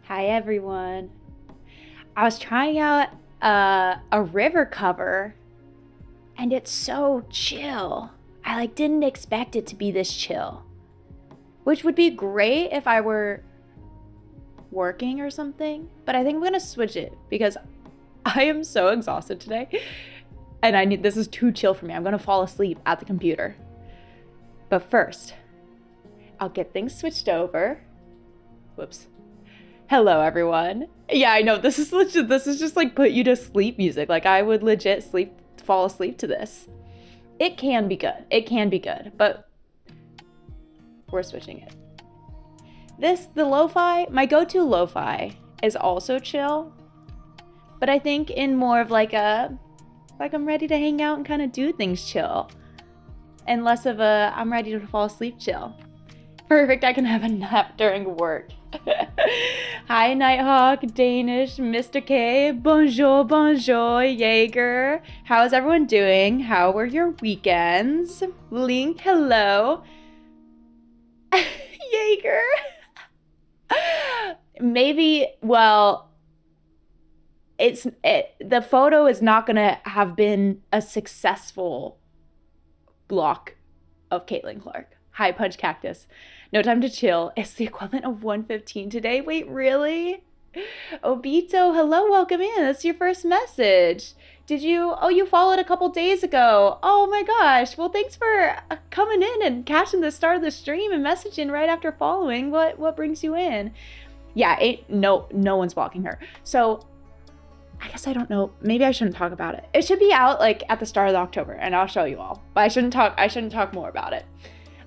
Hi everyone. I was trying out a river cover and it's so chill. I didn't expect it to be this chill. Which would be great if I were working or something, but I think I'm gonna switch it because I am so exhausted today and this is too chill for me. I'm gonna fall asleep at the computer. But first, I'll get things switched over. Whoops. Hello, everyone. Yeah, I know this is just like put you to sleep music. Like I would legit fall asleep to this. It can be good, but we're switching it. The lo-fi, my go-to lo-fi is also chill, but I think in more of like I'm ready to hang out and kind of do things chill, and less of a I'm ready to fall asleep chill. Perfect, I can have a nap during work. Hi, Nighthawk, Danish, Mr. K, bonjour, Jaeger. How is everyone doing? How were your weekends? Link, hello. Jaeger. Maybe, well, the photo is not gonna have been a successful block of Caitlin Clark. Hi, Punch Cactus. No time to chill. It's the equivalent of 1:15 today. Wait, really? Obito, hello, welcome in. That's your first message. You followed a couple days ago. Oh my gosh. Well, thanks for coming in and catching the start of the stream and messaging right after following. What brings you in? Yeah, no one's blocking her. So I guess I don't know. Maybe I shouldn't talk about it. It should be out like at the start of October and I'll show you all. But I shouldn't talk more about it.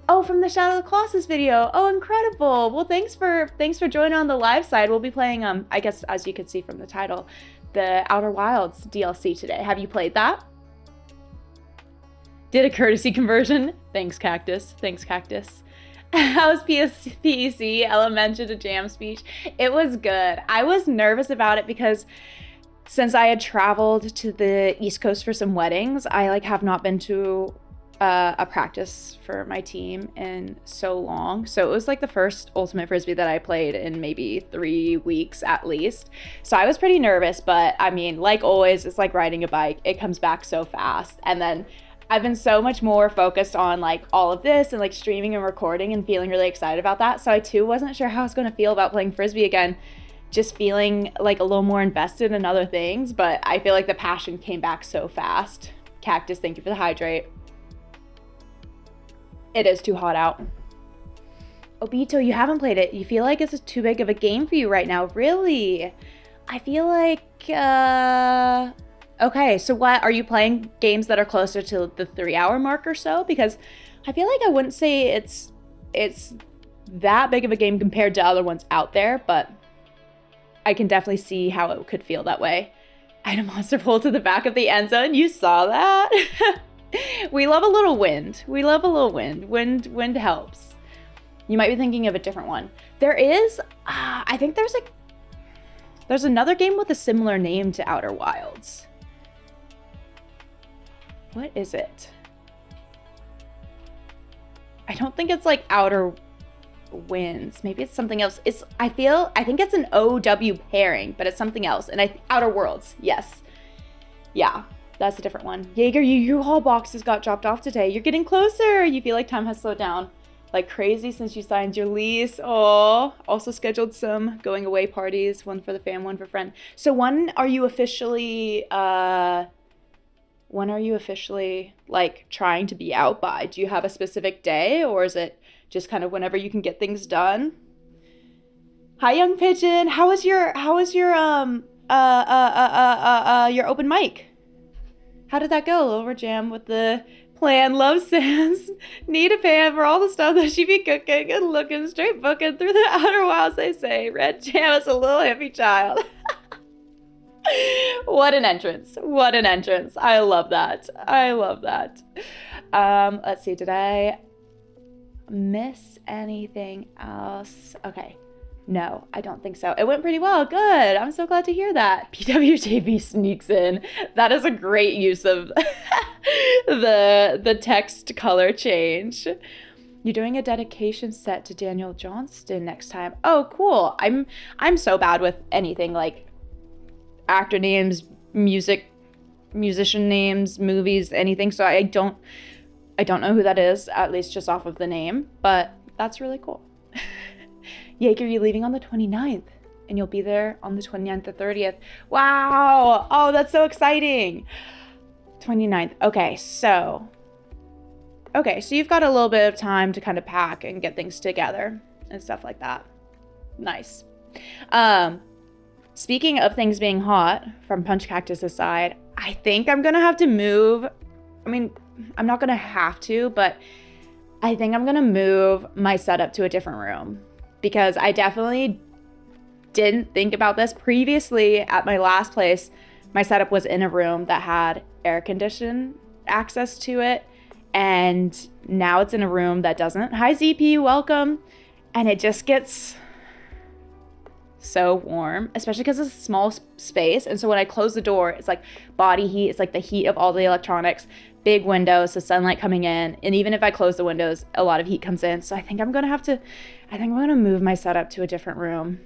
Oh, from the Shadow of the Colossus video. Oh, incredible. Well, thanks for joining on the live side. We'll be playing, I guess, as you can see from the title, the Outer Wilds DLC today. Have you played that? Did a courtesy conversion. Thanks, Cactus. How's PEC? Ella mentioned a jam speech. It was good. I was nervous about it because since I had traveled to the East Coast for some weddings, I have not been to a practice for my team in so long. So it was the first Ultimate Frisbee that I played in maybe 3 weeks at least. So I was pretty nervous, but I mean, like always, it's like riding a bike. It comes back so fast. And then I've been so much more focused on all of this and streaming and recording and feeling really excited about that. So I too wasn't sure how I was going to feel about playing Frisbee again, just feeling a little more invested in other things. But I feel like the passion came back so fast. Cactus, thank you for the hydrate. It is too hot out. Obito, you haven't played it. You feel like it's too big of a game for you right now. Really? I feel like, okay, so what, are you playing games that are closer to the 3-hour mark or so? Because I feel like I wouldn't say it's that big of a game compared to other ones out there, but I can definitely see how it could feel that way. I had a monster pull to the back of the end zone. You saw that? We love a little wind. Wind helps. You might be thinking of a different one. There is, I think there's another game with a similar name to Outer Wilds. What is it? I don't think it's Outer Winds. Maybe it's something else. I think it's an OW pairing, but it's something else. And Outer Worlds, yes. Yeah. That's a different one. Jaeger, your U-Haul boxes got dropped off today. You're getting closer. You feel like time has slowed down like crazy since you signed your lease. Oh, also scheduled some going away parties. One for the fam, one for friend. So when are you officially trying to be out by? Do you have a specific day or is it just kind of whenever you can get things done? Hi, Young Pigeon. How was your open mic? How did that go, LittleRedJam, with the plan? Love Sans. Need a pan for all the stuff that she be cooking and looking straight booking through the outer wilds, they say. Red Jam is a little hippie child. What an entrance. I love that. Let's see, did I miss anything else? Okay. No, I don't think so. It went pretty well. Good. I'm so glad to hear that. PWJB sneaks in. That is a great use of the text color change. You're doing a dedication set to Daniel Johnston next time. Oh, cool. I'm so bad with anything like actor names, musician names, movies, anything. So I don't know who that is, at least just off of the name, but that's really cool. Jaeger, you're leaving on the 29th and you'll be there on the 29th or 30th. Wow. Oh, that's so exciting. 29th. Okay, so you've got a little bit of time to kind of pack and get things together and stuff like that. Nice. Speaking of things being hot, from Punch Cactus aside, I think I'm going to have to move. I mean, I'm not going to have to, but I think I'm going to move my setup to a different room because I definitely didn't think about this. Previously at my last place, my setup was in a room that had air condition access to it. And now it's in a room that doesn't. Hi, ZP, welcome. And it just gets so warm, especially because it's a small space. And so when I close the door, it's like body heat. It's like the heat of all the electronics, big windows, so sunlight coming in. And even if I close the windows, a lot of heat comes in. So I think I'm going to move my setup to a different room.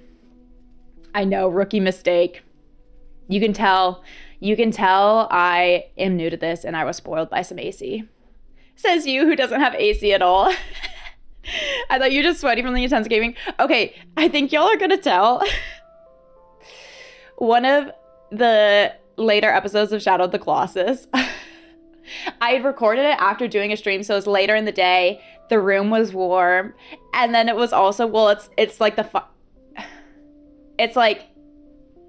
I know, rookie mistake. You can tell I am new to this and I was spoiled by some AC. Says you who doesn't have AC at all. I thought you were just sweaty from the intense gaming. Okay, I think y'all are gonna tell. One of the later episodes of Shadow of the Colossus, I had recorded it after doing a stream, so it was later in the day. The room was warm, and then it was also, well, it's like it's like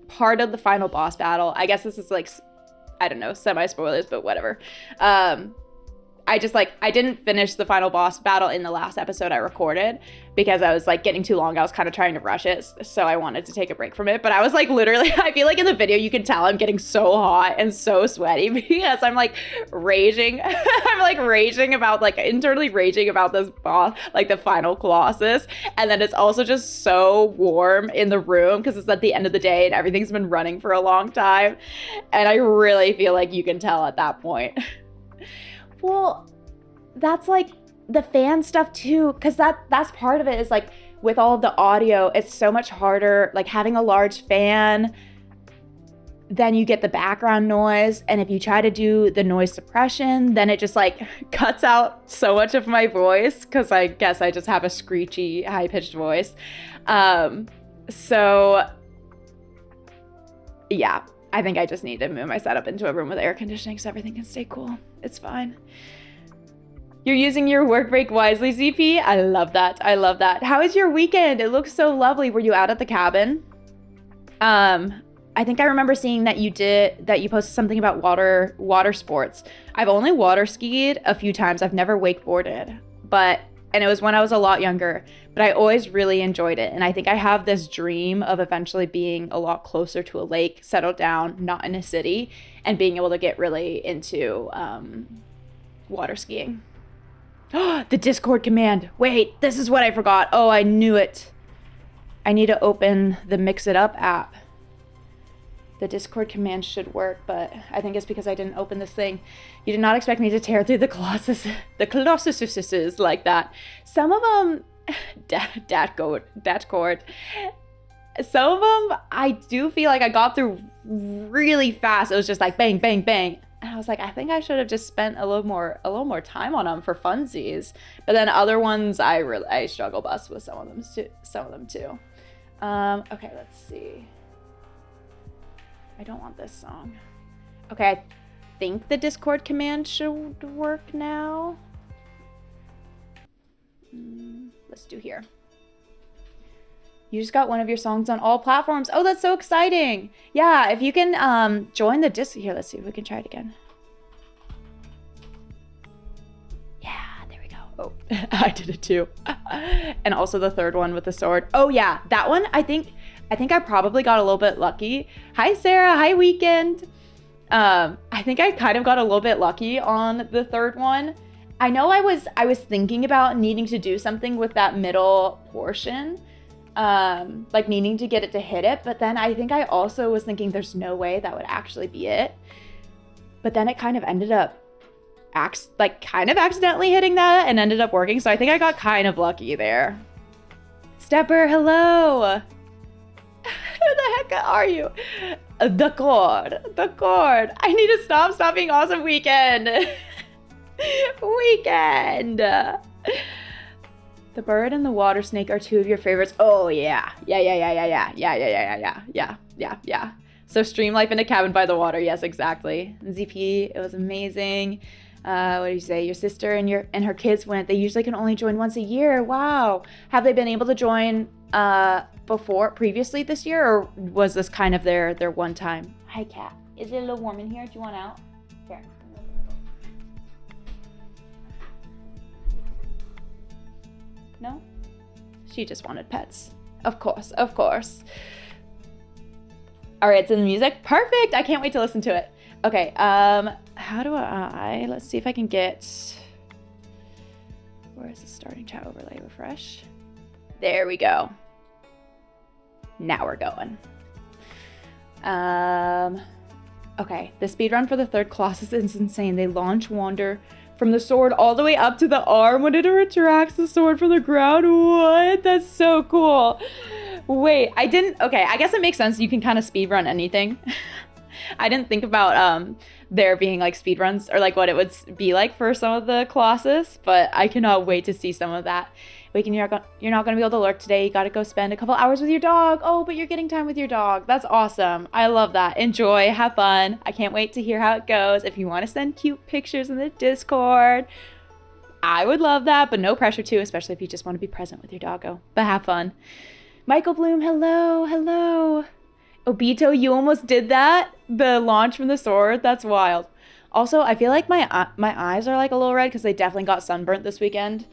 part of the final boss battle. I guess this is like, I don't know, semi-spoilers, but whatever. I didn't finish the final boss battle in the last episode I recorded because I was like getting too long. I was kind of trying to rush it. So I wanted to take a break from it. But I was like, literally, I feel like in the video, you can tell I'm getting so hot and so sweaty because I'm like raging. I'm like internally raging about this boss, like the final Colossus. And then it's also just so warm in the room because it's at the end of the day and everything's been running for a long time. And I really feel like you can tell at that point. Well, that's like the fan stuff too, because that's part of it is like with all of the audio, it's so much harder, like having a large fan, then you get the background noise. And if you try to do the noise suppression, then it just like cuts out so much of my voice because I guess I just have a screechy, high-pitched voice. So yeah, I think I just need to move my setup into a room with air conditioning so everything can stay cool. It's fine. You're using your work break wisely, ZP. I love that. I love that. How was your weekend? It looks so lovely. Were you out at the cabin? I think I remember seeing that you posted something about water sports. I've only water skied a few times. I've never wakeboarded, and it was when I was a lot younger, but I always really enjoyed it. And I think I have this dream of eventually being a lot closer to a lake, settled down, not in a city, and being able to get really into water skiing. The Discord command. Wait, this is what I forgot. Oh, I knew it. I need to open the Mix It Up app. The Discord command should work, but I think it's because I didn't open this thing. You did not expect me to tear through the Colossuses like that. Some of them, Datcord. Some of them, I do feel like I got through really fast. It was just like bang, bang, bang. And I was like, I think I should have just spent a little more time on them for funsies. But then other ones, I struggle bust with some of them too. Okay, let's see. I don't want this song. Okay, I think the Discord command should work now. Let's do here. You just got one of your songs on all platforms. Oh, that's so exciting. Yeah, if you can join the Discord. Here, let's see if we can try it again. Yeah, there we go. Oh, I did it too. And also the third one with the sword. Oh yeah, that one, I think I probably got a little bit lucky. Hi, Sarah. Hi, Weekend. I think I kind of got a little bit lucky on the third one. I know I was thinking about needing to do something with that middle portion. Like needing to get it to hit it, but then I think I also was thinking there's no way that would actually be it. But then it kind of ended up kind of accidentally hitting that and ended up working. So I think I got kind of lucky there. Stepper, hello. Who the heck are you? The cord. I need to stop being awesome weekend. Weekend. The bird and the water snake are two of your favorites. Oh yeah. Yeah. So stream life in a cabin by the water. Yes, exactly. ZP, it was amazing. What do you say? Your sister and her kids went. They usually can only join once a year. Wow. Have they been able to join previously this year, or was this kind of their one time? Hi, cat. Is it a little warm in here? Do you want out? Here. No? She just wanted pets. Of course. All right, it's in the music. Perfect. I can't wait to listen to it. Okay, how do let's see if I can get, where is the starting chat overlay? Refresh. There we go. Now we're going. Okay, the speedrun for the third Colossus is insane. They launch Wander from the sword all the way up to the arm when it retracts the sword from the ground. What? That's so cool. Wait, okay, I guess it makes sense. You can kind of speedrun anything. I didn't think about there being like speedruns or like what it would be like for some of the Colossus, but I cannot wait to see some of that. Waking, you're not going to be able to lurk today. You got to go spend a couple hours with your dog. Oh, but you're getting time with your dog. That's awesome. I love that. Enjoy. Have fun. I can't wait to hear how it goes. If you want to send cute pictures in the Discord, I would love that, but no pressure to, especially if you just want to be present with your doggo. But have fun. Michael Bloom, hello. Obito, you almost did that? The launch from the sword? That's wild. Also, I feel like my eyes are like a little red because they definitely got sunburnt this weekend.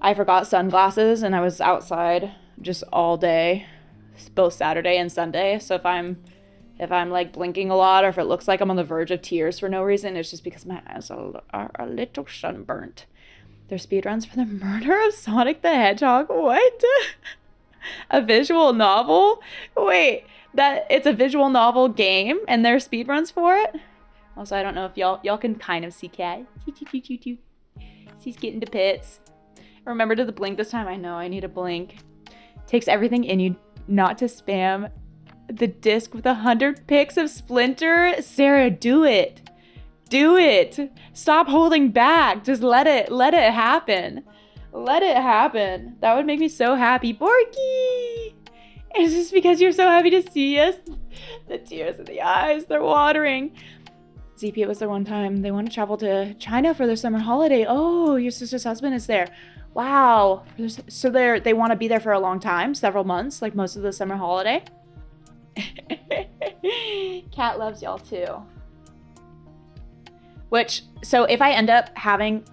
I forgot sunglasses and I was outside just all day, both Saturday and Sunday. So if I'm like blinking a lot or if it looks like I'm on the verge of tears for no reason, it's just because my eyes are a little sunburnt. There's speedruns for the murder of Sonic the Hedgehog. What? A visual novel? Wait, it's a visual novel game and there's speedruns for it? Also, I don't know if y'all can kind of see Cat. She's getting to pits. Remember to blink this time. I know I need a blink. Takes everything in you not to spam the disc with 100 pics of Splinter. Sarah, do it. Stop holding back. Just let it happen. That would make me so happy. Borky! Is this because you're so happy to see us? The tears in the eyes, they're watering. ZP, it was their one time. They want to travel to China for their summer holiday. Oh, your sister's husband is there. Wow. So they want to be there for a long time, several months, like most of the summer holiday. Cat loves y'all too. So if I end up having,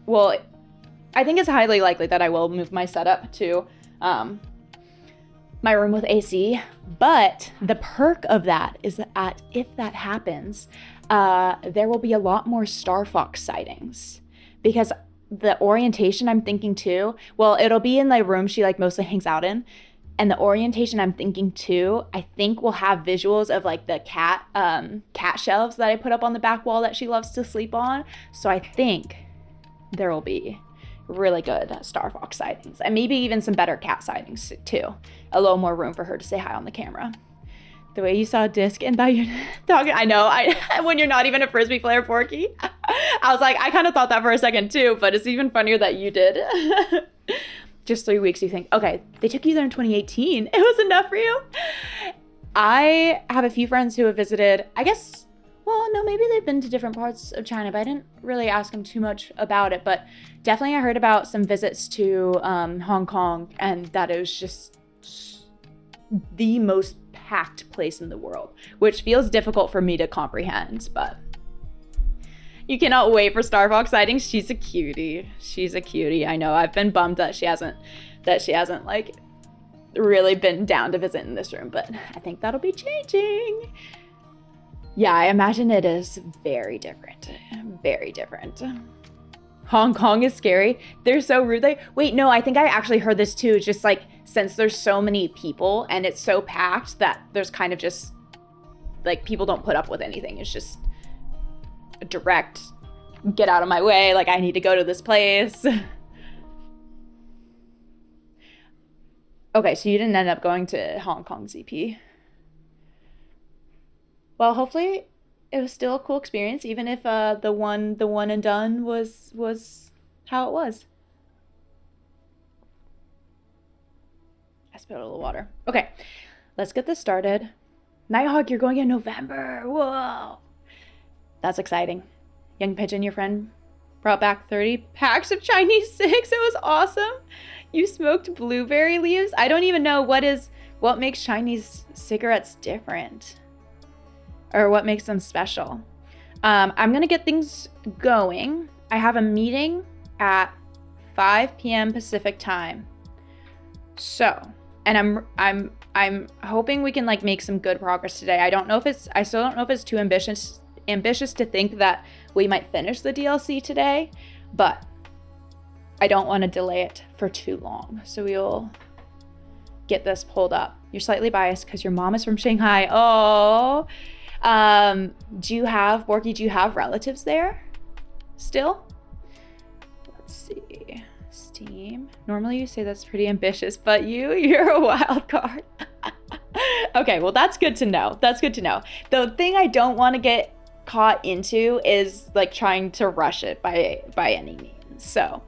I think it's highly likely that I will move my setup to my room with AC. But the perk of that is that if that happens, there will be a lot more Star Fox sightings because the orientation I'm thinking too, it'll be in the room she like mostly hangs out in. And the orientation I'm thinking too, I think we'll have visuals of like the cat shelves that I put up on the back wall that she loves to sleep on. So I think there will be really good Star Fox sightings and maybe even some better cat sightings too. A little more room for her to say hi on the camera. The way you saw a disc and thought you're talking, I know, when you're not even a Frisbee player, Porky. I was like, I kind of thought that for a second too, but it's even funnier that you did. Just 3 weeks, you think, okay, they took you there in 2018. It was enough for you? I have a few friends who have visited, I guess, no, maybe they've been to different parts of China, but I didn't really ask them too much about it. But definitely I heard about some visits to Hong Kong and that it was just the most packed place in the world, which feels difficult for me to comprehend, but you cannot wait for Star Fox sightings. She's a cutie. I know. I've been bummed that she hasn't like really been down to visit in this room, but I think that'll be changing. Yeah, I imagine it is very different. Very different. Hong Kong is scary. They're so rude. No, I think I actually heard this too. Just like, since there's so many people and it's so packed that there's kind of just like people don't put up with anything. It's just a direct get out of my way. Like, I need to go to this place. Okay, so you didn't end up going to Hong Kong ZP. Well, hopefully it was still a cool experience, even if the one and done was how it was. I spilled a little water. Okay, let's get this started. Nighthawk, you're going in November. Whoa. That's exciting. Young Pigeon, your friend, brought back 30 packs of Chinese cigs. It was awesome. You smoked blueberry leaves. I don't even know what makes Chinese cigarettes different or what makes them special. I'm going to get things going. I have a meeting at 5 p.m. Pacific time. So, and I'm hoping we can like make some good progress today. I still don't know if it's too ambitious to think that we might finish the DLC today, but I don't want to delay it for too long. So we'll get this pulled up. You're slightly biased because your mom is from Shanghai. Oh, do you have relatives there still? Let's see. Steam. Normally you say that's pretty ambitious, but you're a wild card. Okay, well that's good to know. That's good to know. The thing I don't want to get caught into is like trying to rush it by any means. So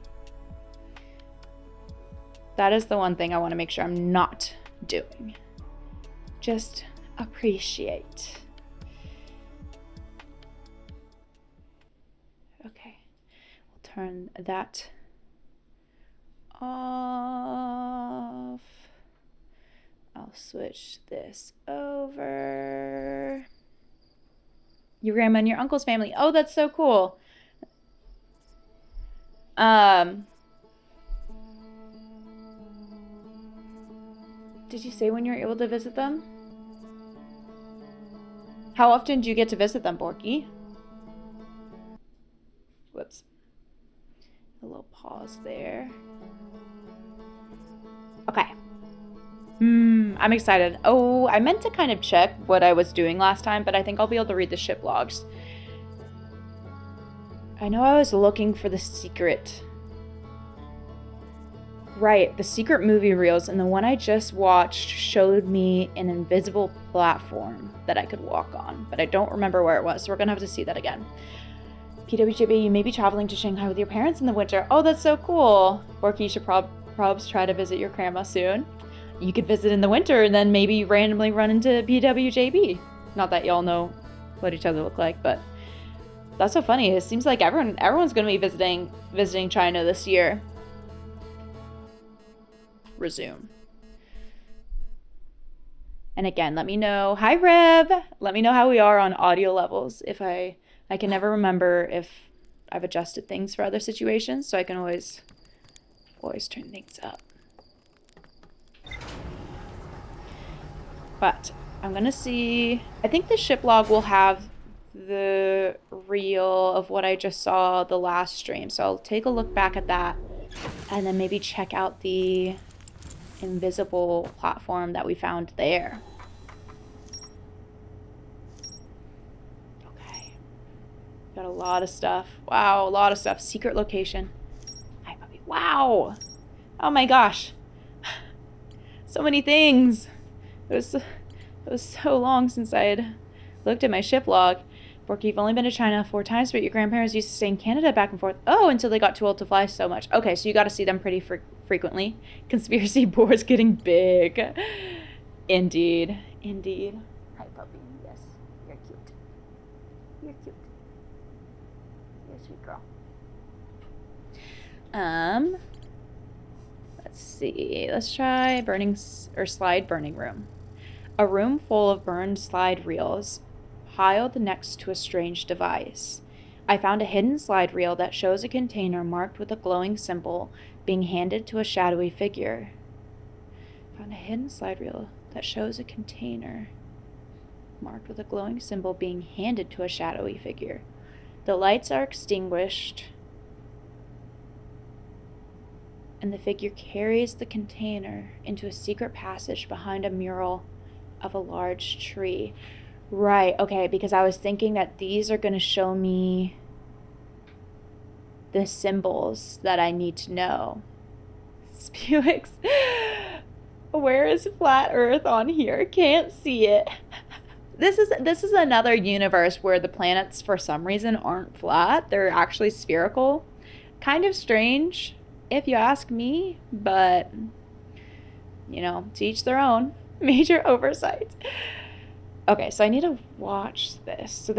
that is the one thing I want to make sure I'm not doing. Just appreciate. Okay, we'll turn that off. I'll switch this over. Your grandma and your uncle's family. Oh, that's so cool. Did you say when you're able to visit them? How often do you get to visit them, Borky? Whoops. A little pause there. Okay. I'm excited. Oh, I meant to kind of check what I was doing last time, but I think I'll be able to read the ship logs. I know I was looking for the secret. Right, the secret movie reels, and the one I just watched showed me an invisible platform that I could walk on, but I don't remember where it was, so we're gonna have to see that again. PWJB, you may be traveling to Shanghai with your parents in the winter. Oh, that's so cool. Borky, you should probs try to visit your grandma soon. You could visit in the winter and then maybe randomly run into PWJB. Not that y'all know what each other look like, but that's so funny. It seems like everyone's going to be visiting China this year. Resume. And again, let me know. Hi, Rev. Let me know how we are on audio levels. If I can never remember if I've adjusted things for other situations, so I can always turn things up. But I'm gonna see. I think the ship log will have the reel of what I just saw the last stream. So I'll take a look back at that and then maybe check out the invisible platform that we found there. Okay. Got a lot of stuff. Wow, a lot of stuff. Secret location. Hi, puppy. Wow. Oh my gosh. So many things. It was so long since I had looked at my ship log. Borky, you've only been to China 4 times, but your grandparents used to stay in Canada back and forth. Oh, until they got too old to fly so much. Okay, so you got to see them pretty frequently. Conspiracy boards getting big. Indeed. Indeed. Hi, puppy. Yes, you're cute. You're cute. You're a sweet girl. Let's see. Let's try slide burning room. A room full of burned slide reels piled next to a strange device. I found a hidden slide reel that shows a container marked with a glowing symbol being handed to a shadowy figure. Found a hidden slide reel that shows a container marked with a glowing symbol being handed to a shadowy figure. The lights are extinguished, and the figure carries the container into a secret passage behind a mural of a large tree. Right, okay, because I was thinking that these are going to show me the symbols that I need to know. Spewix, where is flat Earth on here? Can't see it. This is another universe where the planets for some reason aren't flat. They're actually spherical. Kind of strange, if you ask me, but you know, to each their own. Major oversight. Okay, so I need to watch this. So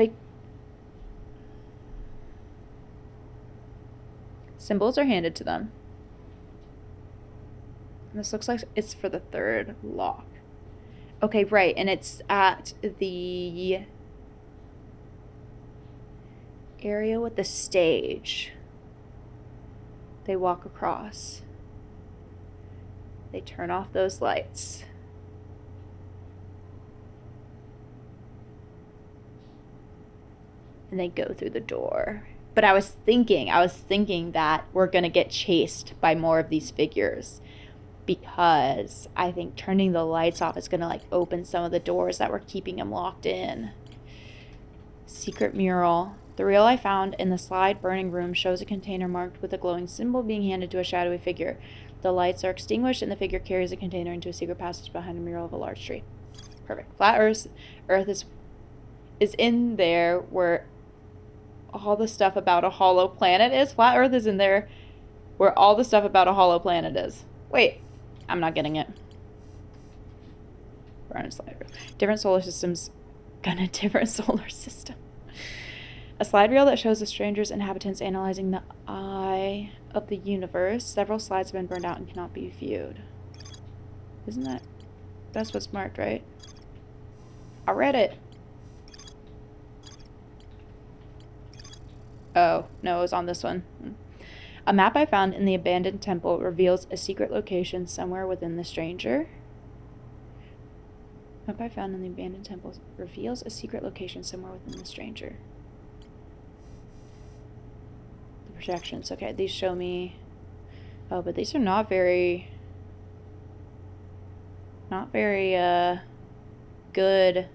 symbols are handed to them. And this looks like it's for the third lock. Okay, right, and it's at the area with the stage. They walk across. They turn off those lights. And they go through the door. But I was thinking that we're gonna get chased by more of these figures, because I think turning the lights off is gonna like open some of the doors that were keeping them locked in. Secret mural. The reel I found in the slide burning room shows a container marked with a glowing symbol being handed to a shadowy figure. The lights are extinguished and the figure carries a container into a secret passage behind a mural of a large tree. Perfect. Flat Earth is in there where all the stuff about a hollow planet is. Flat Earth is in there where all the stuff about a hollow planet is. Wait, I'm not getting it. Different solar systems. Gonna different solar system. A slide reel that shows the stranger's inhabitants analyzing the eye of the universe. Several slides have been burned out and cannot be viewed. Isn't that's what's marked, right? I read it. Oh, no, it was on this one. A map I found in the abandoned temple reveals a secret location somewhere within the stranger. A map I found in the abandoned temple reveals a secret location somewhere within the stranger. The projections. Okay, these show me... Oh, but these are not very good,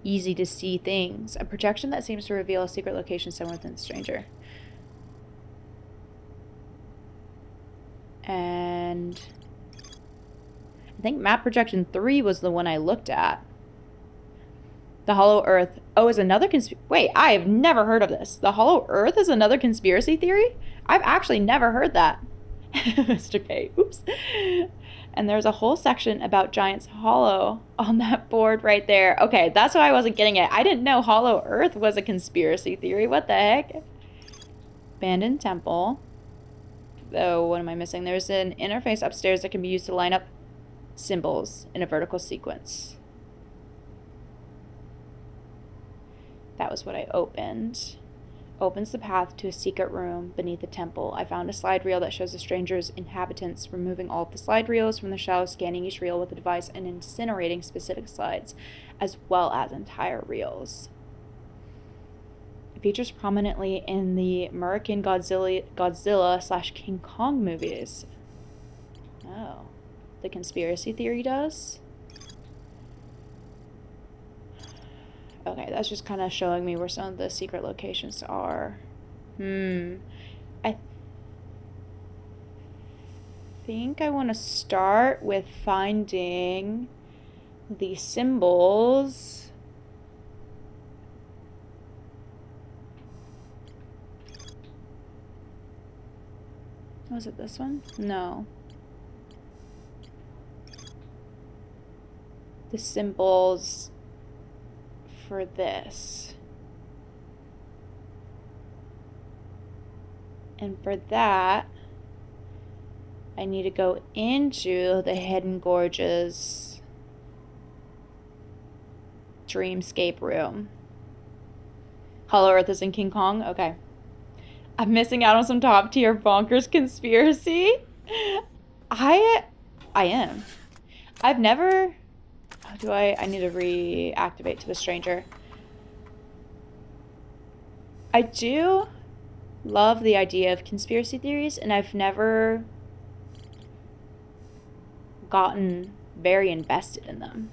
easy to see things. A projection that seems to reveal a secret location somewhere within the stranger. And I think map projection 3 was the one I looked at. The hollow earth. Oh, is another wait, I have never heard of this. The hollow earth is another conspiracy theory? I've actually never heard that. Mr. K. Oops. And there's a whole section about Giant's Hollow on that board right there. Okay, that's why I wasn't getting it. I didn't know hollow earth was a conspiracy theory. What the heck? Abandoned temple. Oh, what am I missing? There's an interface upstairs that can be used to line up symbols in a vertical sequence. That was what I opened. Opens the path to a secret room beneath the temple. I found a slide reel that shows the stranger's inhabitants removing all of the slide reels from the shelves, scanning each reel with a device, and incinerating specific slides, as well as entire reels. It features prominently in the American Godzilla/King Kong movies. Oh, the conspiracy theory does? Okay, that's just kind of showing me where some of the secret locations are. I think I want to start with finding the symbols. Was it this one? No. The symbols for this. And for that, I need to go into the Hidden Gorges Dreamscape room. Hollow Earth is in King Kong? Okay. I'm missing out on some top tier bonkers conspiracy. I am. I've never... Oh, I need to reactivate to the stranger. I do love the idea of conspiracy theories, and I've never gotten very invested in them.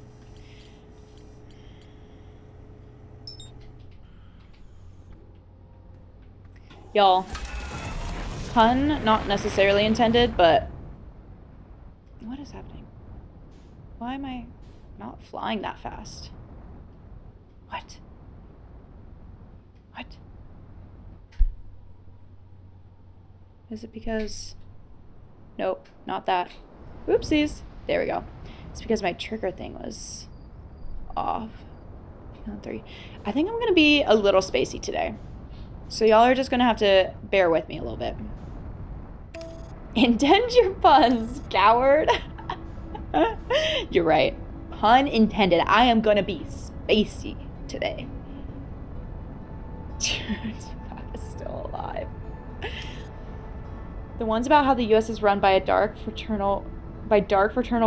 Y'all, pun not necessarily intended, but what is happening? Why am I not flying that fast? What? What? Is it because... Nope, not that. Oopsies. There we go. It's because my trigger thing was off. 3. I think I'm gonna be a little spacey today. So y'all are just gonna have to bear with me a little bit. Intend your puns, coward. You're right. Pun intended. I am gonna be spacey today. Tupac is still alive. The ones about how the U.S. is run by dark fraternal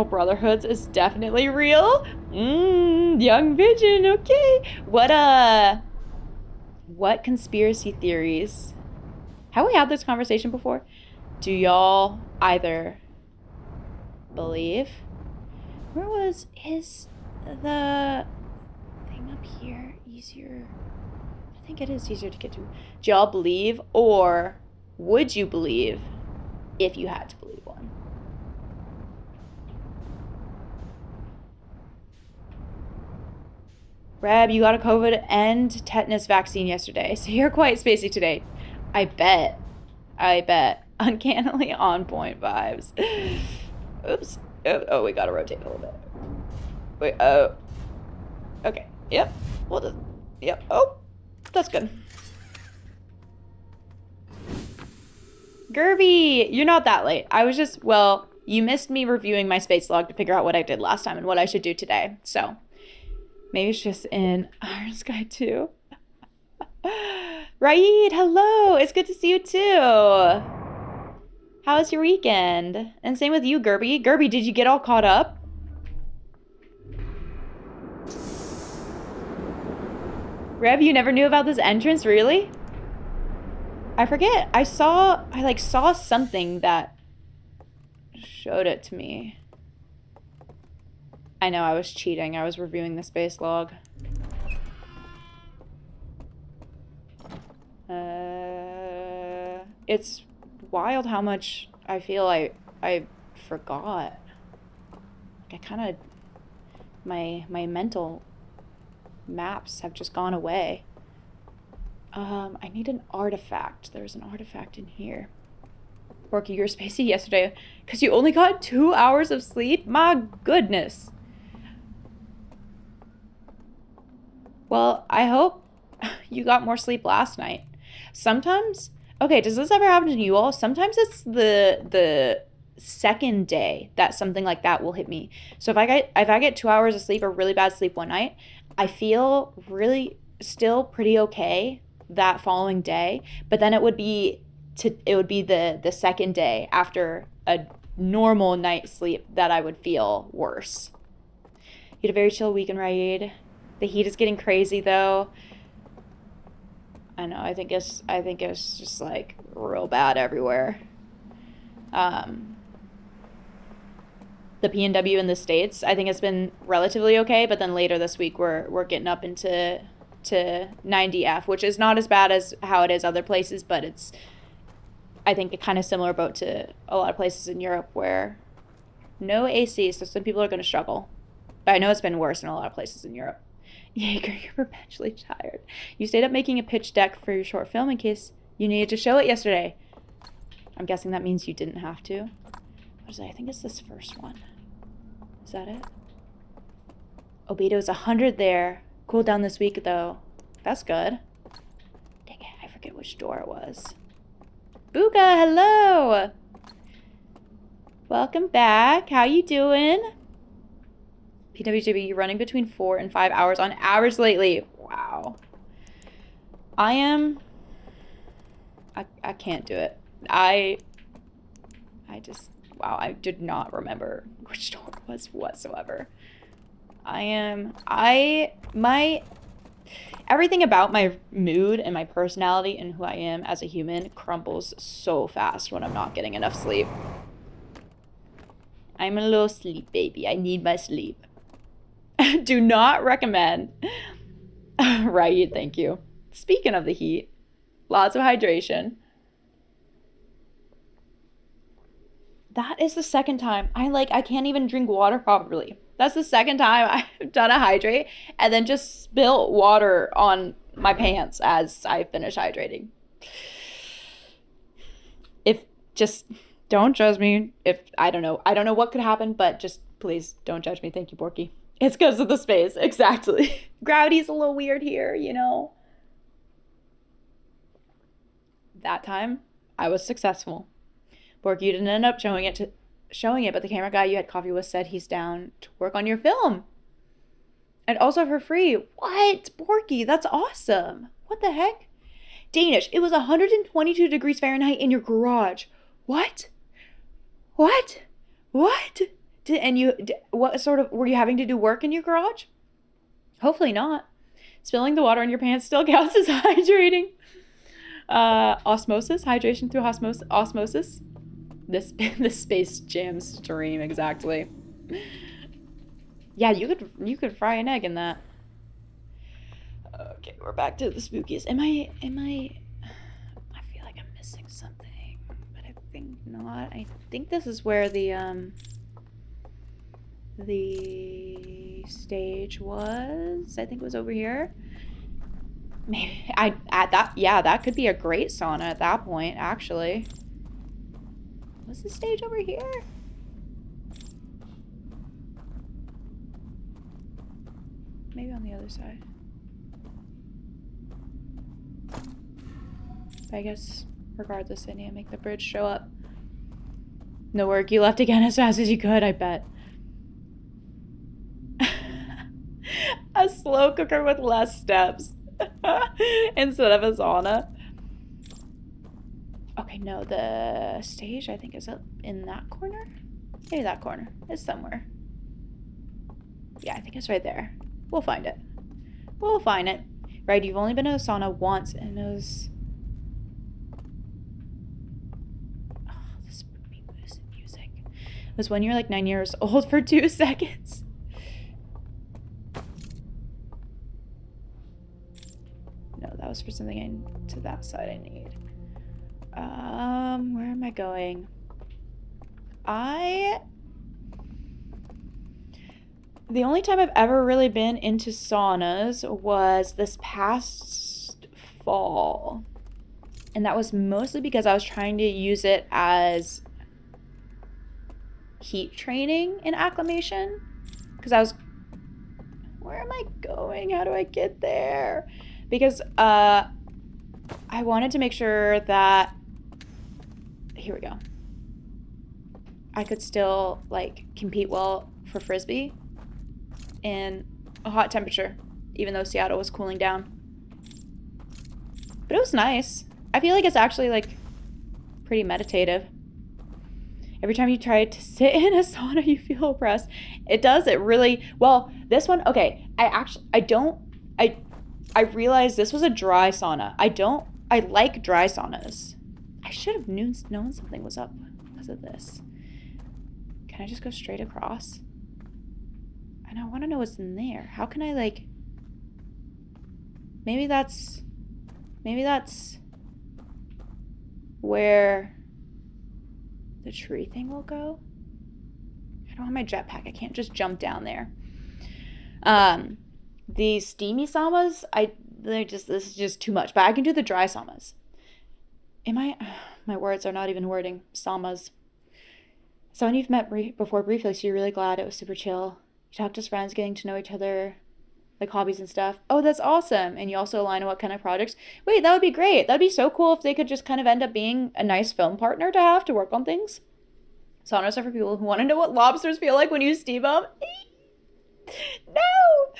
brotherhoods is definitely real. Young Vision. Okay. What conspiracy theories? Have we had this conversation before? Do y'all either believe? Where was the thing up here easier? I think it is easier to get to. Do y'all believe, or would you believe if you had to believe one? Reb, you got a COVID and tetanus vaccine yesterday, so you're quite spacey today. I bet. Uncannily on point vibes. Oops. Oh, we gotta rotate a little bit. Wait, okay. Yep. Well, yep. Oh, that's good. Gerby, you're not that late. I was just, well, you missed me reviewing my space log to figure out what I did last time and what I should do today. So maybe it's just in Iron Sky 2. Raid, hello. It's good to see you too. How was your weekend? And same with you, Gerby. Gerby, did you get all caught up? Rev, you never knew about this entrance, really? I forget. I saw something that showed it to me. I know, I was cheating. I was reviewing the space log. It's wild how much I feel I forgot. I kind of... My mental maps have just gone away. I need an artifact. There's an artifact in here. Borky, you were spacey yesterday because you only got 2 hours of sleep? My goodness. Well, I hope you got more sleep last night. Sometimes, okay, does this ever happen to you all? Sometimes it's the second day that something like that will hit me. So if I get 2 hours of sleep or really bad sleep one night, I feel really still pretty okay that following day, but then it would be the second day after a normal night's sleep that I would feel worse. You had a very chill weekend, Raid. The heat is getting crazy though. I know, I think it's just like real bad everywhere. The PNW in the States, I think it's been relatively okay, but then later this week we're getting up into 90F, which is not as bad as how it is other places, but it's, I think, a kind of similar boat to a lot of places in Europe where no AC, so some people are going to struggle. But I know it's been worse in a lot of places in Europe. Jaeger, you're perpetually tired. You stayed up making a pitch deck for your short film in case you needed to show it yesterday. I'm guessing that means you didn't have to. What is it? I think it's this first one. Is that it? Obito's 100 there. Cooled down this week, though. That's good. Dang it, I forget which door it was. Buka, hello! Welcome back. How you doing? PWJB, you're running between 4 and 5 hours on average lately. Wow. I can't do it. I just, wow, I did not remember which door it was whatsoever. Everything about my mood and my personality and who I am as a human crumbles so fast when I'm not getting enough sleep. I'm a little sleep baby. I need my sleep. Do not recommend. Right, thank you. Speaking of the heat, Lots of hydration. That is the second time I can't even drink water properly. That's the second time I've done a hydrate and then just spilt water on my pants as I finish hydrating. If just don't judge me if I don't know what could happen, but just please don't judge me. Thank you, Borky. It's because of the space. Exactly. Gravity's a little weird here, you know. That time I was successful. Borky, you didn't end up showing it, but the camera guy you had coffee with said he's down to work on your film. And also for free. What? Borky, that's awesome. What the heck? Danish, it was 122 degrees Fahrenheit in your garage. What? What? What? What sort of, were you having to do work in your garage? Hopefully not. Spilling the water on your pants still counts as hydrating. Osmosis, hydration through osmosis. This Space Jam stream, exactly. Yeah, you could fry an egg in that. Okay, we're back to the spookies. Am I feel like I'm missing something, but I think not. I think this is where the stage was. I think it was over here. Maybe that could be a great sauna at that point, actually. Was the stage over here? Maybe on the other side. But I guess, regardless, I need to make the bridge show up. No work, you left again as fast as you could, I bet. A slow cooker with less steps. Instead of a sauna. Okay, no, the stage, I think, is up in that corner? Maybe that corner. It's somewhere. Yeah, I think it's right there. We'll find it. We'll find it. Right, you've only been to a sauna once, and it was... Oh, this spooky music. It was when you were like 9 years old for 2 seconds. No, that was for something to that side I need. Where am I going? The only time I've ever really been into saunas was this past fall. And that was mostly because I was trying to use it as heat training and acclimation. Because where am I going? How do I get there? Because I wanted to make sure that, here we go, I could still like compete well for Frisbee in a hot temperature, even though Seattle was cooling down. But it was nice. I feel like it's actually like pretty meditative. Every time you try to sit in a sauna, you feel oppressed. It does. It really, well, this one, okay, I realized this was a dry sauna. I like dry saunas. I should have known something was up because of this. Can I just go straight across? And I want to know what's in there. How can I like, maybe that's where the tree thing will go. I don't have my jetpack. I can't just jump down there. The steamy saunas, this is just too much. But I can do the dry saunas. My words are not even wording. Saunas. Someone you've met before briefly, so you're really glad it was super chill. You talked as friends, getting to know each other, like hobbies and stuff. Oh, that's awesome. And you also align on what kind of projects. Wait, that would be great. That'd be so cool if they could just kind of end up being a nice film partner to have to work on things. Saunas are for people who want to know what lobsters feel like when you steam them. No!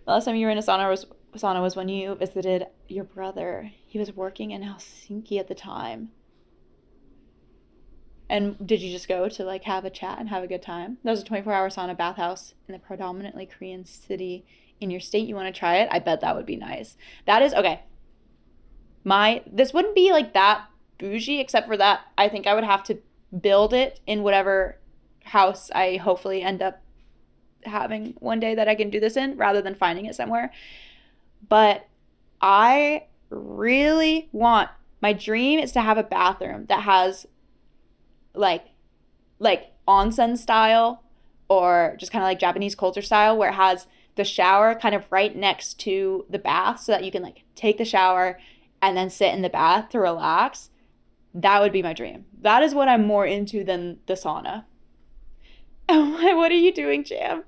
The last time you were in a sauna was when you visited your brother. He was working in Helsinki at the time. And did you just go to like have a chat and have a good time? There was a 24-hour sauna bathhouse in the predominantly Korean city in your state. You want to try it? I bet that would be nice. That is, okay. This wouldn't be like that bougie, except for that I think I would have to build it in whatever house I hopefully end up having one day that I can do this in, rather than finding it somewhere. But I really want, my dream is to have a bathroom that has like onsen style, or just kind of like Japanese culture style, where it has the shower kind of right next to the bath so that you can like take the shower and then sit in the bath to relax. That would be my dream. That is what I'm more into than the sauna. Oh, what are you doing, Jam?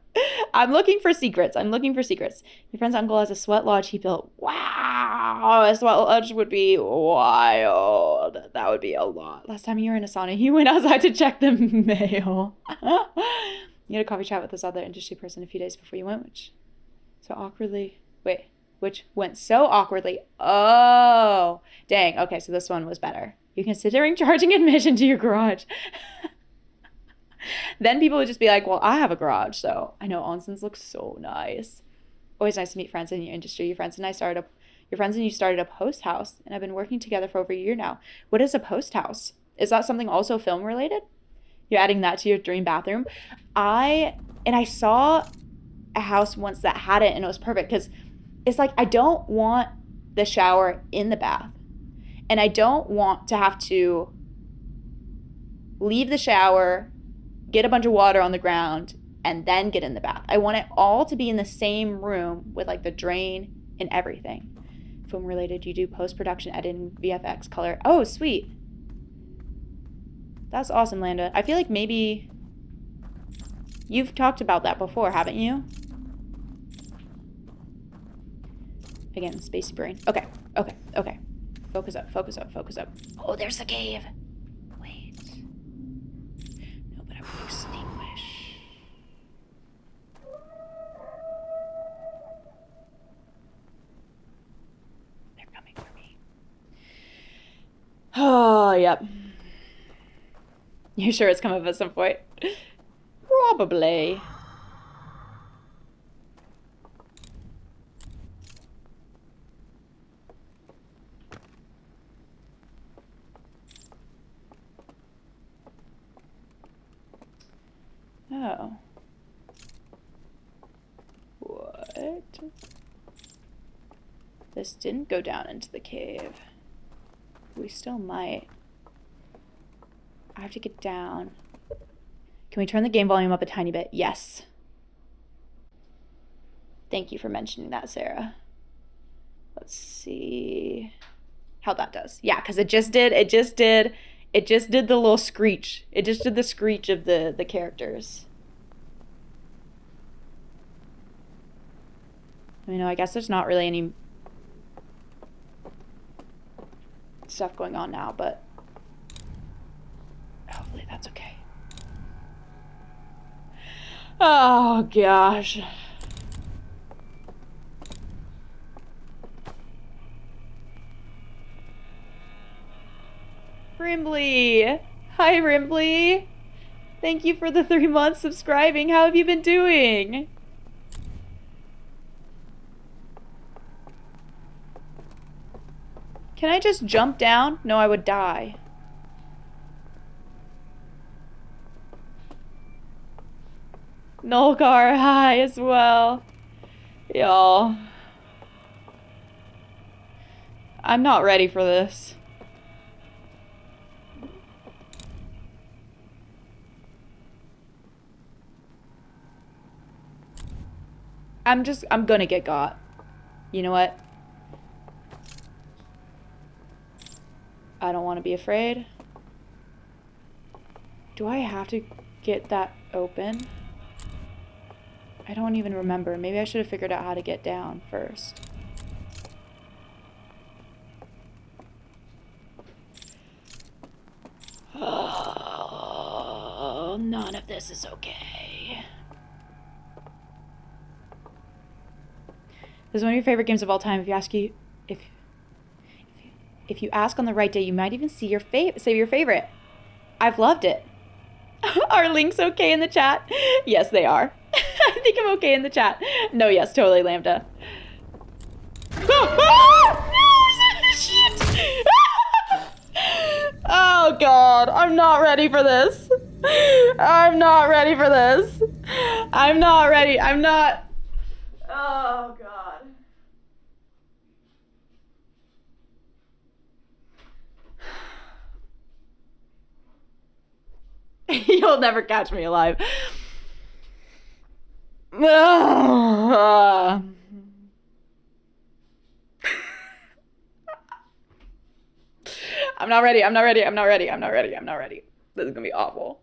I'm looking for secrets. I'm looking for secrets. Your friend's uncle has a sweat lodge he built. Wow, a sweat lodge would be wild. That would be a lot. Last time you were in a sauna, he went outside to check the mail. You had a coffee chat with this other industry person a few days before you went, which went so awkwardly. Oh, dang. Okay, so this one was better. You're considering charging admission to your garage. Then people would just be like, well, I have a garage, so I know onsens look so nice. Always nice to meet friends in your industry. Your friends and you started a post house, and I've been working together for over a year now. What is a post house? Is that something also film related? You're adding that to your dream bathroom? I saw a house once that had it, and it was perfect because it's like, I don't want the shower in the bath, and I don't want to have to leave the shower, get a bunch of water on the ground, and then get in the bath. I want it all to be in the same room with like the drain and everything. Film related, you do post-production, editing, VFX, color. Oh, sweet. That's awesome, Landa. I feel like maybe you've talked about that before, haven't you? Again, spacey brain. Okay. Focus up. Oh, there's the cave. Wait. No, but I would extinguish. They're coming for me. Oh, yep. You sure it's coming up at some point? Probably. Oh. What? This didn't go down into the cave. We still might. I have to get down. Can we turn the game volume up a tiny bit? Yes. Thank you for mentioning that, Sarah. Let's see how that does. Yeah, because it just did the little screech. It just did the screech of the characters. I guess there's not really any stuff going on now, but hopefully that's okay. Oh, gosh. Rimbly. Hi, Rimbly. Thank you for the 3 months subscribing. How have you been doing? Can I just jump down? No, I would die. Nolgar, hi as well. Y'all. I'm not ready for this. I'm gonna get got. You know what? I don't want to be afraid. Do I have to get that open? I don't even remember. Maybe I should have figured out how to get down first. Oh, none of this is okay. This is one of your favorite games of all time. If you ask on the right day, you might even say your favorite. I've loved it. Are links okay in the chat? Yes, they are. I think I'm okay in the chat. No, yes, totally, Lambda. Shit. Oh, God. I'm not ready for this. I'm not ready for this. I'm not ready. I'm not. Oh, God. You'll never catch me alive. I'm not ready. I'm not ready. I'm not ready. I'm not ready. I'm not ready. This is gonna be awful.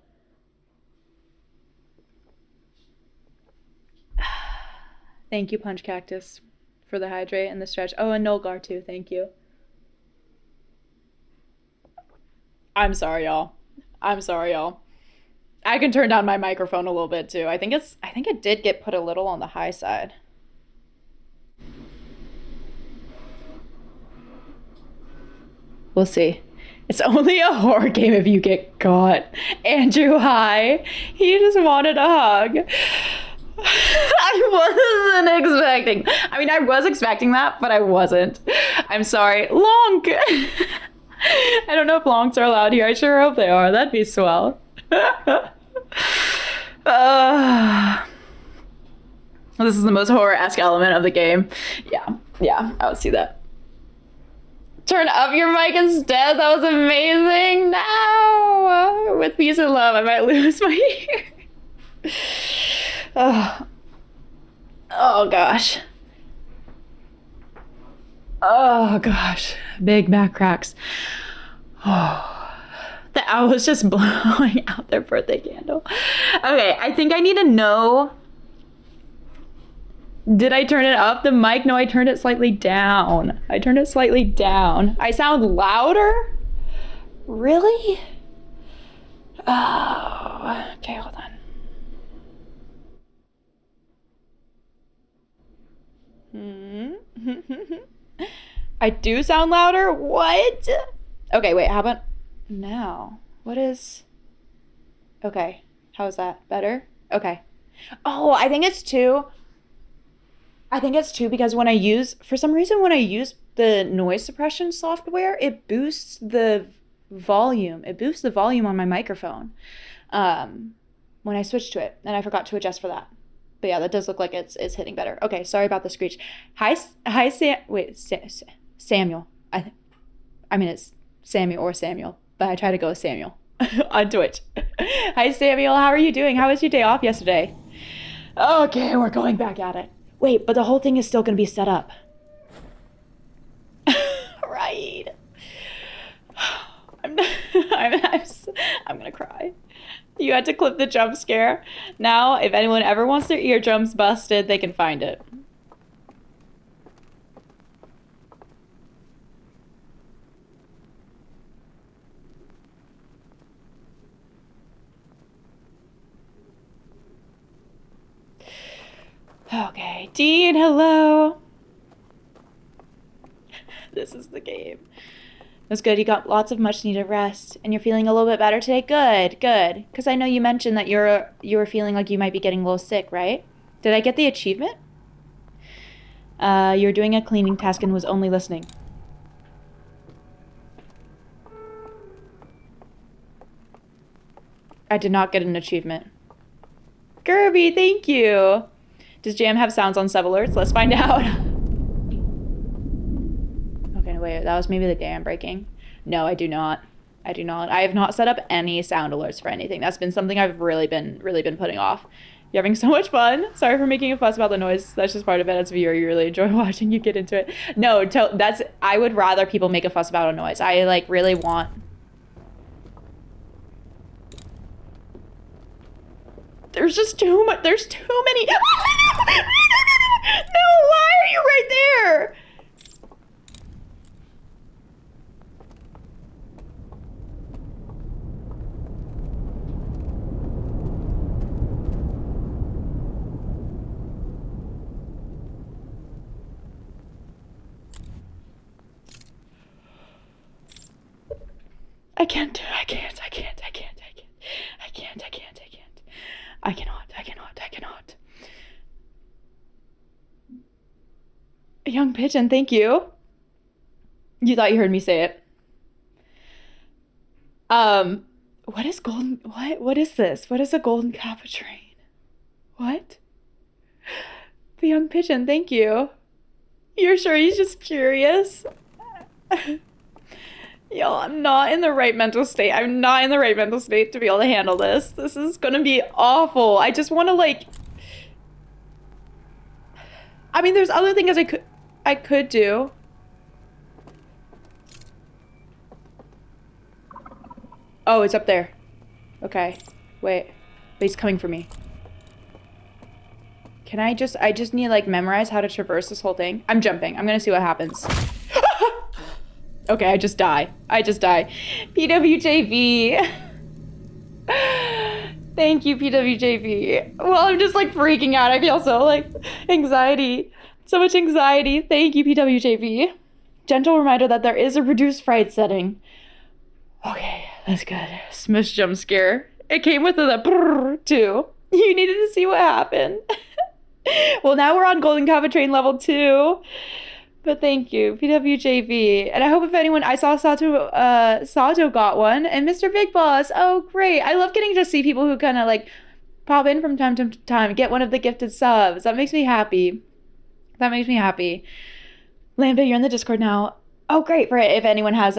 Thank you, Punch Cactus, for the hydrate and the stretch. Oh, and Nolgar too. Thank you. I'm sorry, y'all. I'm sorry, y'all. I can turn down my microphone a little bit too. I think it did get put a little on the high side. We'll see. It's only a horror game if you get caught. Andrew, hi. He just wanted a hug. I wasn't expecting. I mean, I was expecting that, but I wasn't. I'm sorry. Lonk. I don't know if lonks are allowed here. I sure hope they are. That'd be swell. This is the most horror-esque element of the game. Yeah, I would see that. Turn up your mic instead. That was amazing. No, with peace and love, I might lose my ear. Oh gosh. Oh gosh. Big back cracks. Oh, the owl was just blowing out their birthday candle. Okay, I think I need to know. Did I turn it up, the mic? No, I turned it slightly down. I turned it slightly down. I sound louder? Really? Oh, okay, hold on. I do sound louder? What? Okay, wait, how about now? What is... Okay, how is that? Better? Okay. Oh, I think it's two. Because when I use, for some reason, when I use the noise suppression software, it boosts the volume. It boosts the volume on my microphone when I switch to it, and I forgot to adjust for that. But yeah, that does look like it's hitting better. Okay, sorry about the screech. Hi, Samuel. I mean, it's Samuel or Samuel, but I try to go with Samuel on Twitch. Hi, Samuel. How are you doing? How was your day off yesterday? Okay, we're going back at it. Wait, but the whole thing is still going to be set up. Right. I'm going to cry. You had to clip the jump scare. Now, if anyone ever wants their eardrums busted, they can find it. Okay, Dean, hello. This is the game. That's good. You got lots of much needed rest, and you're feeling a little bit better today. Good. Because I know you mentioned that you were feeling like you might be getting a little sick, right? Did I get the achievement? You're doing a cleaning task and was only listening. I did not get an achievement. Kirby, thank you. Does Jam have sounds on sub alerts? Let's find out. Okay, wait, that was maybe the day I'm breaking. No, I do not. I have not set up any sound alerts for anything. That's been something I've really been putting off. You're having so much fun. Sorry for making a fuss about the noise. That's just part of it. As a viewer, you really enjoy watching you get into it. No, I would rather people make a fuss about a noise. I like really want... There's just too much. There's too many. No, why are you right there? I cannot. Young pigeon, thank you. You thought you heard me say it. What is golden? What is this? What is a golden caputrine? What? The young pigeon, thank you. You're sure he's just curious? Yo, I'm not in the right mental state. I'm not in the right mental state to be able to handle this. This is gonna be awful. I just want to like... I mean, there's other things I could do. Oh, it's up there. Okay. Wait. But he's coming for me. Can I just need to like memorize how to traverse this whole thing. I'm jumping. I'm gonna see what happens. Okay, I just die. I just die. PWJV. Thank you, PWJV. Well, I'm just like freaking out. I feel so like anxiety. So much anxiety. Thank you, PWJV. Gentle reminder that there is a reduced fright setting. Okay, that's good. Smush jump scare. It came with a brrr too. You needed to see what happened. Well, now we're on Golden Kava Train level 2. But thank you, PWJV. And I hope if anyone, I saw Sato got one, and Mr. Big Boss. Oh, great. I love getting to see people who kind of like pop in from time to time, get one of the gifted subs. That makes me happy. That makes me happy. Lambda, you're in the Discord now. Oh, great. For if anyone has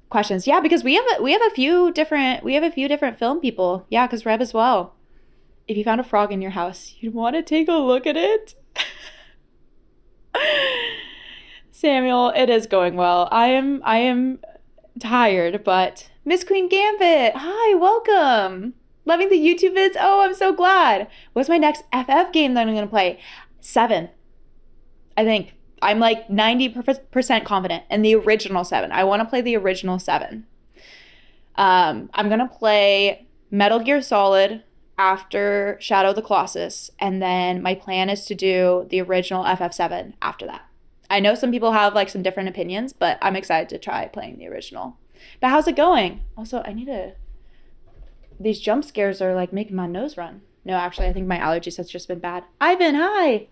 questions. Yeah, because we have a few different film people. Yeah, because Reb as well. If you found a frog in your house, you'd want to take a look at it. Samuel, it is going well. I am tired, but Miss Queen Gambit, hi, welcome. Loving the YouTube vids. Oh, I'm so glad. What's my next FF game that I'm gonna play? 7. I think. I'm like 90% confident in the original 7. I want to play the original 7. I'm gonna play Metal Gear Solid after Shadow of the Colossus, and then my plan is to do the original FF7 after that. I know some people have like some different opinions, but I'm excited to try playing the original. But how's it going? Also, these jump scares are like making my nose run. No, actually, I think my allergies has just been bad. Ivan, hi!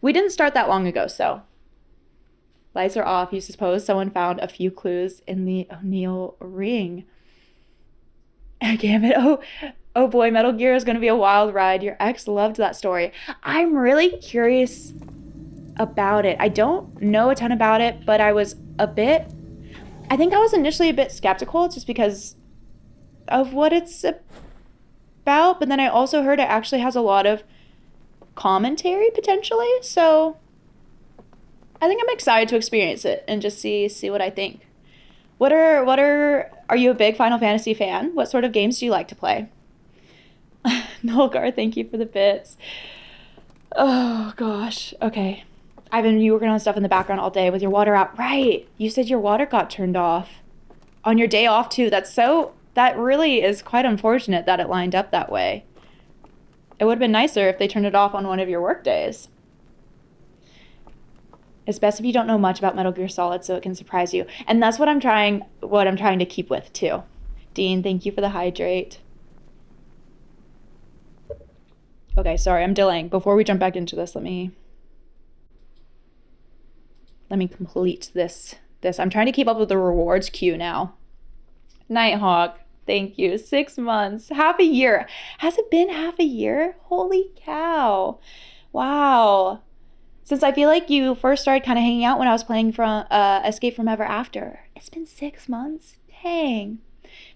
We didn't start that long ago, so. Lights are off. You suppose someone found a few clues in the O'Neill ring. Damn it. Oh boy, Metal Gear is going to be a wild ride. Your ex loved that story. I'm really curious about it. I don't know a ton about it, but I was initially a bit skeptical just because of what it's about, but then I also heard it actually has a lot of commentary potentially, so I think I'm excited to experience it and just see what I think. Are you a big Final Fantasy fan? What sort of games do you like to play? Nolgar, thank you for the bits. Oh gosh. Okay. Ivan, you working on stuff in the background all day with your water out. Right. You said your water got turned off on your day off too. That really is quite unfortunate that it lined up that way. It would have been nicer if they turned it off on one of your work days. It's best if you don't know much about Metal Gear Solid so it can surprise you. And that's what I'm trying to keep with too. Dean, thank you for the hydrate. Okay, sorry, I'm delaying. Before we jump back into this, let me complete this. I'm trying to keep up with the rewards queue now. Nighthawk, thank you. 6 months, half a year. Has it been half a year? Holy cow. Wow. Since I feel like you first started kind of hanging out when I was playing from Escape from Ever After. It's been 6 months? Dang.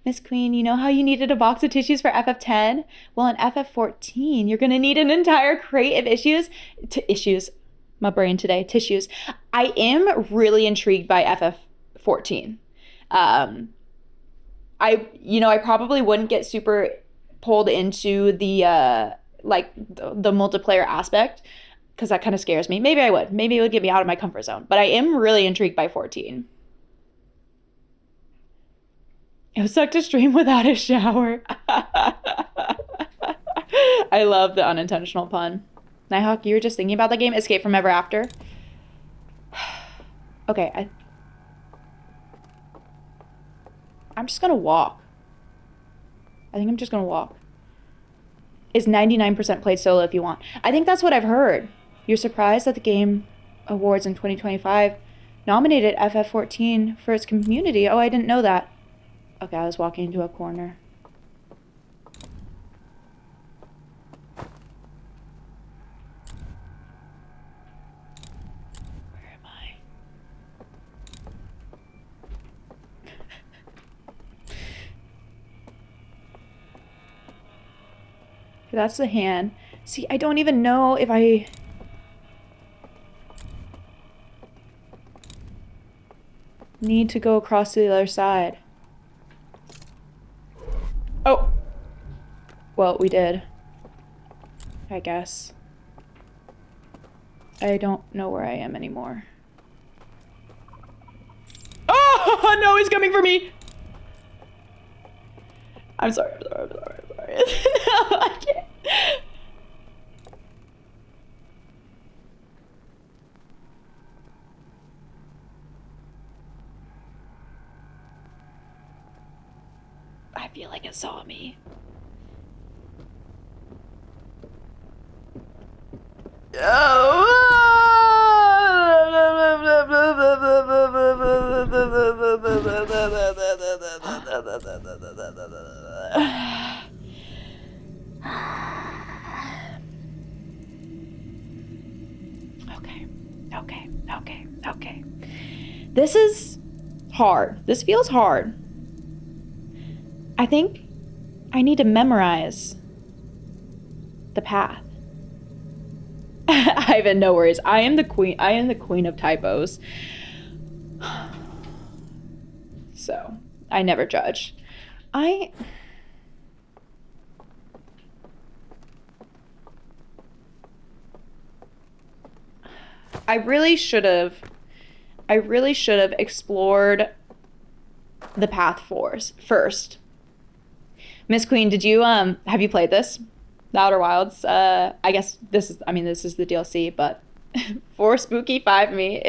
Miss Queen, you know how you needed a box of tissues for FF10? Well, in FF14, you're going to need an entire crate of issues. My brain today. Tissues. I am really intrigued by FF14. I probably wouldn't get super pulled into the multiplayer aspect because that kind of scares me. Maybe I would. Maybe it would get me out of my comfort zone. But I am really intrigued by 14. It was sucked to stream without a shower. I love the unintentional pun. Nighthawk, you were just thinking about the game Escape from Ever After? Okay, I'm just gonna walk. I think I'm just gonna walk. It's 99% played solo if you want. I think that's what I've heard. You're surprised that the Game Awards in 2025 nominated FF14 for its community. Oh, I didn't know that. Okay, I was walking into a corner. Where am Okay, that's the hand. See, I don't even know if I... need to go across to the other side. Oh! Well, we did. I guess. I don't know where I am anymore. Oh! No, he's coming for me! I'm sorry, I'm sorry, I'm sorry, I'm sorry. No, I can't. I feel like it saw me. Okay. This is hard. This feels hard. I think I need to memorize the path. Ivan, no worries. I am the queen of typos. So, I never judge. I really should have explored the path first. Miss Queen, did you have you played this? The Outer Wilds? I guess this is the DLC, but for Spooky 5 me,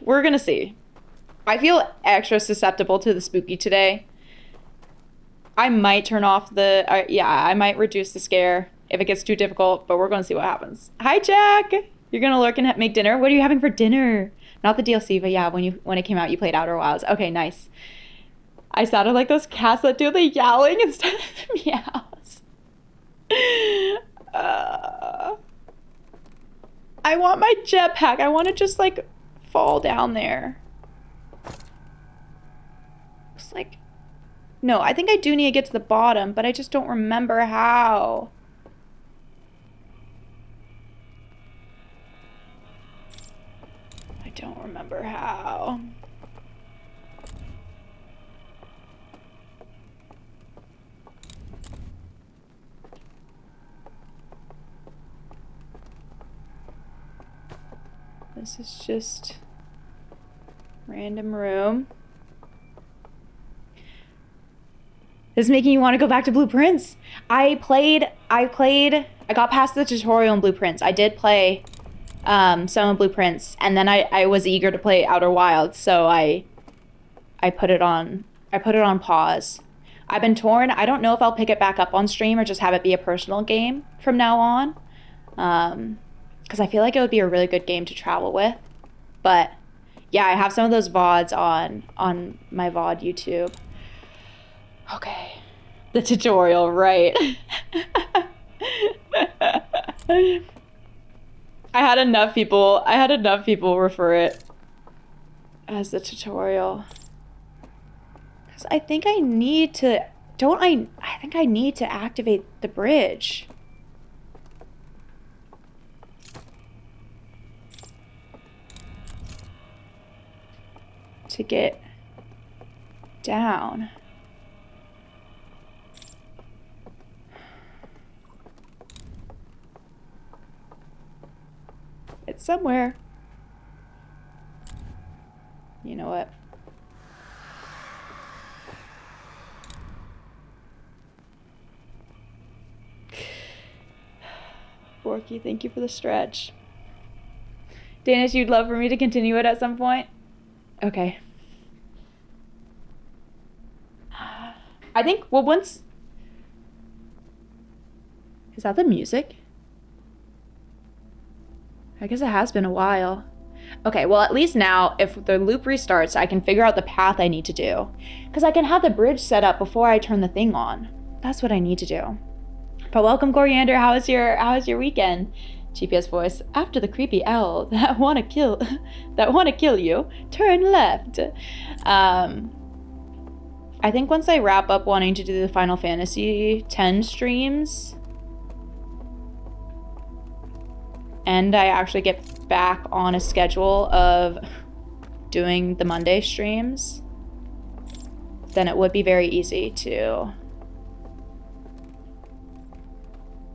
we're gonna see. I feel extra susceptible to the spooky today. I might turn off I might reduce the scare if it gets too difficult, but we're gonna see what happens. Hi, Jack! You're gonna lurk and make dinner? What are you having for dinner? Not the DLC, but yeah, when it came out, you played Outer Wilds. Okay, nice. I sounded like those cats that do the yowling instead of the meows. I want my jetpack. I want to just like fall down there. It's like, no, I think I do need to get to the bottom, but I just don't remember how. I don't remember how. This is just random room. This is making you want to go back to Blueprints. I got past the tutorial in Blueprints. I did play some of Blueprints, and then I was eager to play Outer Wilds, so I put it on pause. I've been torn. I don't know if I'll pick it back up on stream or just have it be a personal game from now on. Because I feel like it would be a really good game to travel with. But yeah, I have some of those VODs on my VOD YouTube. Okay. The tutorial, right. I had enough people refer it as the tutorial. Because I think I need to, I think I need to activate the bridge. To get down. It's somewhere. You know what? Borky, thank you for the stretch. Danish, you'd love for me to continue it at some point? Okay. I think, well, once... Is that the music? I guess it has been a while. Okay, well, at least now, if the loop restarts, I can figure out the path I need to do. Because I can have the bridge set up before I turn the thing on. That's what I need to do. But welcome, Coriander. How was your weekend? GPS voice, after the creepy owl that wanna kill you, turn left. I think once I wrap up wanting to do the Final Fantasy X streams, and I actually get back on a schedule of doing the Monday streams, then it would be very easy to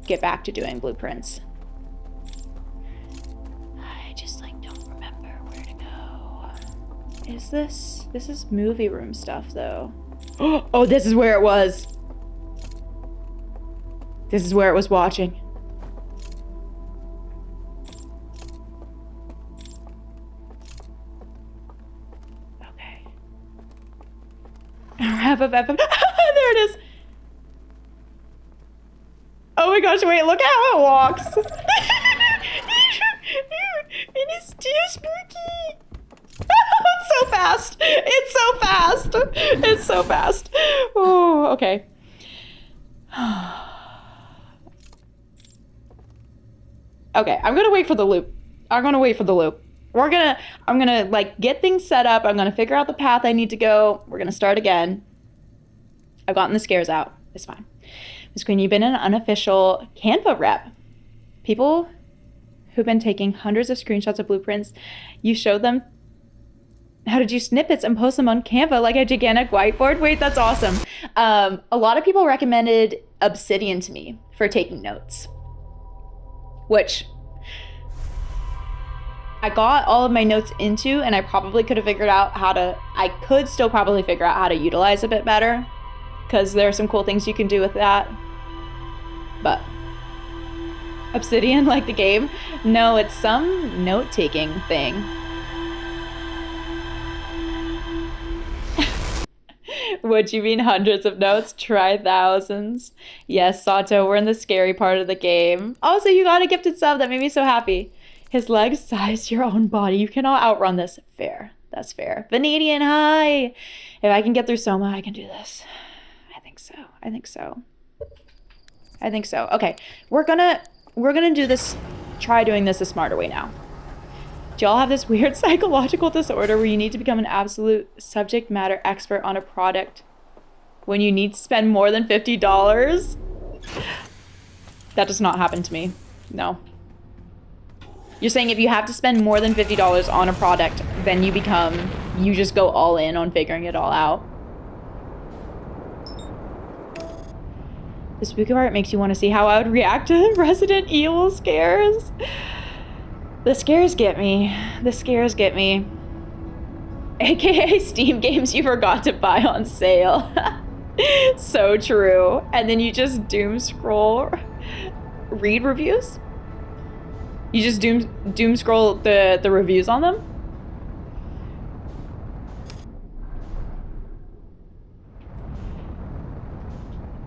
get back to doing blueprints. I just like don't remember where to go. This is movie room stuff though. Oh, this is where it was. This is where it was watching. Okay. Wrap up. There it is. Oh my gosh, wait, look how it walks. It is too spooky. It's so fast. It's so fast. It's so fast. Oh, okay. Okay, I'm gonna wait for the loop. I'm gonna like get things set up. I'm gonna figure out the path I need to go. We're gonna start again. I've gotten the scares out. It's fine. Ms. Queen, you've been an unofficial Canva rep. People who've been taking hundreds of screenshots of blueprints, you showed them how to do snippets and post them on Canva like a gigantic whiteboard. Wait, that's awesome. A lot of people recommended Obsidian to me for taking notes, which I got all of my notes into, and I probably could have figured out how to, I could still probably figure out how to utilize a bit better, because there are some cool things you can do with that. But Obsidian, like the game? No, it's some note-taking thing. Would you mean hundreds of notes? Try thousands. Yes, Sato, we're in the scary part of the game. Also, you got a gifted sub. That made me so happy. His legs size your own body. You cannot outrun this. Fair. That's fair. Vanadian, hi! If I can get through Soma, I can do this. I think so. I think so. I think so. Okay, we're gonna do this, try doing this a smarter way now. Do y'all have this weird psychological disorder where you need to become an absolute subject matter expert on a product when you need to spend more than $50? That does not happen to me. No. You're saying if you have to spend more than $50 on a product, then you just go all in on figuring it all out. The spooky part makes you want to see how I would react to Resident Evil scares. The scares get me. The scares get me. AKA Steam games you forgot to buy on sale. So true. And then you just doom scroll, read reviews? You just doom scroll the reviews on them?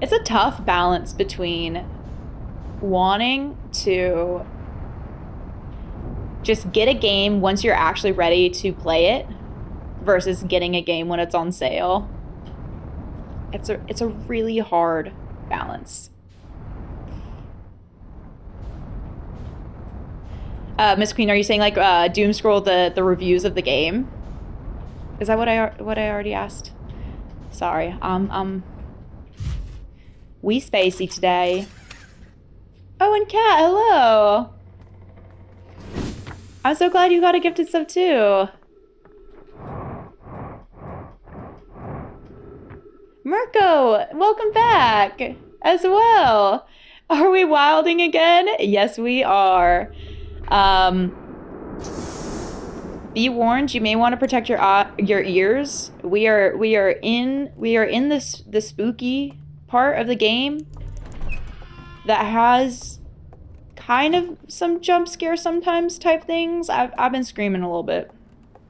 It's a tough balance between wanting to just get a game once you're actually ready to play it versus getting a game when it's on sale. It's a really hard balance. Miss Queen, are you saying like doom scroll the reviews of the game? Is that what I already asked? Sorry, we spacey today. Oh, and Kat, hello. I'm so glad you got a gifted sub too. Mirko, welcome back as well. Are we wilding again? Yes, we are. Be warned, you may want to protect your ears. We are in the spooky part of the game that has kind of some jump scare sometimes type things. I've been screaming a little bit.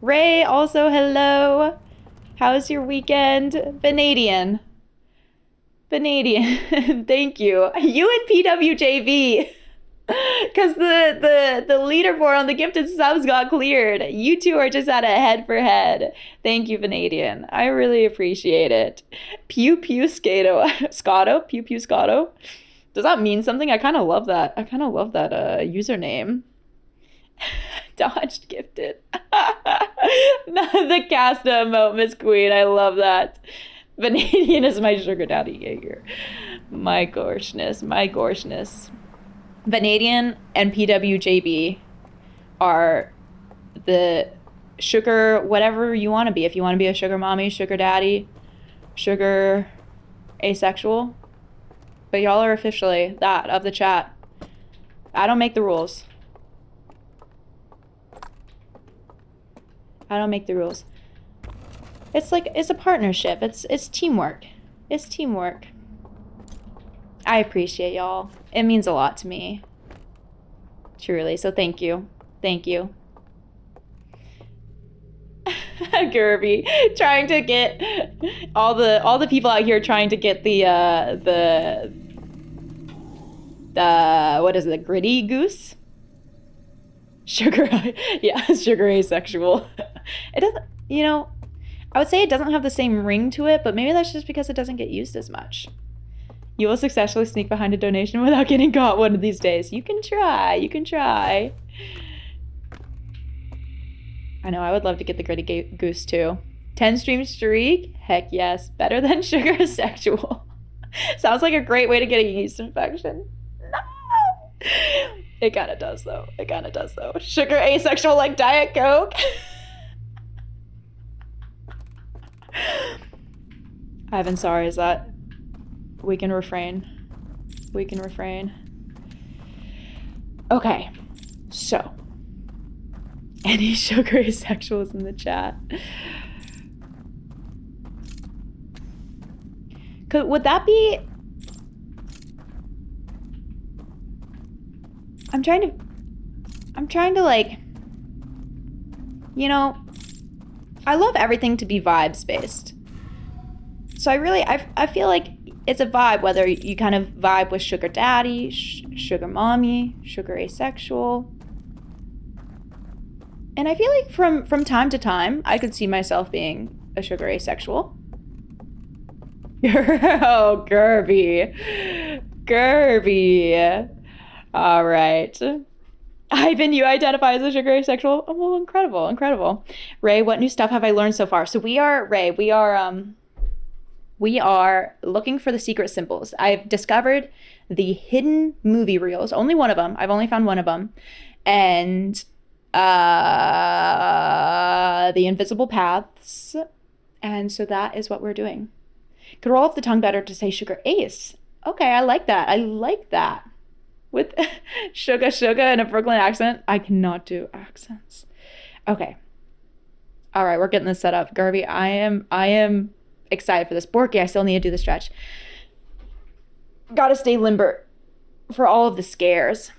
Ray, also hello. How's your weekend? Vanadian, thank you. You and PWJV. Because the leaderboard on the gifted subs got cleared. You two are just at a head-for-head. Thank you, Vanadian. I really appreciate it. Pew Pew Scotto? Pew Pew Scotto? Does that mean something? I kind of love that. I kind of love that username. Dodged gifted. The casta emote, Miss Queen. I love that. Vanadian is my sugar daddy Jaeger. My gorshness, my gorshness. Vanadian and PWJB are the sugar, whatever you want to be. If you want to be a sugar mommy, sugar daddy, sugar asexual. But y'all are officially that of the chat. I don't make the rules. I don't make the rules. It's like, it's a partnership. It's teamwork. It's teamwork. I appreciate y'all. It means a lot to me. Truly. So thank you. Thank you. Gerby trying to get all the people out here trying to get the what is it, the gritty goose? Sugar, yeah, sugar asexual. It doesn't, you know, I would say it doesn't have the same ring to it, but maybe that's just because it doesn't get used as much. You will successfully sneak behind a donation without getting caught one of these days. You can try. You can try. I know, I would love to get the gritty goose too. 10 stream streak? Heck yes. Better than sugar sexual. Sounds like a great way to get a yeast infection. No! It kind of does though. It kind of does though. Sugar asexual like Diet Coke. Ivan, sorry, is that... We can refrain. We can refrain. Okay. So... Any sugar asexuals in the chat? Would that be... I'm trying to like... You know... I love everything to be vibes based. So I feel like it's a vibe, whether you kind of vibe with sugar daddy, sugar mommy, sugar asexual. And I feel like from time to time, I could see myself being a sugar asexual. Oh, Gerby. Gerby. All right. Ivan, you identify as a sugar asexual? Oh, well, incredible, incredible. Ray, what new stuff have I learned so far? So we are looking for the secret symbols. I've discovered the hidden movie reels. Only one of them. I've only found one of them. And... the invisible paths, and so that is what we're doing. Could roll off the tongue better to say sugar ace. Okay, I like that. I like that. With sugar and a Brooklyn accent. I cannot do accents. Okay. All right, we're getting this set up. Garvey, I am excited for this. Borky, I still need to do the stretch. Gotta stay limber for all of the scares.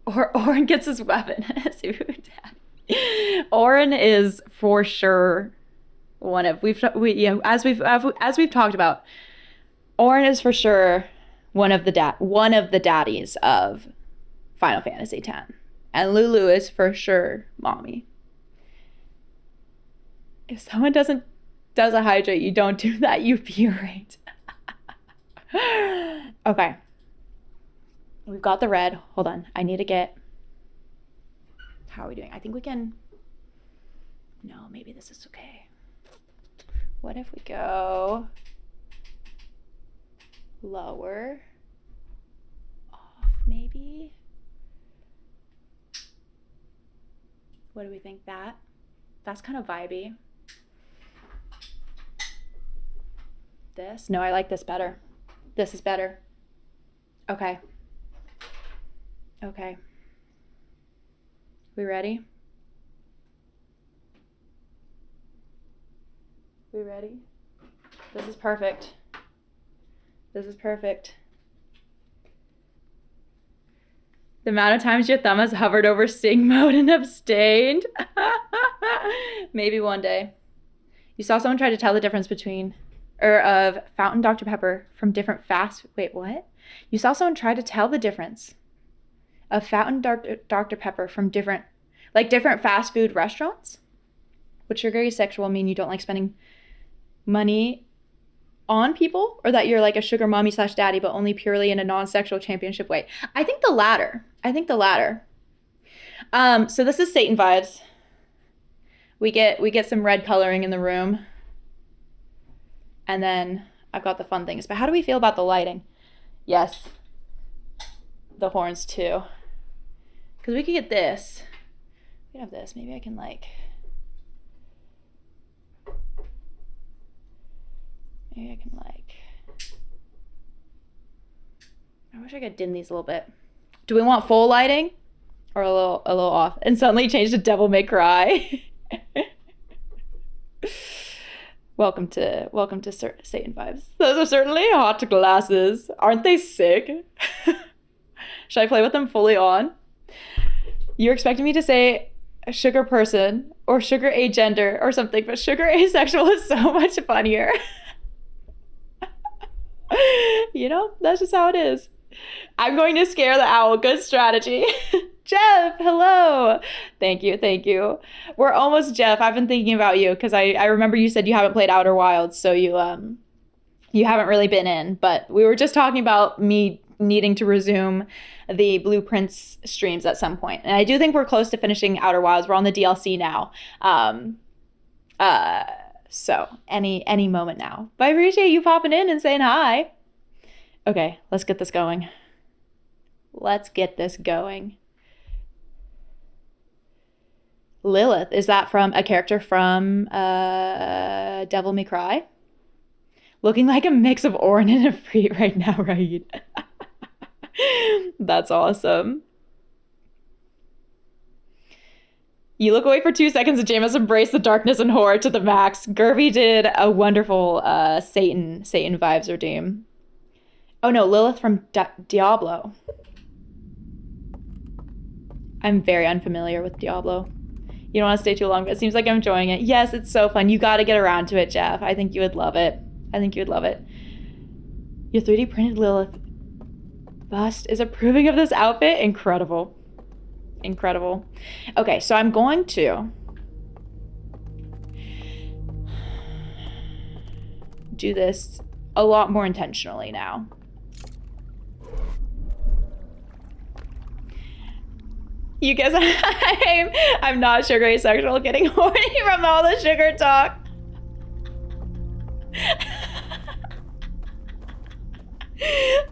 Oren gets his weapon. Oren is for sure one of as we've talked about. Oren is for sure one of the daddies of Final Fantasy X, and Lulu is for sure mommy. If someone does a hydrate, you don't do that. You purate. Okay. We've got the red. Hold on. I need to get... How are we doing? I think we can... No, maybe this is okay. What if we go... Lower? Off, maybe? What do we think that? That's kind of vibey. This? No, I like this better. This is better. Okay. Okay. We ready? We ready? This is perfect. This is perfect. The amount of times your thumb has hovered over sing mode and abstained. Maybe one day. You saw someone try to tell the difference of Fountain Dr. Pepper from different wait, what? You saw someone try to tell the difference of Fountain Dr. Pepper from different fast food restaurants? Would sugar asexual mean you don't like spending money on people, or that you're like a sugar mommy / daddy, but only purely in a non-sexual championship way? I think the latter. So this is Satan vibes. We get some red coloring in the room. And then I've got the fun things. But how do we feel about the lighting? Yes. The horns too. Because we could get this. We have this. Maybe I can like... Maybe I can like... I wish I could dim these a little bit. Do we want full lighting? Or a little off? And suddenly change to Devil May Cry. Welcome to Satan vibes. Those are certainly hot glasses. Aren't they sick? Should I play with them fully on? You're expecting me to say a sugar person or sugar agender or something, but sugar asexual is so much funnier. You know, that's just how it is. I'm going to scare the owl. Good strategy. Jeff, hello. Thank you. We're almost, Jeff. I've been thinking about you because I remember you said you haven't played Outer Wilds, so you haven't really been in. But we were just talking about me needing to resume the Blueprints streams at some point. And I do think we're close to finishing Outer Wilds. We're on the DLC now. So any moment now. But I appreciate you popping in and saying hi. Okay, let's get this going. Lilith, is that from a character from Devil May Cry? Looking like a mix of Orin and Ifrit right now, right? That's awesome. You look away for 2 seconds and Jay must embrace the darkness and horror to the max. Gerby did a wonderful Satan vibes redeem. Oh no, Lilith from Diablo. I'm very unfamiliar with Diablo. You don't want to stay too long, but it seems like I'm enjoying it. Yes, it's so fun. You got to get around to it, Jeff. I think you would love it. Your 3D printed Lilith bust is approving of this outfit. Incredible. Okay, so I'm going to do this a lot more intentionally now. You guess I'm not sugar asexual, getting horny from all the sugar talk.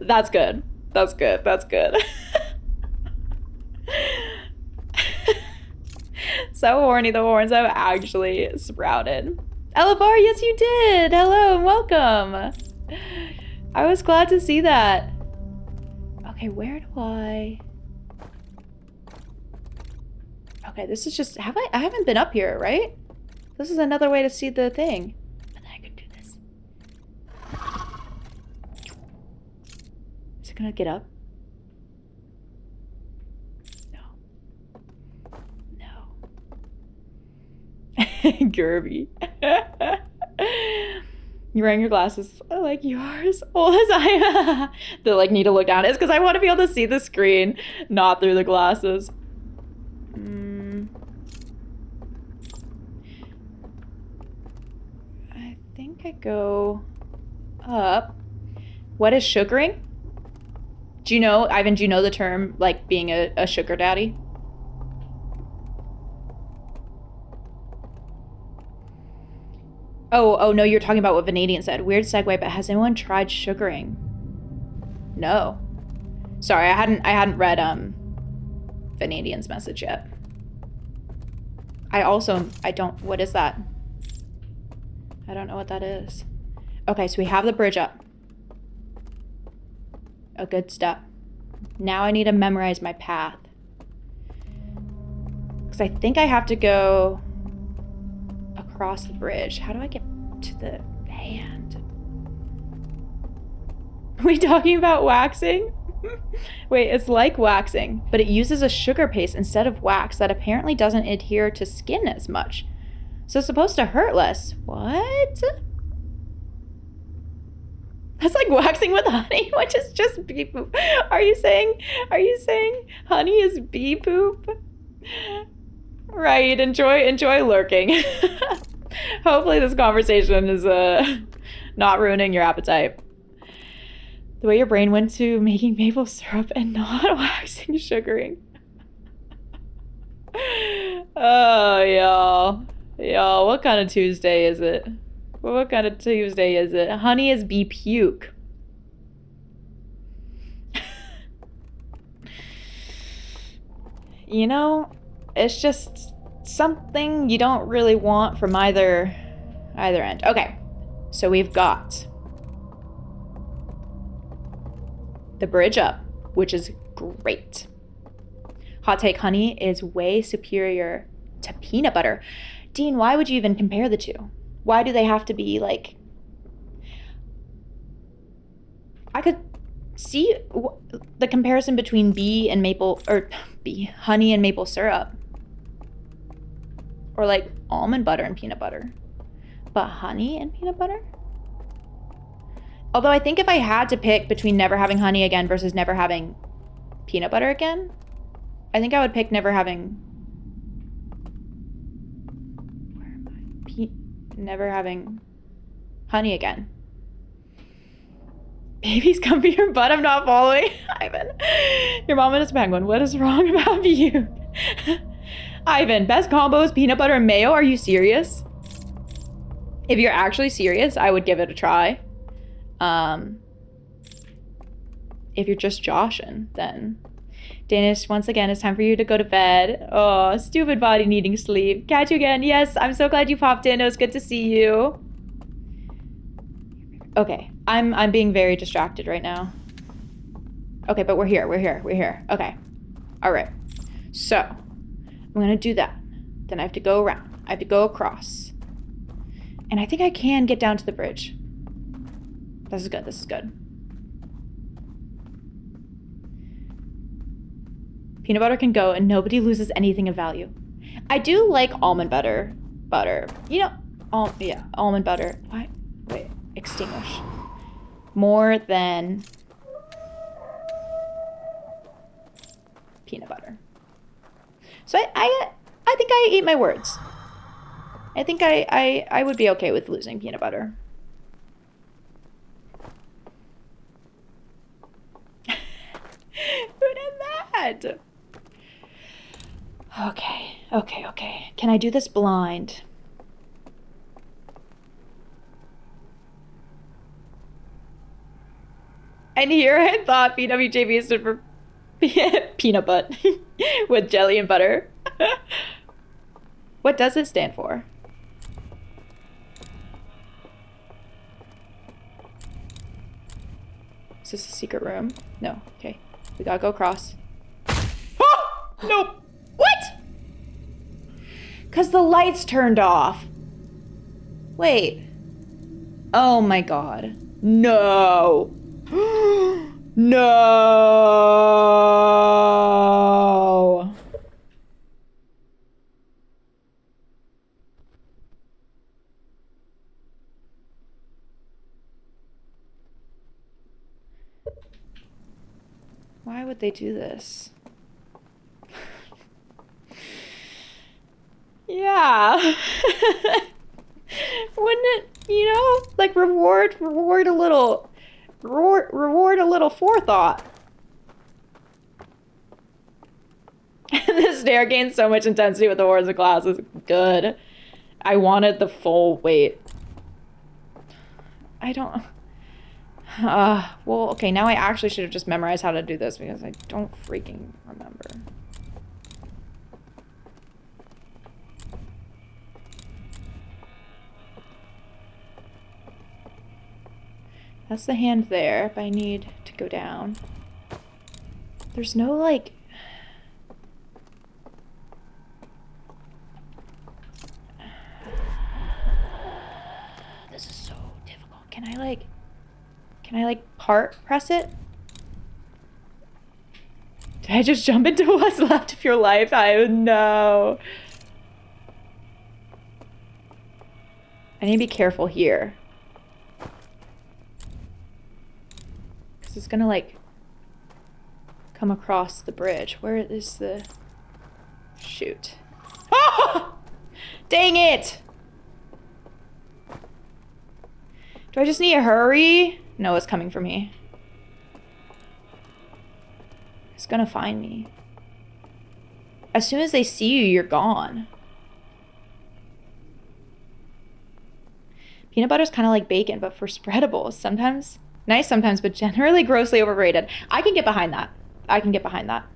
That's good. So horny, the horns have actually sprouted. Elabar, yes you did. Hello and welcome. I was glad to see that. Okay, where do I... Okay, this is just... I haven't been up here, right? This is another way to see the thing. And then I could do this. Is it gonna get up? Gerby. You're wearing your glasses like you are as old as I am. They like need to look down. It's because I want to be able to see the screen, not through the glasses. I think I go up. What is sugaring? Do you know, Ivan, do you know the term like being a sugar daddy? Oh no, you're talking about what Vanadian said. Weird segue, but has anyone tried sugaring? No. Sorry, I hadn't read Vanadian's message yet. I don't, what is that? I don't know what that is. Okay, so we have the bridge up. A good step. Now I need to memorize my path. Because I think I have to go across the bridge. How do I get to the hand? Are we talking about waxing? Wait, it's like waxing, but it uses a sugar paste instead of wax that apparently doesn't adhere to skin as much. So it's supposed to hurt less. What? That's like waxing with honey, which is just bee poop. Are you saying honey is bee poop? Right, enjoy lurking. Hopefully this conversation is not ruining your appetite. The way your brain went to making maple syrup and not waxing sugaring. Oh, y'all, what kind of Tuesday is it? What kind of Tuesday is it? Honey is bee puke. You know, it's just something you don't really want from either end. Okay, so we've got the bridge up, which is great. Hot take, honey is way superior to peanut butter. Dean, why would you even compare the two? Why do they have to be like... I could see the comparison between bee and maple, or honey and maple syrup. Or like almond butter and peanut butter. But honey and peanut butter? Although I think if I had to pick between never having honey again versus never having peanut butter again, I think I would pick never having... Where am I? Never having honey again. Babies come for your butt, I'm not following. Ivan, your mom is a penguin. What is wrong about you? Ivan, best combos, peanut butter and mayo? Are you serious? If you're actually serious, I would give it a try. If you're just joshing, then... Danish, once again, it's time for you to go to bed. Oh, stupid body needing sleep. Catch you again. Yes, I'm so glad you popped in. It was good to see you. Okay, I'm being very distracted right now. Okay, but we're here. Okay. All right. So, I'm gonna do that. Then I have to go around. I have to go across. And I think I can get down to the bridge. This is good. Peanut butter can go and nobody loses anything of value. I do like almond butter. You know, almond butter. Why? Wait, extinguish. More than peanut butter. So I think I ate my words. I think I would be okay with losing peanut butter. Who did that? Okay. Can I do this blind? And here I thought PWJB stood for peanut butt with jelly and butter. What does it stand for? Is this a secret room? No. Okay. We gotta go across. Oh! Nope. What? Because the lights turned off. Wait. Oh my god. No. No. Why would they do this? Yeah. Wouldn't it, you know, like reward a little forethought. This stair gains so much intensity with the hordes of glasses. Good. I wanted the full weight. I don't... well, okay, now I actually should have just memorized how to do this because I don't freaking remember. That's the hand there, but I need to go down. There's no, like... This is so difficult. Can I, like, part press it? Did I just jump into what's left of your life? I don't know. I need to be careful here. Because it's gonna, like, come across the bridge. Where is the... Shoot. Oh! Dang it! Do I just need to hurry? No, it's coming for me. It's gonna find me. As soon as they see you, you're gone. Peanut butter is kind of like bacon, but for spreadables. Sometimes nice, sometimes, but generally grossly overrated. I can get behind that. I can get behind that.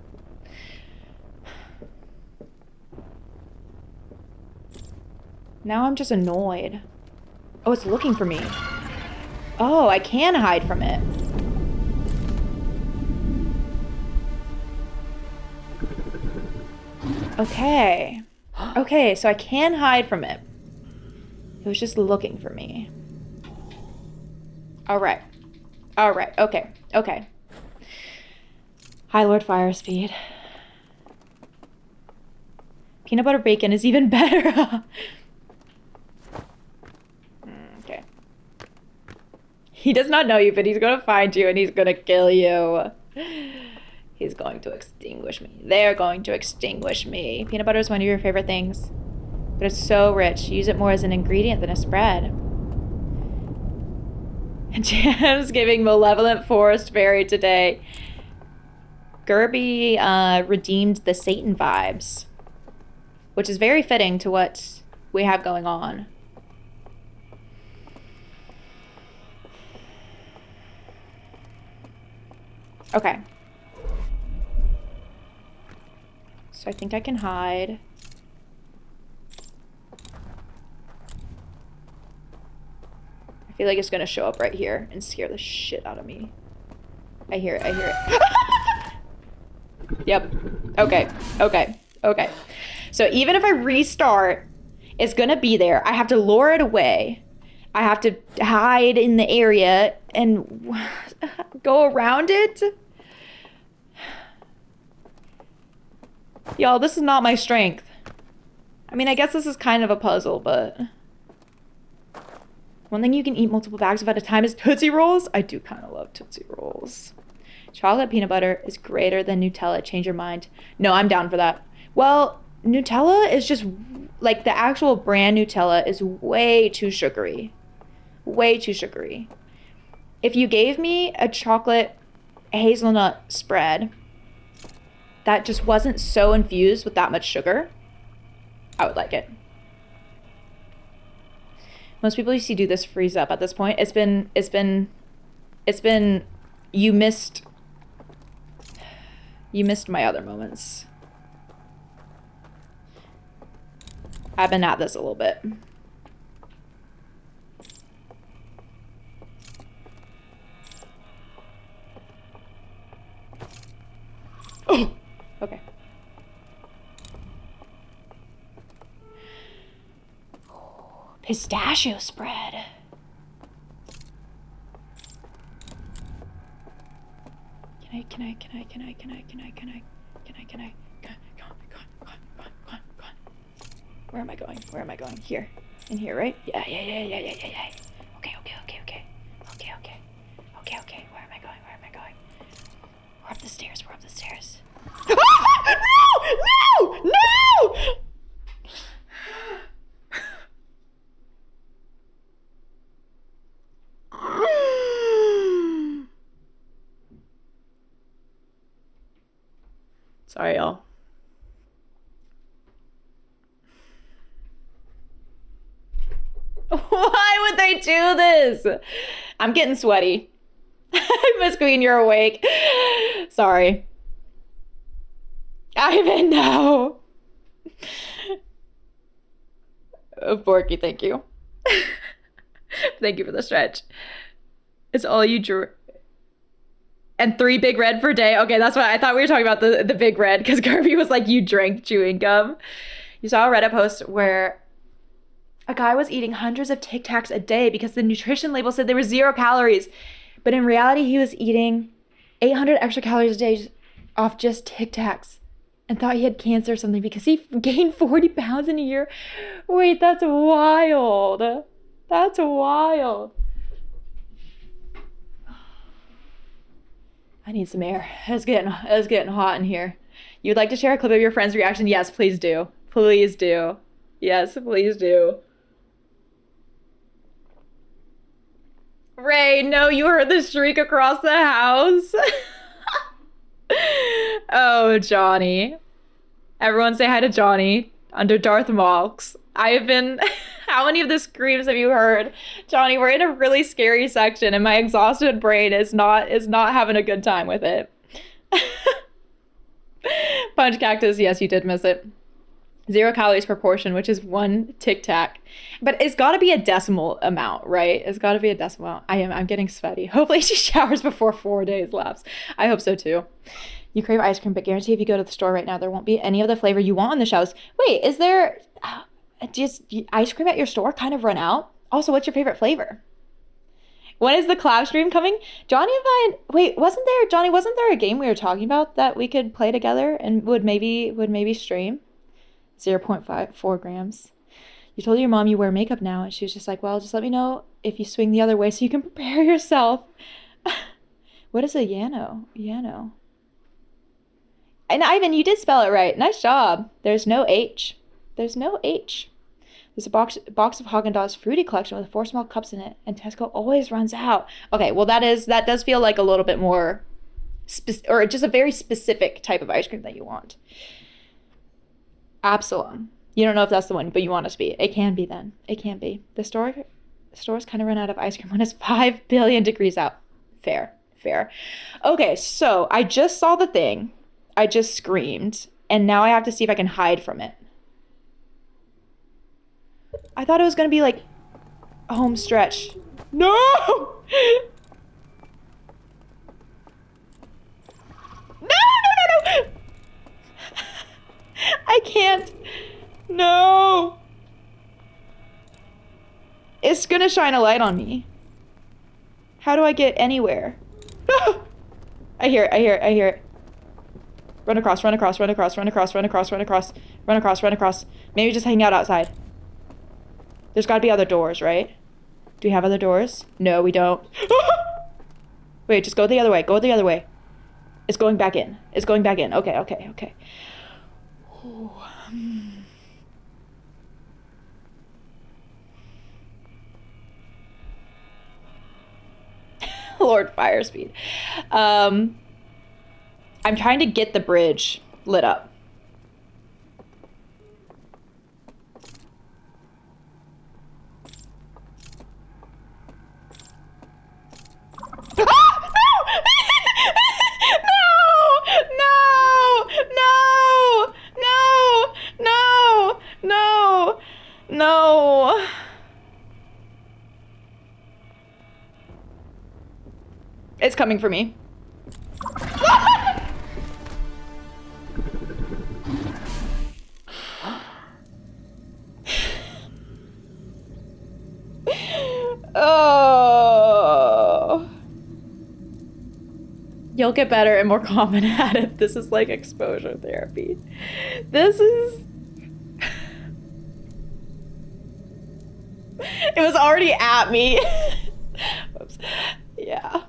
Now I'm just annoyed. Oh, it's looking for me. Oh, I can hide from it. Okay. Okay, so I can hide from it. It was just looking for me. All right. All right. Okay. Okay. High Lord Fire Speed. Peanut butter bacon is even better. Okay. He does not know you, but he's gonna find you and he's gonna kill you. He's going to extinguish me. They're going to extinguish me. Peanut butter is one of your favorite things, but it's so rich. Use it more as an ingredient than a spread. And Jam's giving malevolent forest fairy today. Gerby redeemed the Satan vibes, which is very fitting to what we have going on. Okay. So I think I can hide. I feel like it's gonna show up right here and scare the shit out of me. I hear it, I hear it. Yep. Okay, okay, okay. So even if I restart, it's gonna be there. I have to lure it away. I have to hide in the area and go around it. Y'all, this is not my strength. I mean, I guess this is kind of a puzzle, but... One thing you can eat multiple bags of at a time is Tootsie Rolls. I do kind of love Tootsie Rolls. Chocolate peanut butter is greater than Nutella. Change your mind. No, I'm down for that. Well, Nutella is just... Like, the actual brand Nutella is way too sugary. Way too sugary. If you gave me a chocolate hazelnut spread that just wasn't so infused with that much sugar, I would like it. Most people you see do this freeze up at this point. It's been, you missed my other moments. I've been at this a little bit. Oh, okay. Pistachio spread. Can I? Where am I going? Where am I going? Here. In here, right? Yeah. Okay. Where am I going? We're up the stairs. No! Sorry, y'all. Why would they do this? I'm getting sweaty. Miss Queen, you're awake. Sorry. Ivan, no. Oh, Borky, thank you. Thank you for the stretch. It's all you drew. And 3 Big Red per day. Okay, that's what I thought we were talking about, the Big Red, because Kirby was like, you drank chewing gum. You saw a Reddit post where a guy was eating hundreds of Tic Tacs a day because the nutrition label said there were 0 calories. But in reality, he was eating 800 extra calories a day off just Tic Tacs and thought he had cancer or something because he gained 40 pounds in a year. Wait, that's wild. That's wild. I need some air. It's getting hot in here. You'd like to share a clip of your friend's reaction? Yes, please do. Please do. Yes, please do. Ray, no, you heard the shriek across the house. Oh, Johnny. Everyone say hi to Johnny under Darth Maul's. I've been How many of the screams have you heard? Johnny, we're in a really scary section and my exhausted brain is not having a good time with it. Punch cactus, yes, you did miss it. 0 calories per portion, which is 1 Tic Tac. But it's got to be a decimal amount, right? It's got to be a decimal amount. I'm getting sweaty. Hopefully she showers before 4 days lapse. I hope so too. You crave ice cream, but guarantee if you go to the store right now, there won't be any of the flavor you want on the shelves. Wait, is there just ice cream at your store kind of run out? Also, what's your favorite flavor? When is the collab stream coming? Johnny and I, wait, wasn't there a game we were talking about that we could play together and would maybe stream? 0.54 grams. You told your mom you wear makeup now, and she was just like, well, just let me know if you swing the other way so you can prepare yourself. What is a Yano? Yano. And Ivan, you did spell it right. Nice job. There's no H. There's no H. There's a box of Haagen-Dazs fruity collection with 4 small cups in it, and Tesco always runs out. Okay, well that does feel like a little bit more, or just a very specific type of ice cream that you want. Absalom. You don't know if that's the one, but you want it to be. It can be then. It can be. The stores kind of run out of ice cream when it's 5 billion degrees out. Fair. Okay, so I just saw the thing. I just screamed, and now I have to see if I can hide from it. I thought it was going to be like a home stretch. No! No! I can't. No. It's gonna shine a light on me. How do I get anywhere? No. I hear it. Run across. Maybe just hang out outside. There's gotta be other doors, right? Do we have other doors? No, we don't. Wait, just go the other way. It's going back in. Okay. Lord Firespeed. I'm trying to get the bridge lit up. No. It's coming for me. Oh. You'll get better and more common at it. This is like exposure therapy. This is... It was already at me. Whoops. Yeah.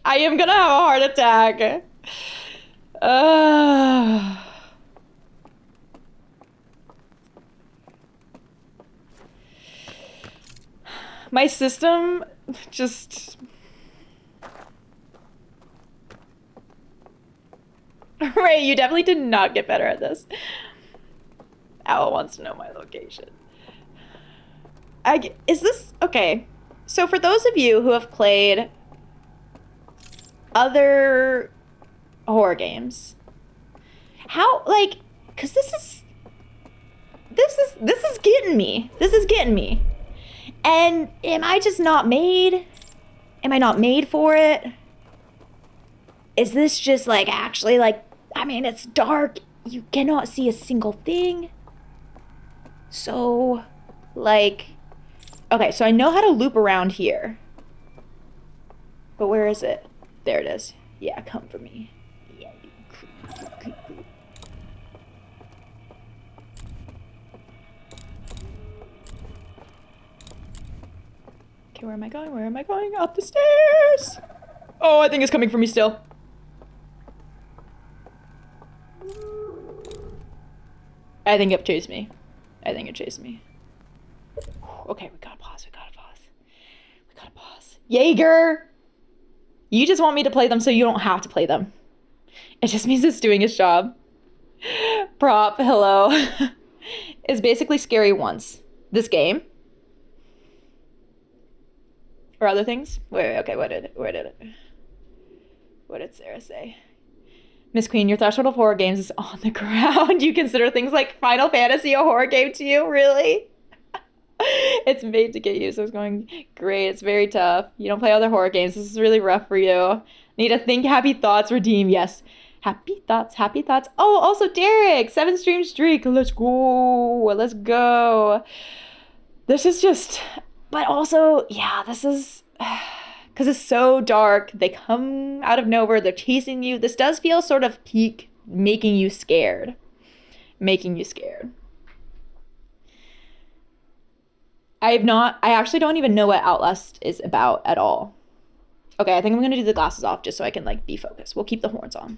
I am gonna have a heart attack. My system just... Ray, you definitely did not get better at this. Owl wants to know my location. Is this... Okay. So for those of you who have played other horror games, how, like, because this is getting me. This is getting me. And am I just not made? Am I not made for it? Is this just like actually like, I mean, it's dark. You cannot see a single thing. So, like, okay, so I know how to loop around here. But where is it? There it is. Yeah, come for me. Yeah, you creep. Okay, where am I going? Where am I going? Up the stairs! Oh, I think it's coming for me still. I think it chased me. Okay, we gotta pause. Jaeger! You just want me to play them so you don't have to play them. It just means it's doing its job. Prop, hello. It's basically scary once. This game? Or other things? Wait, okay, what did Sarah say? Miss Queen, your threshold of horror games is on the ground. You consider things like Final Fantasy a horror game to you? Really? It's made to get you, so it's going great. It's very tough. You don't play other horror games. This is really rough for you. Need to think happy thoughts, redeem. Yes. Happy thoughts, happy thoughts. Oh, also Derek, 7 stream streak. Let's go. Let's go. This is just, but also, yeah, this is, because it's so dark. They come out of nowhere. They're chasing you. This does feel sort of peak, making you scared. Making you scared. I actually don't even know what Outlast is about at all. Okay, I think I'm going to do the glasses off just so I can, like, be focused. We'll keep the horns on.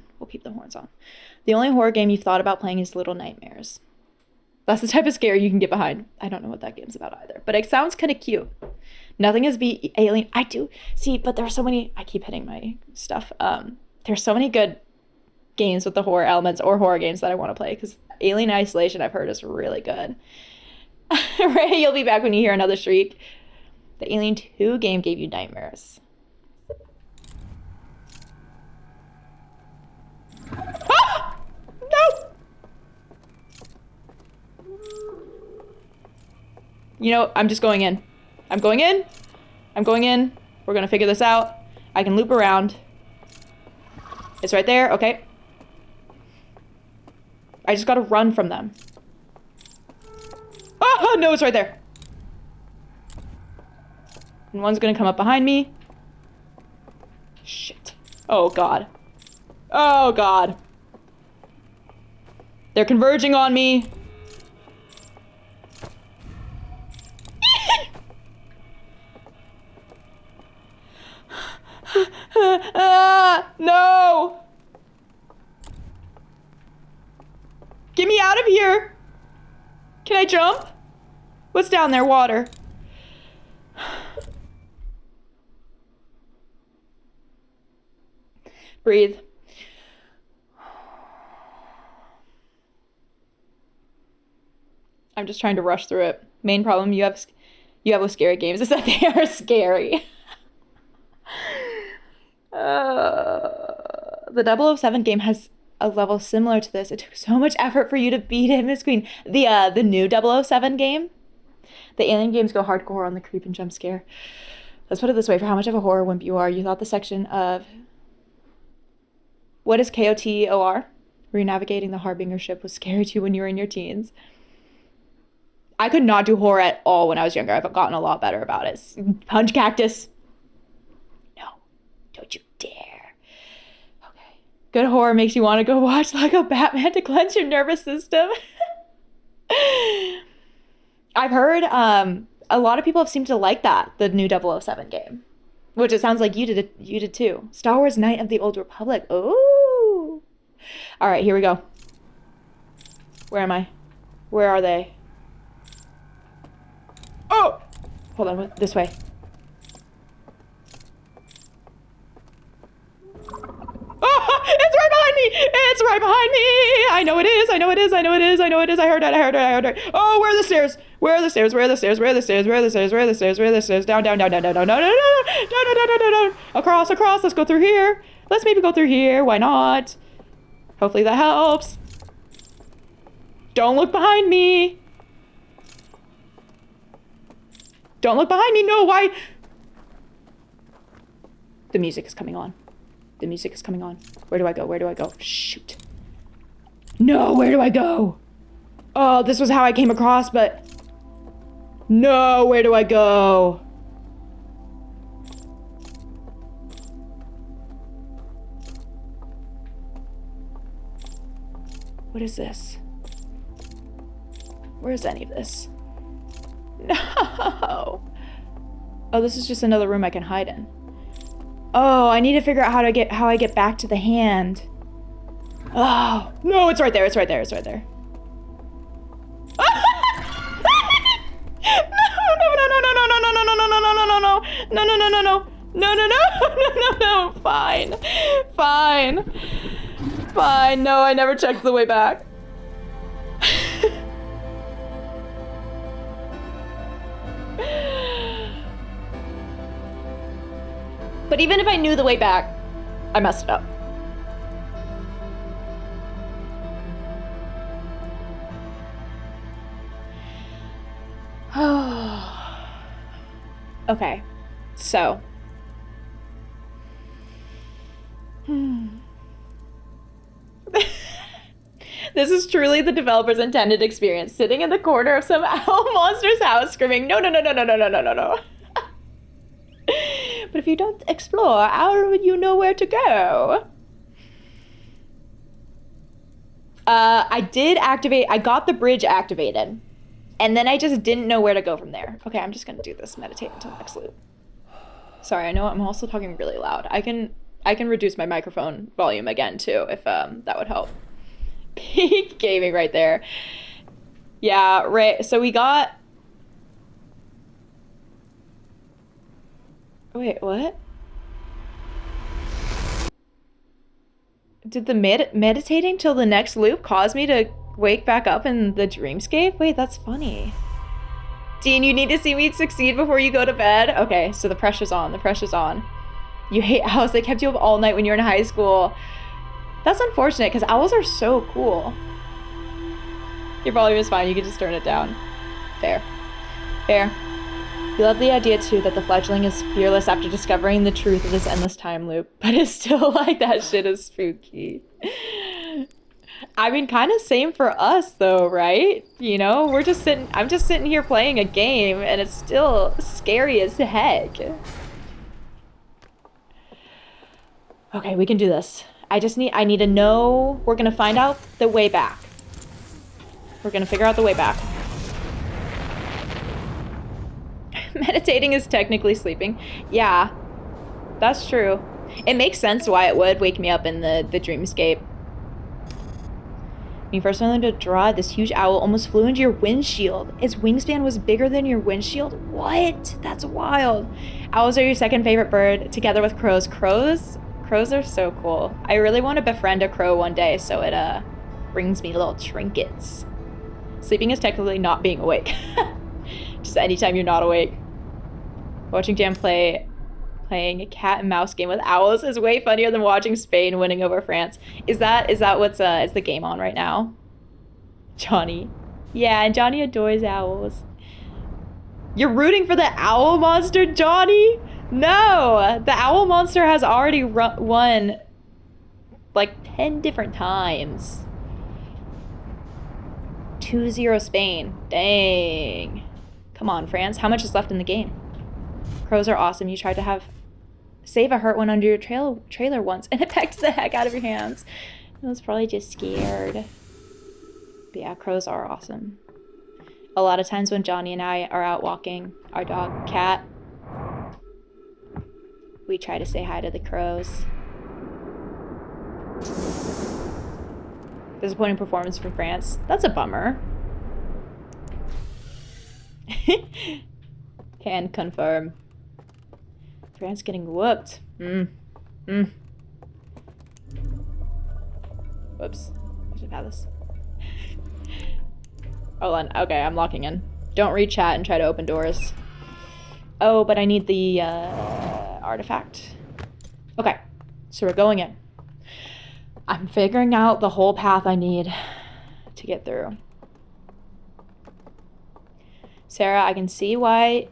The only horror game you've thought about playing is Little Nightmares. That's the type of scare you can get behind. I don't know what that game's about either, but it sounds kind of cute. Nothing is be alien. I do see, but there's so many. I keep hitting my stuff. There's so many good games with the horror elements or horror games that I want to play because Alien Isolation I've heard is really good. Ray, you'll be back when you hear another shriek. The Alien 2 game gave you nightmares. Ah! No! You know, I'm just going in. I'm going in. We're gonna figure this out. I can loop around. It's right there, okay. I just gotta run from them. Oh, no, it's right there. And one's gonna come up behind me. Shit. Oh, God. Oh, God. They're converging on me. No! Get me out of here! Can I jump? What's down there? Water. Breathe. I'm just trying to rush through it. Main problem you have with scary games is that they are scary. The 007 game has a level similar to this. It took so much effort for you to beat it, Miss Queen. The new 007 game. The alien games go hardcore on the creep and jump scare. Let's put it this way. For how much of a horror wimp you are, you thought the section of... What is KOTOR? Where you're navigating the Harbinger ship was scary to you when you were in your teens. I could not do horror at all when I was younger. I've gotten a lot better about it. Punch cactus. No. Don't you dare. Okay. Good horror makes you want to go watch Lego Batman to cleanse your nervous system. I've heard a lot of people have seemed to like that, the new 007 game. Which it sounds like you did too. Star Wars Knight of the Old Republic. Ooh. All right, here we go. Where am I? Where are they? Oh! Hold on, this way. Oh, it's right behind me! It's right behind me! I know it is, I know it is, I know it is, I know it is. I heard it. Oh, where are the stairs? Where are the stairs? Down. Across. Let's go through here. Let's maybe go through here. Why not? Hopefully that helps. Don't look behind me. Don't look behind me. No, why? The music is coming on. Where do I go? Shoot. No, where do I go? Oh, this was how I came across, but... No, where do I go? What is this? Where's any of this? No. Oh, this is just another room I can hide in. Oh, I need to figure out how I get back to the hand. Oh, no, it's right there. No. Fine. No, I never checked the way back. But even if I knew the way back, I messed it up. Okay, so. This is truly the developer's intended experience. Sitting in the corner of some owl monster's house screaming, no, no, no, no, no, no, no, no, no, no. But if you don't explore, how would you know where to go? I did activate, I got the bridge activated. And then I just didn't know where to go from there. Okay, I'm just gonna do this, meditate until the next loop. Sorry, I know I'm also talking really loud. I can reduce my microphone volume again too, if that would help. Peak gaming right there. Yeah, right. So we got. Wait, what? Did the meditating till the next loop cause me to wake back up in the dreamscape? Wait, that's funny. Dean, you need to see me succeed before you go to bed. Okay, so the pressure's on. The pressure's on. You hate owls. They kept you up all night when you were in high school. That's unfortunate because owls are so cool. Your volume is fine. You can just turn it down. Fair. Fair. We love the idea too that the fledgling is fearless after discovering the truth of this endless time loop, but it's still like that shit is spooky. I mean, kind of same for us though, right? You know, I'm just sitting here playing a game and it's still scary as heck. Okay, we can do this. I need to know, we're gonna find out the way back. We're gonna figure out the way back. Meditating is technically sleeping. Yeah, that's true. It makes sense why it would wake me up in the dreamscape. When you first learned to draw, this huge owl almost flew into your windshield. Its wingspan was bigger than your windshield? What? That's wild. Owls are your second favorite bird, together with crows. Crows are so cool. I really want to befriend a crow one day, so it brings me little trinkets. Sleeping is technically not being awake. Just anytime you're not awake. Watching Jam playing a cat and mouse game with owls is way funnier than watching Spain winning over France. Is that what's is the game on right now? Johnny. Yeah, and Johnny adores owls. You're rooting for the owl monster, Johnny? No! The owl monster has already won like 10 different times. 2-0 Spain. Dang. Come on, France. How much is left in the game? Crows are awesome. You tried to save a hurt one under your trailer once, and it pecked the heck out of your hands. It was probably just scared. But yeah, crows are awesome. A lot of times when Johnny and I are out walking our dog, Cat, we try to say hi to the crows. Disappointing performance from France. That's a bummer. Can confirm. France getting whooped. Whoops. I should have had this. Hold on. Okay, I'm locking in. Don't read chat and try to open doors. Oh, but I need the artifact. Okay, so we're going in. I'm figuring out the whole path I need to get through. Sarah, I can see why.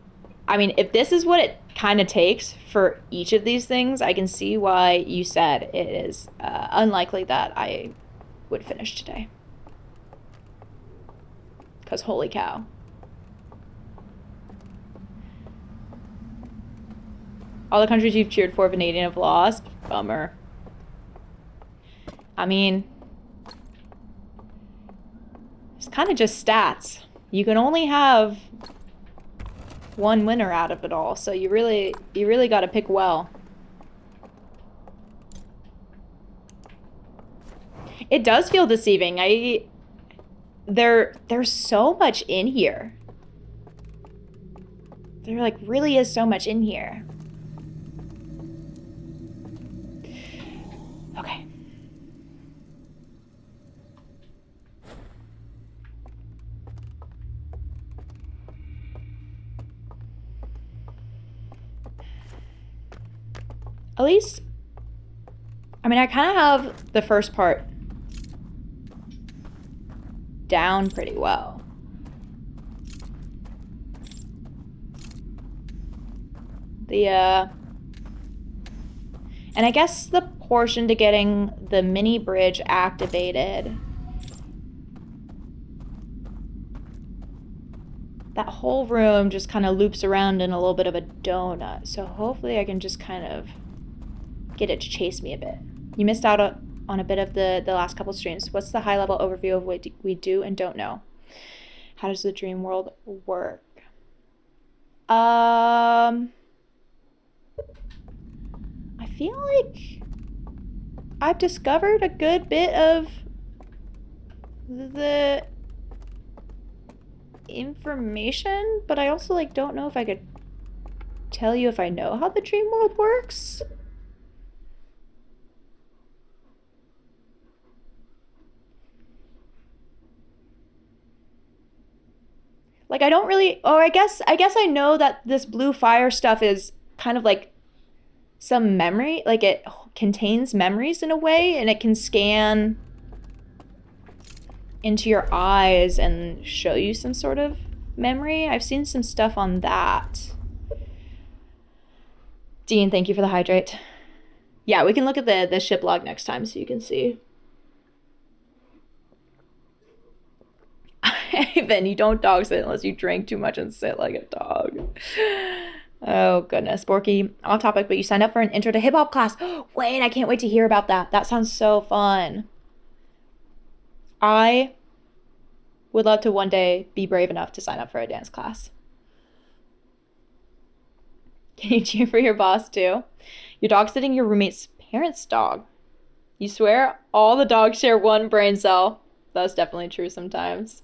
I mean, if this is what it kind of takes for each of these things, I can see why you said it is unlikely that I would finish today. Because holy cow. All the countries you've cheered for, Vanadian, have lost. Bummer. I mean, it's kind of just stats. You can only have one winner out of it all, so you really got to pick well. It does feel deceiving. There's so much in here. There like really is so much in here. Okay. At least, I mean, I kind of have the first part down pretty well. And I guess the portion to getting the mini bridge activated, that whole room just kind of loops around in a little bit of a donut. So hopefully I can just kind of get it to chase me a bit. You missed out on a bit of the last couple streams. What's the high level overview of what we do and don't know? How does the dream world work? I feel like I've discovered a good bit of the information, but I also like don't know if I could tell you if I know how the dream world works. Like I don't really, or I guess I know that this blue fire stuff is kind of like some memory, like it contains memories in a way, and it can scan into your eyes and show you some sort of memory. I've seen some stuff on that. Dean, thank you for the hydrate. Yeah, we can look at the ship log next time so you can see. Ivan, you don't dog sit unless you drink too much and sit like a dog. Oh, goodness. Borky, off topic, but you signed up for an intro to hip hop class. Wait, I can't wait to hear about that. That sounds so fun. I would love to one day be brave enough to sign up for a dance class. Can you cheer for your boss too? Your dog's sitting your roommate's parents' dog. You swear all the dogs share one brain cell. That's definitely true sometimes.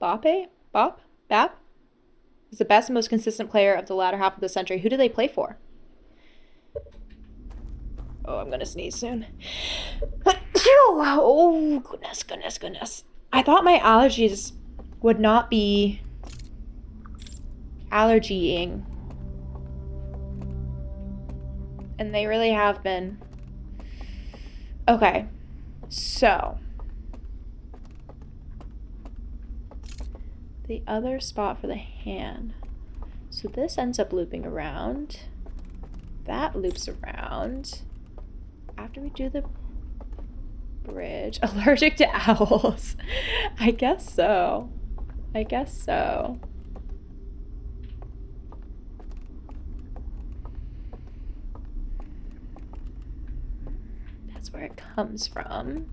Bappe? Bap? Is the best and most consistent player of the latter half of the century. Who do they play for? Oh, I'm gonna sneeze soon. Oh, goodness. I thought my allergies would not be allergying. And they really have been. Okay, so. The other spot for the hand. So this ends up looping around. That loops around. After we do the bridge. Allergic to owls. I guess so. That's where it comes from.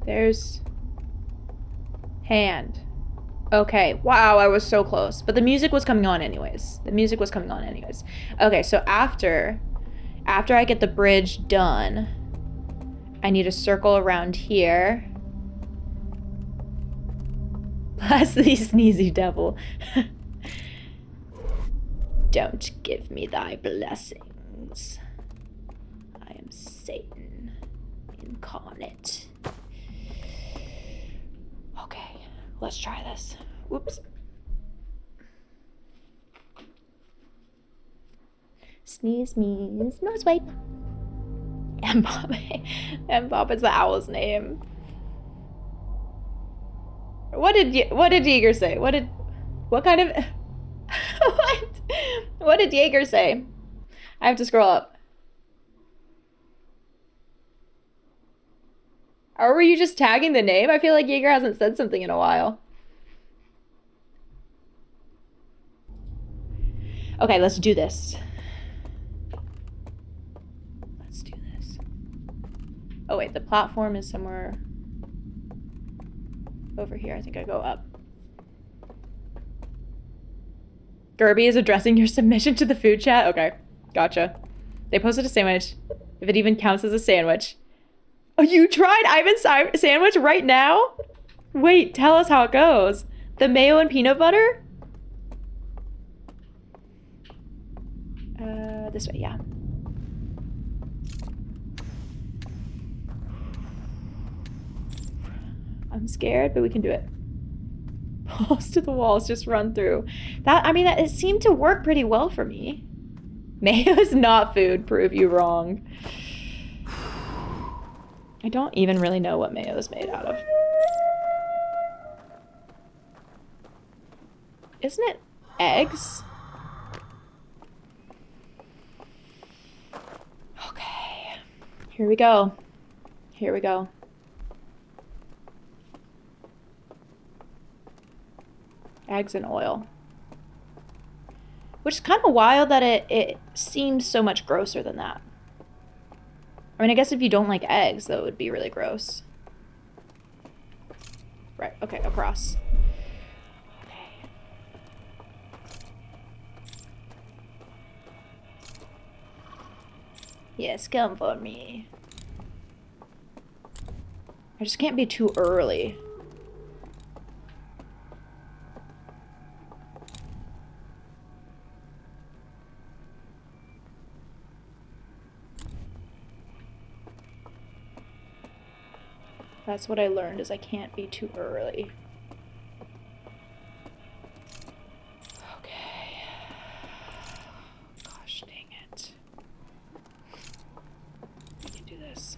There's hand. Okay, wow, I was so close. But the music was coming on anyways. Okay, so after I get the bridge done, I need a circle around here. Bless thee, sneezy devil. Don't give me thy blessings. I am Satan incarnate. Okay, let's try this. Whoops. Sneeze, sneeze, nose wipe. Mbop is the owl's name. What did Jaeger say? What did Jaeger say? I have to scroll up. Or were you just tagging the name? I feel like Jaeger hasn't said something in a while. Okay, let's do this. Oh wait, the platform is somewhere over here. I think I go up. Gerby is addressing your submission to the food chat? Okay, gotcha. They posted a sandwich, if it even counts as a sandwich. Oh, you tried Ivan's sandwich right now? Wait, tell us how it goes. The mayo and peanut butter? This way, yeah. I'm scared, but we can do it. Balls to the walls, just run through. That, I mean, it seemed to work pretty well for me. Mayo is not food, prove you wrong. I don't even really know what mayo is made out of. Isn't it eggs? Okay. Here we go. Here we go. Eggs and oil. Which is kind of wild that it seems so much grosser than that. I mean, I guess if you don't like eggs, that would be really gross. Right, okay, across. Okay. Yes, come for me. I just can't be too early. That's what I learned, is I can't be too early. Okay. Gosh dang it. I can do this.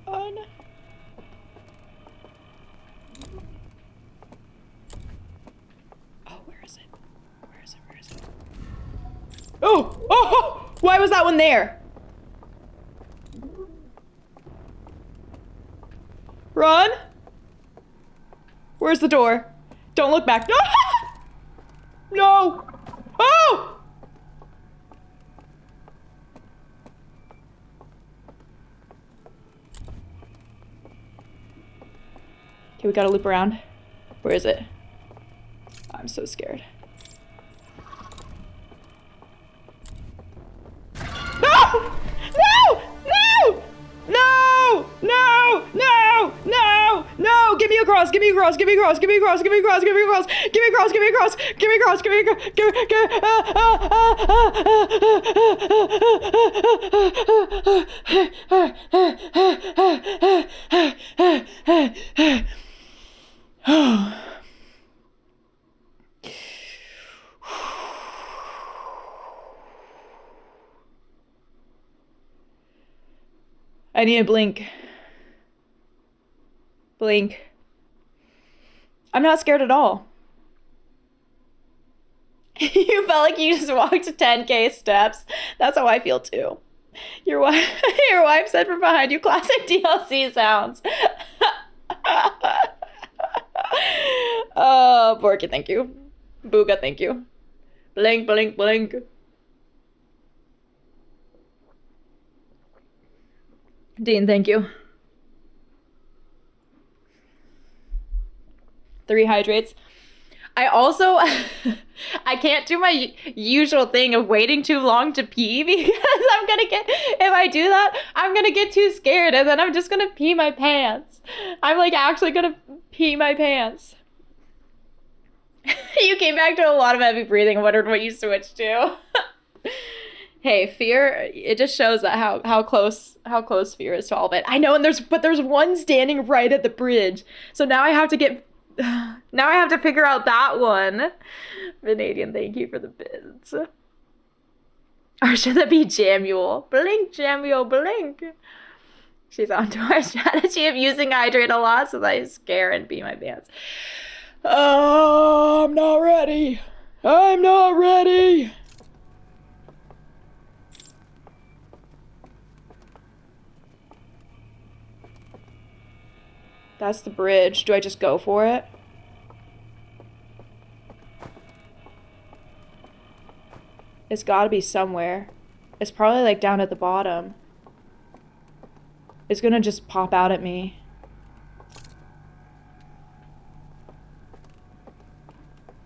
Oh no. Oh! Oh! Why was that one there? Run! Where's the door? Don't look back. No! No! Oh! Okay, we gotta loop around. Where is it? I'm so scared. No! No! No! No! No! No! No! No! Give me a cross! Give me a cross! Give me a cross! Give me a cross! Give me a cross! Give me a cross! Give me a cross! Give me a cross! Give me a cross! Give me a cross! Give me I need a blink. Blink. I'm not scared at all. You felt like you just walked 10K steps. That's how I feel too. Your wife said from behind you, classic DLC sounds. Oh, Porky, thank you. Booga, thank you. Blink, blink, blink. Dean, thank you. 3 hydrates. I also, I can't do my usual thing of waiting too long to pee because I'm gonna get, if I do that, I'm gonna get too scared and then I'm just gonna pee my pants. I'm like actually gonna pee my pants. You came back to a lot of heavy breathing. I wondered what you switched to. Hey, fear, it just shows that how close fear is to all of it. I know, and there's one standing right at the bridge. So now I have to figure out that one. Vanadian, thank you for the bits. Or should that be Jamuel? Blink, Jamuel, blink. She's onto our strategy of using hydrate a lot so that I scare and pee my pants. Oh, I'm not ready. I'm not ready. That's the bridge. Do I just go for it? It's gotta be somewhere. It's probably like down at the bottom. It's gonna just pop out at me.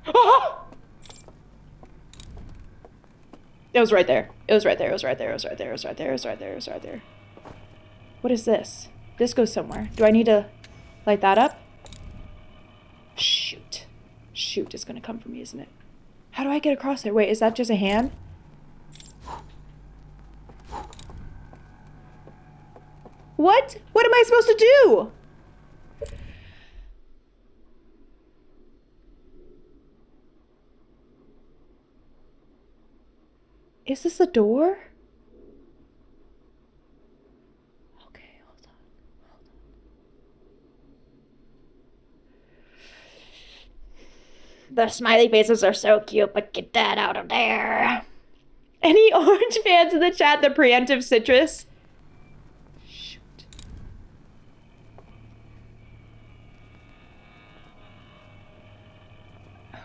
Ah! It was right there. It was right there. It was right there. It was right there. It was right there. It was right there. It was right there. What is this? This goes somewhere. Do I need to light that up? shoot, it's gonna come for me, isn't it? How do I get across there? Wait, is that just a hand? What? What am I supposed to do? Is this a door? Okay, hold on. The smiley faces are so cute, but get that out of there. Any orange fans in the chat? The preemptive citrus? Shoot.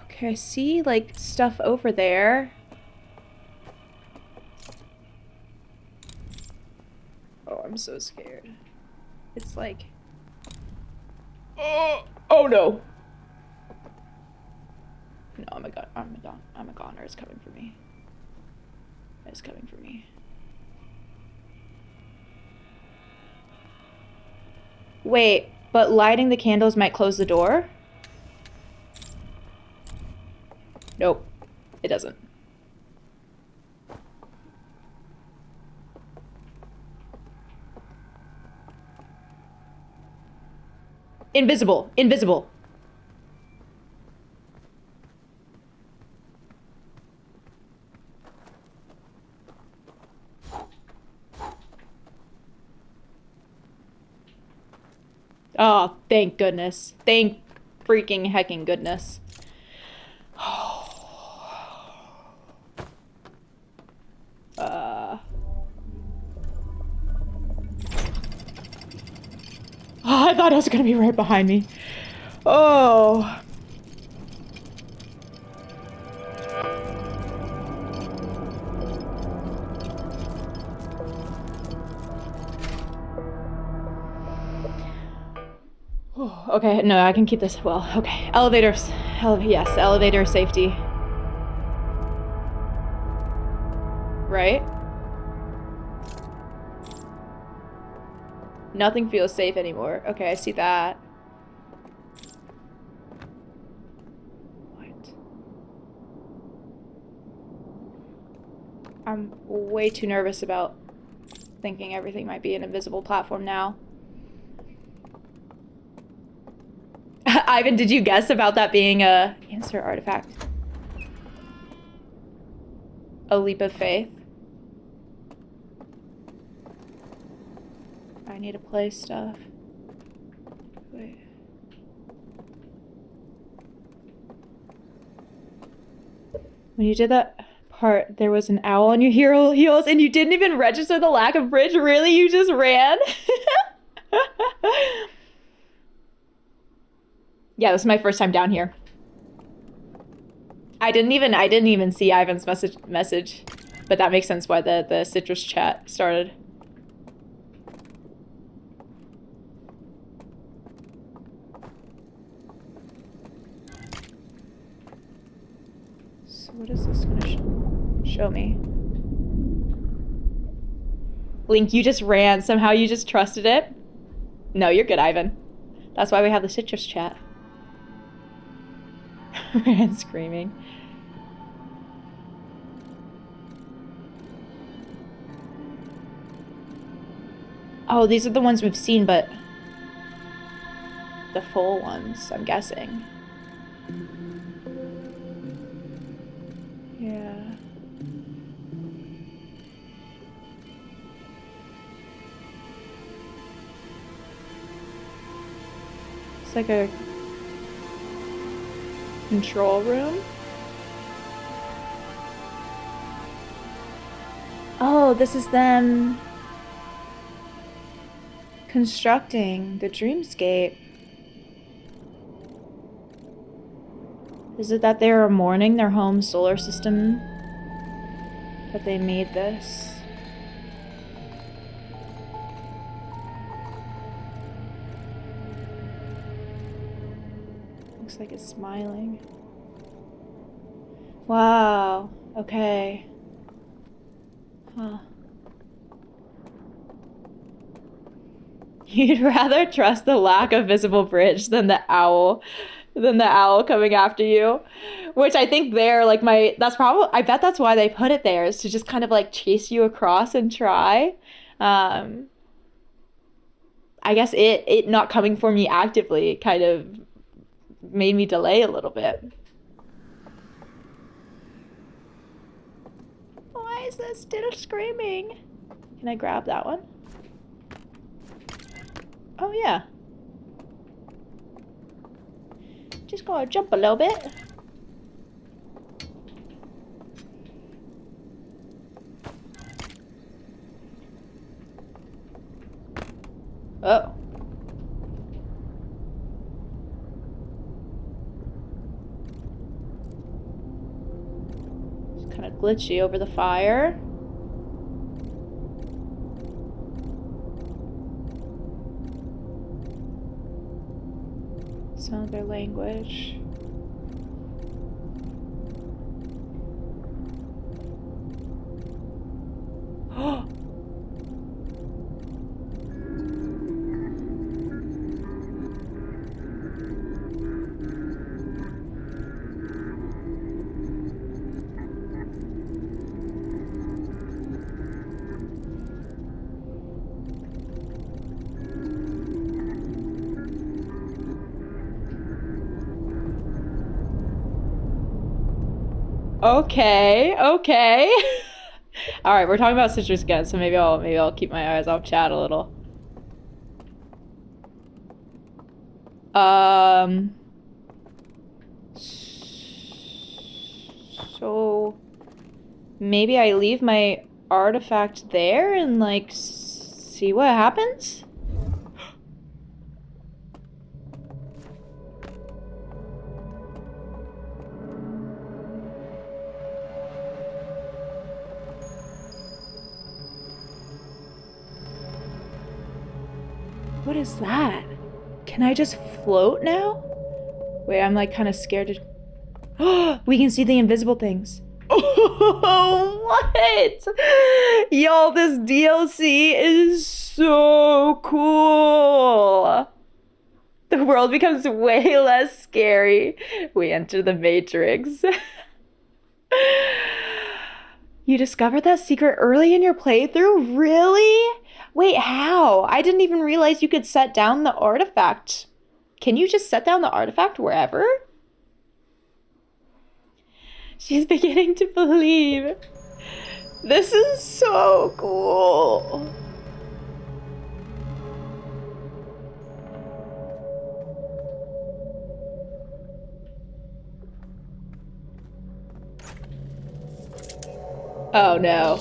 Okay, I see, like, stuff over there. Oh, I'm so scared. It's like... Oh no! No, I'm a goner. It's coming for me. It's coming for me. Wait, but lighting the candles might close the door? Nope, it doesn't. Invisible, invisible. Oh, thank goodness. Thank freaking hecking goodness. Oh, I thought it was gonna be right behind me. Oh. Okay, no, I can keep this well. Okay, elevators. Yes, elevator safety. Right? Nothing feels safe anymore. Okay, I see that. What? I'm way too nervous about thinking everything might be an invisible platform now. Ivan, did you guess about that being a answer artifact? A leap of faith? I need to play stuff. Wait. When you did that part, there was an owl on your hero heels and you didn't even register the lack of bridge? Really? You just ran? Yeah, this is my first time down here. I didn't even see Ivan's message, but that makes sense why the citrus chat started. So what is this gonna show me? Link, you just ran. Somehow you just trusted it? No, you're good, Ivan. That's why we have the citrus chat. Ran screaming. Oh, these are the ones we've seen, but the full ones, I'm guessing. Yeah. It's like a control room. Oh, this is them constructing the dreamscape. Is it that they are mourning their home solar system? That they made this? Looks like it's smiling. Wow. Okay. Huh. You'd rather trust the lack of visible bridge than the owl. than the owl coming after you. Which I think they're like that's probably, I bet that's why they put it there, is to just kind of like chase you across and try. Um, I guess it not coming for me actively kind of made me delay a little bit. Why is this still screaming? Can I grab that one? Oh yeah. Just gotta jump a little bit. Oh. It's kind of glitchy over the fire. Some of their language. Okay, okay. All right, we're talking about sisters again, so maybe I'll keep my eyes off chat a little. So maybe I leave my artifact there and like see what happens? What is that? Can I just float now? Wait, I'm like kind of scared to... Oh, we can see the invisible things. Oh, what? Y'all, this DLC is so cool. The world becomes way less scary. We enter the Matrix. You discovered that secret early in your playthrough? Really? Wait, how? I didn't even realize you could set down the artifact. Can you just set down the artifact wherever? She's beginning to believe. This is so cool. Oh no.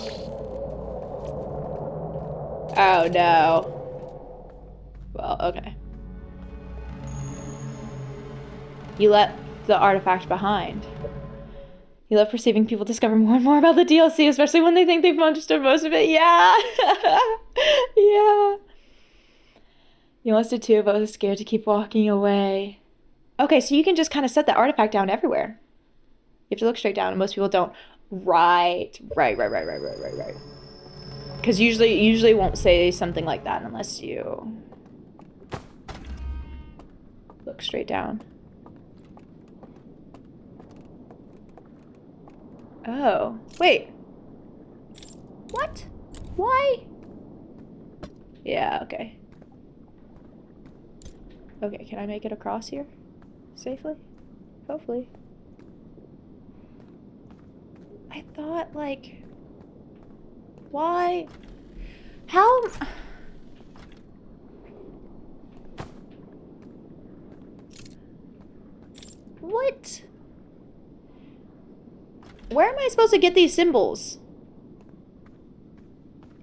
Oh no. Well, okay. You left the artifact behind. You love perceiving people discover more and more about the DLC, especially when they think they've understood most of it. Yeah. Yeah. You must have too, but I was scared to keep walking away. Okay, so you can just kind of set the artifact down everywhere. You have to look straight down, and most people don't. Right. Because usually won't say something like that unless you look straight down. Oh, wait. What? Why? Yeah, okay. Okay, can I make it across here? Safely? Hopefully. I thought, like... Why? How... What? Where am I supposed to get these symbols?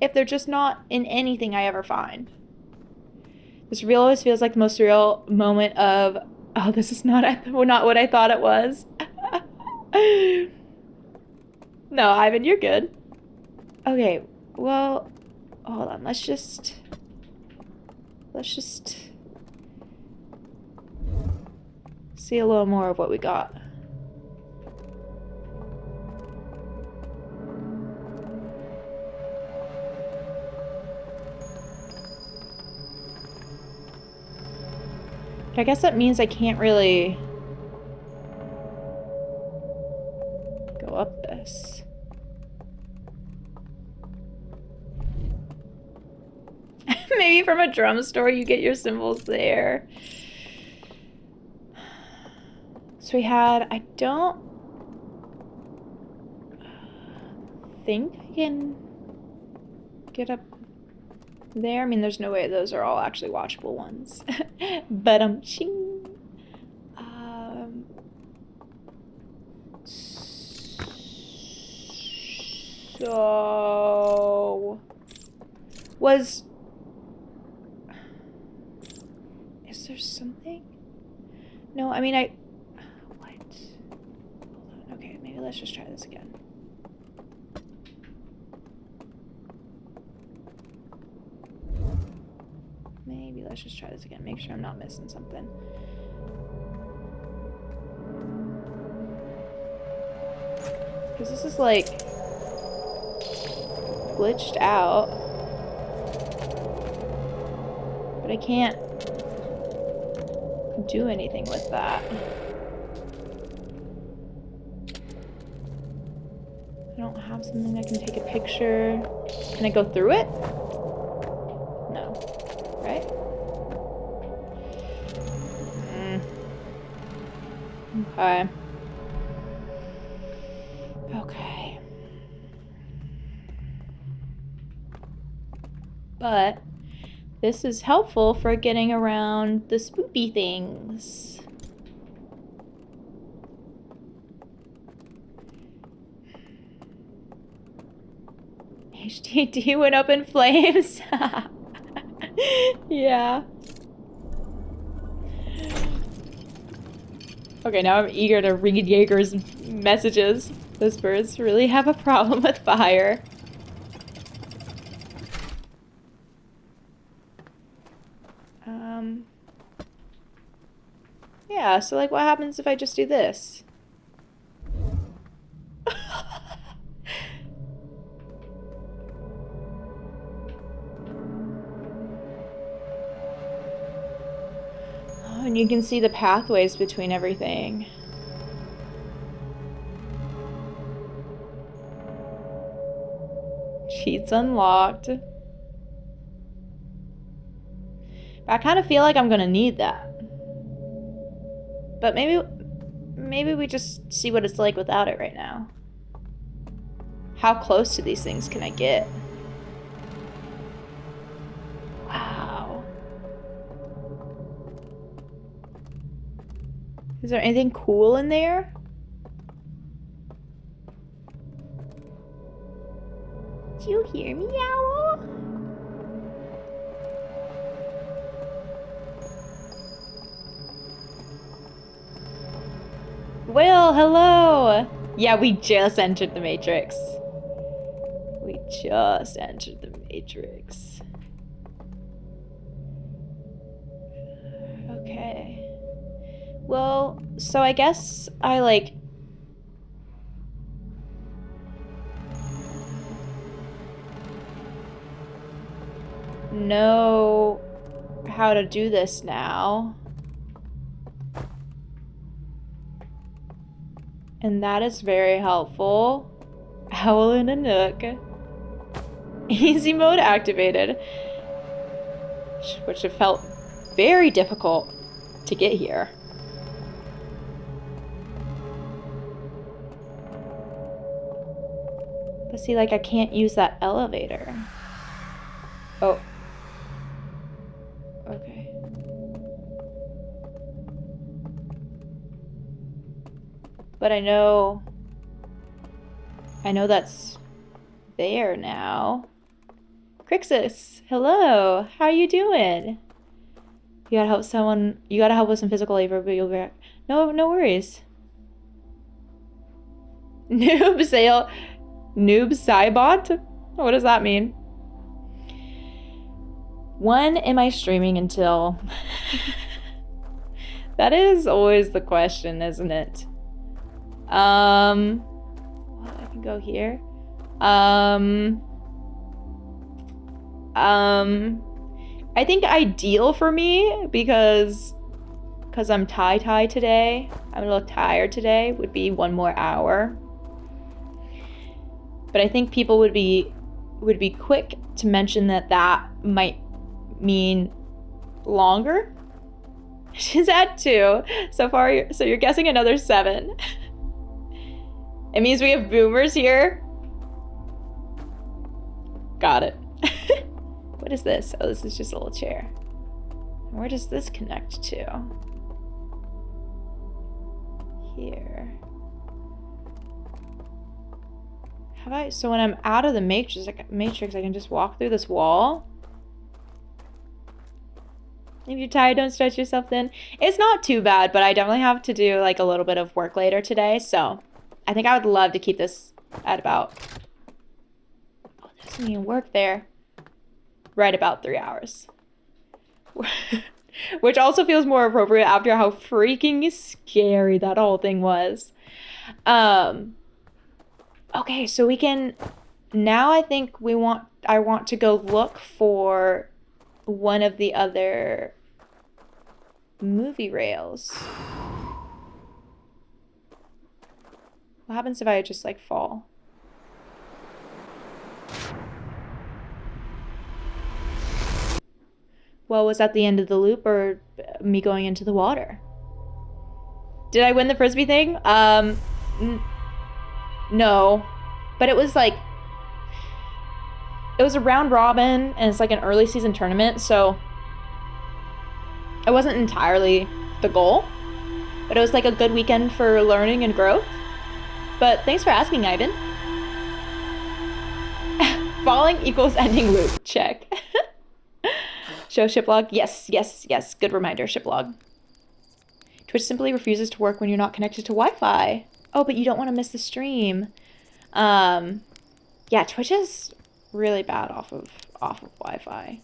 If they're just not in anything I ever find. This reel always feels like the most real moment of, oh, this is not what I thought it was. No, Ivan, you're good. Okay, well, hold on. Let's just see a little more of what we got. I guess that means I can't really... Go up this. Maybe from a drum store you get your cymbals there. So we had, I don't think I can get up there. I mean, there's no way those are all actually watchable ones. But ching. So is there something? No, I mean, what? Hold on. Okay, maybe let's just try this again. Maybe let's just try this again. Make sure I'm not missing something. Because this is like glitched out. But I can't do anything with that. I don't have something I can take a picture. Can I go through it? No. Right? Okay. Okay. But this is helpful for getting around the spoopy things. HDD went up in flames. Yeah. Okay, now I'm eager to read Jaeger's messages. Those birds really have a problem with fire. Yeah, so like what happens if I just do this? Oh, and you can see the pathways between everything. Cheats unlocked. But I kind of feel like I'm gonna need that. But maybe we just see what it's like without it right now. How close to these things can I get? Wow. Is there anything cool in there? Do you hear me, owl? Will, hello! Yeah, we just entered the Matrix. We just entered the Matrix. Okay. Well, so I guess I like... know how to do this now. And that is very helpful. Owl in a nook. Easy mode activated. Which have felt very difficult to get here. But see, like, I can't use that elevator. Oh. Okay. But I know that's there now. Crixus, hello. How are you doing? You gotta help with some physical labor, but you'll be back. No worries. Noob sale. Noob Cybot? What does that mean? When am I streaming until? That is always the question, isn't it? Well, I can go here. I think ideal for me, because I'm tie today, I'm a little tired today, would be 1 more hour. But I think people would be quick to mention that that might mean longer. She's at 2 so far, so you're guessing another 7. It means we have boomers here. Got it. What is this? Oh, this is just a little chair. Where does this connect to? Here. So when I'm out of the matrix, I can just walk through this wall? If you're tired, don't stretch yourself thin. It's not too bad, but I definitely have to do like a little bit of work later today, so I think I would love to keep this at about... Oh, there doesn't even work there. Right about 3 hours. Which also feels more appropriate after how freaking scary that whole thing was. Okay, so we can... Now I think I want to go look for one of the other movie rails. What happens if I just, like, fall? Well, was that the end of the loop or me going into the water? Did I win the Frisbee thing? No. But it was, like... It was a round robin, and it's, like, an early season tournament, so... It wasn't entirely the goal. But it was, like, a good weekend for learning and growth. But thanks for asking, Ivan. Falling equals ending loop. Check. Show shiplog. Yes, yes, yes. Good reminder, shiplog. Twitch simply refuses to work when you're not connected to Wi-Fi. Oh, but you don't want to miss the stream. Yeah, Twitch is really bad off of Wi-Fi.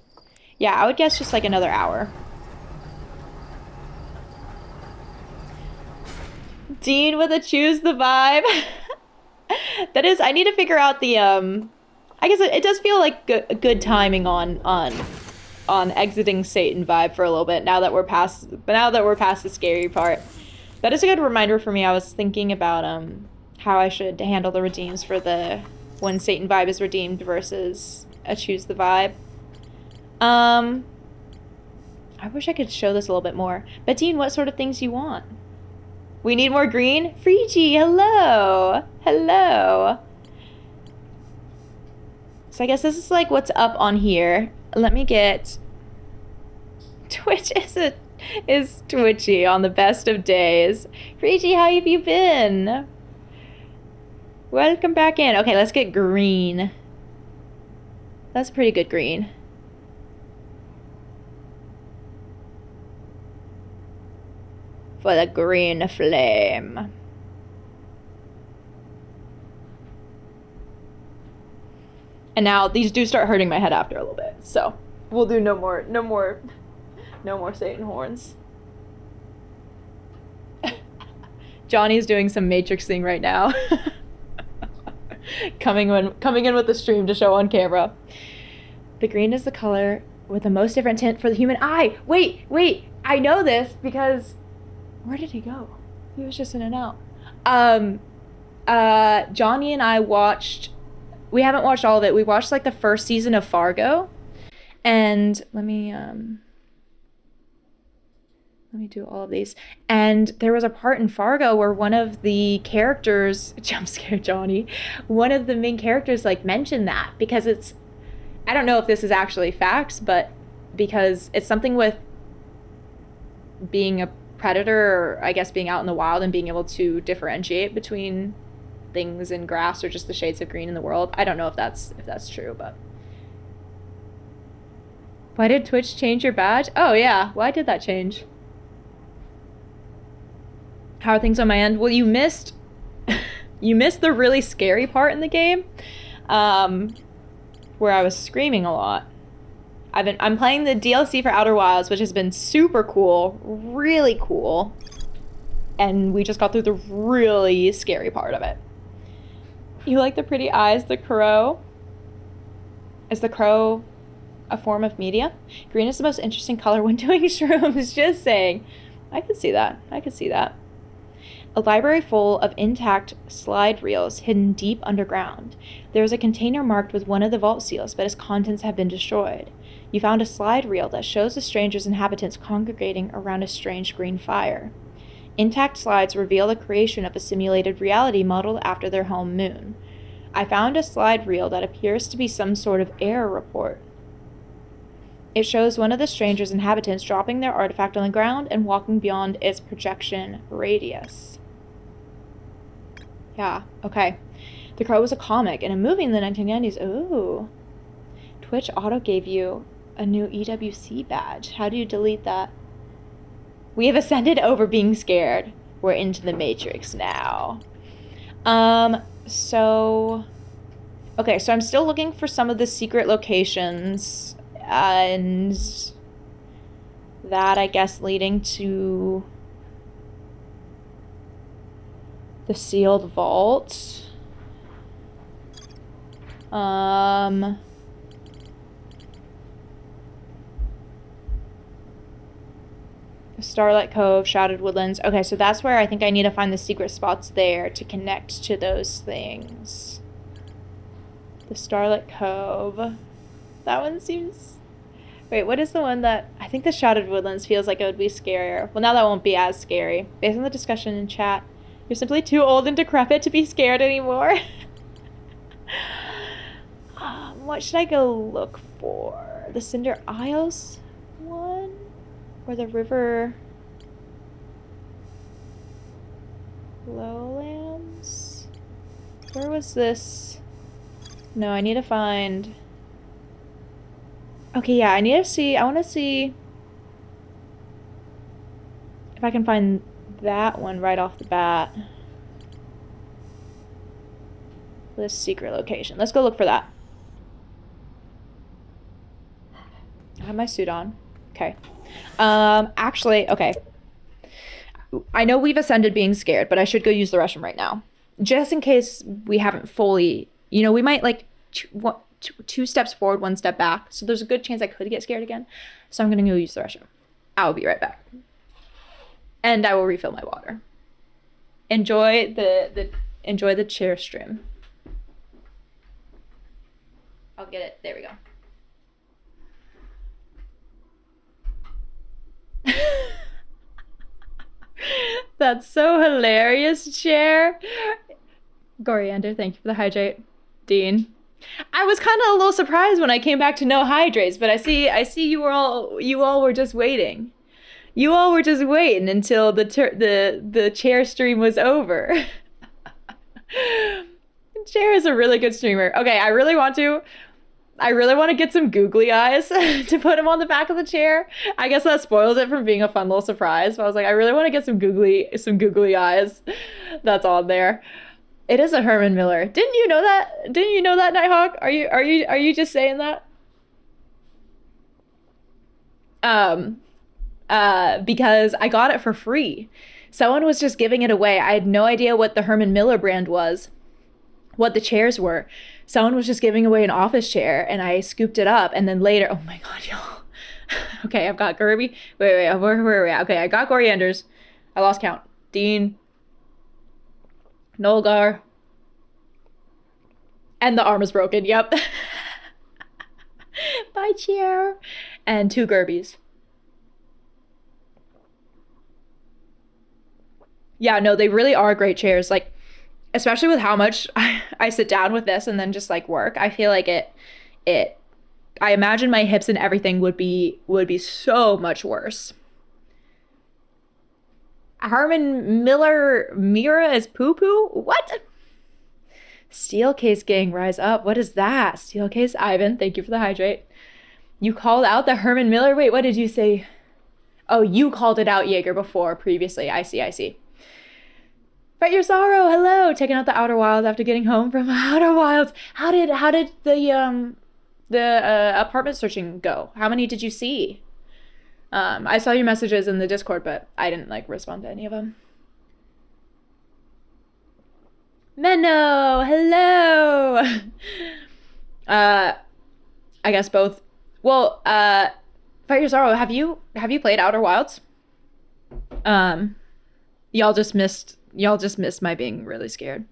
Yeah, I would guess just like another hour. Dean with a choose the vibe. That is, I need to figure out the I guess it does feel like good timing on exiting Satan vibe for a little bit now that we're past the scary part. That is a good reminder for me. I was thinking about how I should handle the redeems for the when Satan vibe is redeemed versus a choose the vibe. I wish I could show this a little bit more. But Dean, what sort of things do you want? We need more green? Freegy, hello! Hello! So I guess this is like what's up on here. Let me get... Twitch is twitchy on the best of days. Freegy, how have you been? Welcome back in. Okay, let's get green. That's pretty good green. For the green flame. And now these do start hurting my head after a little bit. So we'll do no more Satan horns. Johnny's doing some Matrix thing right now. coming in with the stream to show on camera. The green is the color with the most different tint for the human eye. Wait, I know this because where did he go? He was just in and out. Johnny and I watched, we haven't watched all of it. We watched like the first season of Fargo. And let me do all of these. And there was a part in Fargo where one of the characters, jump scare Johnny, one of the main characters like mentioned that because it's, I don't know if this is actually facts, but because it's something with being a predator, or I guess being out in the wild and being able to differentiate between things in grass or just the shades of green in the world. I don't know if that's true, but why did Twitch change your badge? Oh yeah, why did that change? How are things on my end? Well, you missed the really scary part in the game, where I was screaming a lot. I'm playing the DLC for Outer Wilds, which has been super cool, really cool. And we just got through the really scary part of it. You like the pretty eyes, the crow? Is the crow a form of media? Green is the most interesting color when doing shrooms, just saying. I could see that. A library full of intact slide reels hidden deep underground. There is a container marked with one of the vault seals, but its contents have been destroyed. You found a slide reel that shows the stranger's inhabitants congregating around a strange green fire. Intact slides reveal the creation of a simulated reality modeled after their home moon. I found a slide reel that appears to be some sort of error report. It shows one of the stranger's inhabitants dropping their artifact on the ground and walking beyond its projection radius. Yeah, okay. The Crow was a comic and a movie in the 1990s. Ooh. Twitch Auto gave you a new EWC badge. How do you delete that? We have ascended over being scared. We're into the Matrix now. So I'm still looking for some of the secret locations, and that, I guess, leading to the sealed vault. Starlight Cove, Shrouded Woodlands. Okay, so that's where I think I need to find the secret spots there to connect to those things. The Starlight Cove. That one seems... Wait, what is the one that... I think the Shrouded Woodlands feels like it would be scarier. Well, now that won't be as scary. Based on the discussion in chat, you're simply too old and decrepit to be scared anymore. What should I go look for? The Cinder Isles one? Or the River Lowlands? Where was this? No, I need to find... Okay, yeah, I want to see if I can find that one right off the bat. This secret location. Let's go look for that. I have my suit on. Okay. Actually, okay. I know we've ascended being scared, but I should go use the restroom right now. Just in case we haven't fully, we might like two steps forward, one step back. So there's a good chance I could get scared again. So I'm going to go use the restroom. I'll be right back. And I will refill my water. Enjoy the chair stream. I'll get it. There we go. That's so hilarious, chair. Coriander, thank you for the hydrate. Dean. I was kind of a little surprised when I came back to no hydrates, but I see you all were just waiting. You all were just waiting until the chair stream was over. Chair is a really good streamer. Okay, I really want to get some googly eyes to put him on the back of the chair. I guess that spoils it from being a fun little surprise. But I was like, I really want to get some googly eyes that's on there. It is a Herman Miller. Didn't you know that? Didn't you know that, Nighthawk? Are you just saying that? Because I got it for free. Someone was just giving it away. I had no idea what the Herman Miller brand was, what the chairs were. Someone was just giving away an office chair, and I scooped it up, and then later, oh my god, y'all. Okay, I've got Kirby. Wait, where are we at? Okay, I got Corianders. I lost count. Dean. Nolgar. And the arm is broken, yep. Bye, chair. And 2 Gerbies. Yeah, no, they really are great chairs. Like, especially with how much I sit down with this and then just like work, I feel like I imagine my hips and everything would be so much worse. Herman Miller Mira is poo-poo? What? Steelcase gang, rise up. What is that? Steelcase Ivan, thank you for the hydrate. You called out the Herman Miller? Wait, what did you say? Oh, you called it out, Jaeger, before, previously. I see. Fight Your Sorrow, hello! Checking out the Outer Wilds after getting home from Outer Wilds. How did the apartment searching go? How many did you see? I saw your messages in the Discord, but I didn't respond to any of them. Menno, hello! I guess both. Well, Fight Your Sorrow, have you played Outer Wilds? Y'all just missed y'all just missed my being really scared.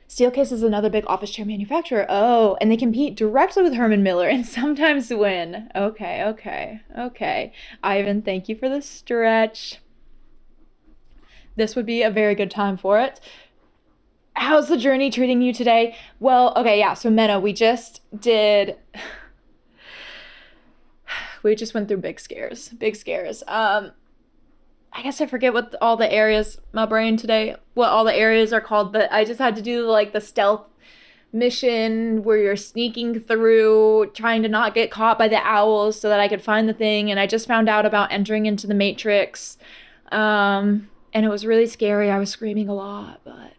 Steelcase is another big office chair manufacturer. Oh, and they compete directly with Herman Miller and sometimes win. Okay. Ivan, thank you for the stretch. This would be a very good time for it. How's the journey treating you today? Well, okay, yeah, so Menno, we just went through big scares. I guess I forget what all the areas, my brain today, what all the areas are called, but I just had to do like the stealth mission where you're sneaking through, trying to not get caught by the owls so that I could find the thing. And I just found out about entering into the Matrix. And it was really scary. I was screaming a lot, but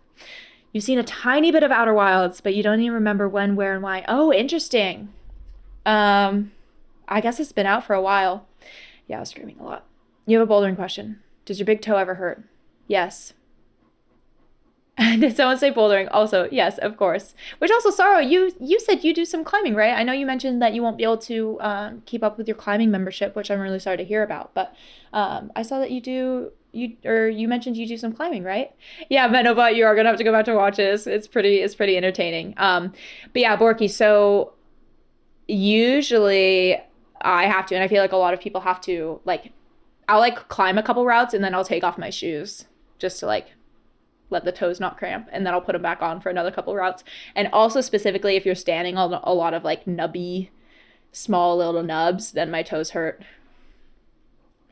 you've seen a tiny bit of Outer Wilds, but you don't even remember when, where, and why. Oh, interesting. I guess it's been out for a while. Yeah, I was screaming a lot. You have a bouldering question. Does your big toe ever hurt? Yes. Did someone say bouldering? Also, yes, of course. Which also, Sorrow, you said you do some climbing, right? I know you mentioned that you won't be able to keep up with your climbing membership, which I'm really sorry to hear about. But I saw that you mentioned you do some climbing, right? Yeah, Menobot, you are gonna have to go back to watch this. It's pretty entertaining. But yeah, Borky. So usually I have to, and I feel like a lot of people have to, like, I'll like climb a couple routes and then I'll take off my shoes just to like let the toes not cramp, and then I'll put them back on for another couple routes. And also specifically if you're standing on a lot of like nubby, small little nubs, then my toes hurt.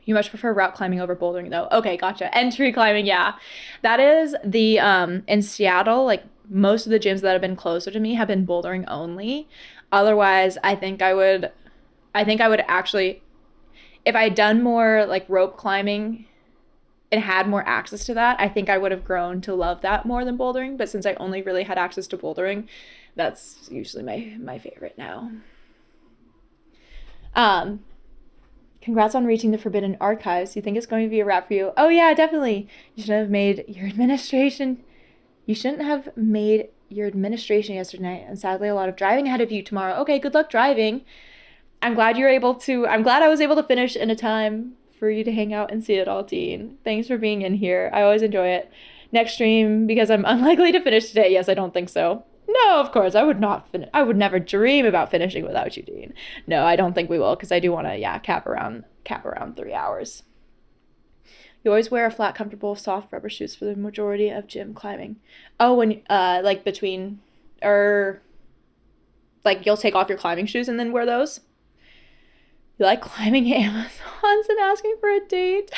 You much prefer route climbing over bouldering though. Okay, gotcha. And tree climbing, yeah. That is the, in Seattle, like most of the gyms that have been closer to me have been bouldering only. Otherwise, I think I would actually, if I had done more like rope climbing and had more access to that, I think I would have grown to love that more than bouldering. But since I only really had access to bouldering, that's usually my favorite now. Congrats on reaching the Forbidden Archives. You think it's going to be a wrap for you? Oh yeah, definitely. You shouldn't have made your administration yesterday, and sadly a lot of driving ahead of you tomorrow. Okay, good luck driving. I'm glad I was able to finish in a time for you to hang out and see it all, Dean. Thanks for being in here. I always enjoy it. Next stream, because I'm unlikely to finish today. Yes, I don't think so. No, of course, I would not finish. I would never dream about finishing without you, Dean. No, I don't think we will, because I do want to, cap around 3 hours. You always wear a flat, comfortable, soft rubber shoes for the majority of gym climbing. Oh, when, like between, or, like you'll take off your climbing shoes and then wear those? You like climbing Amazons and asking for a date?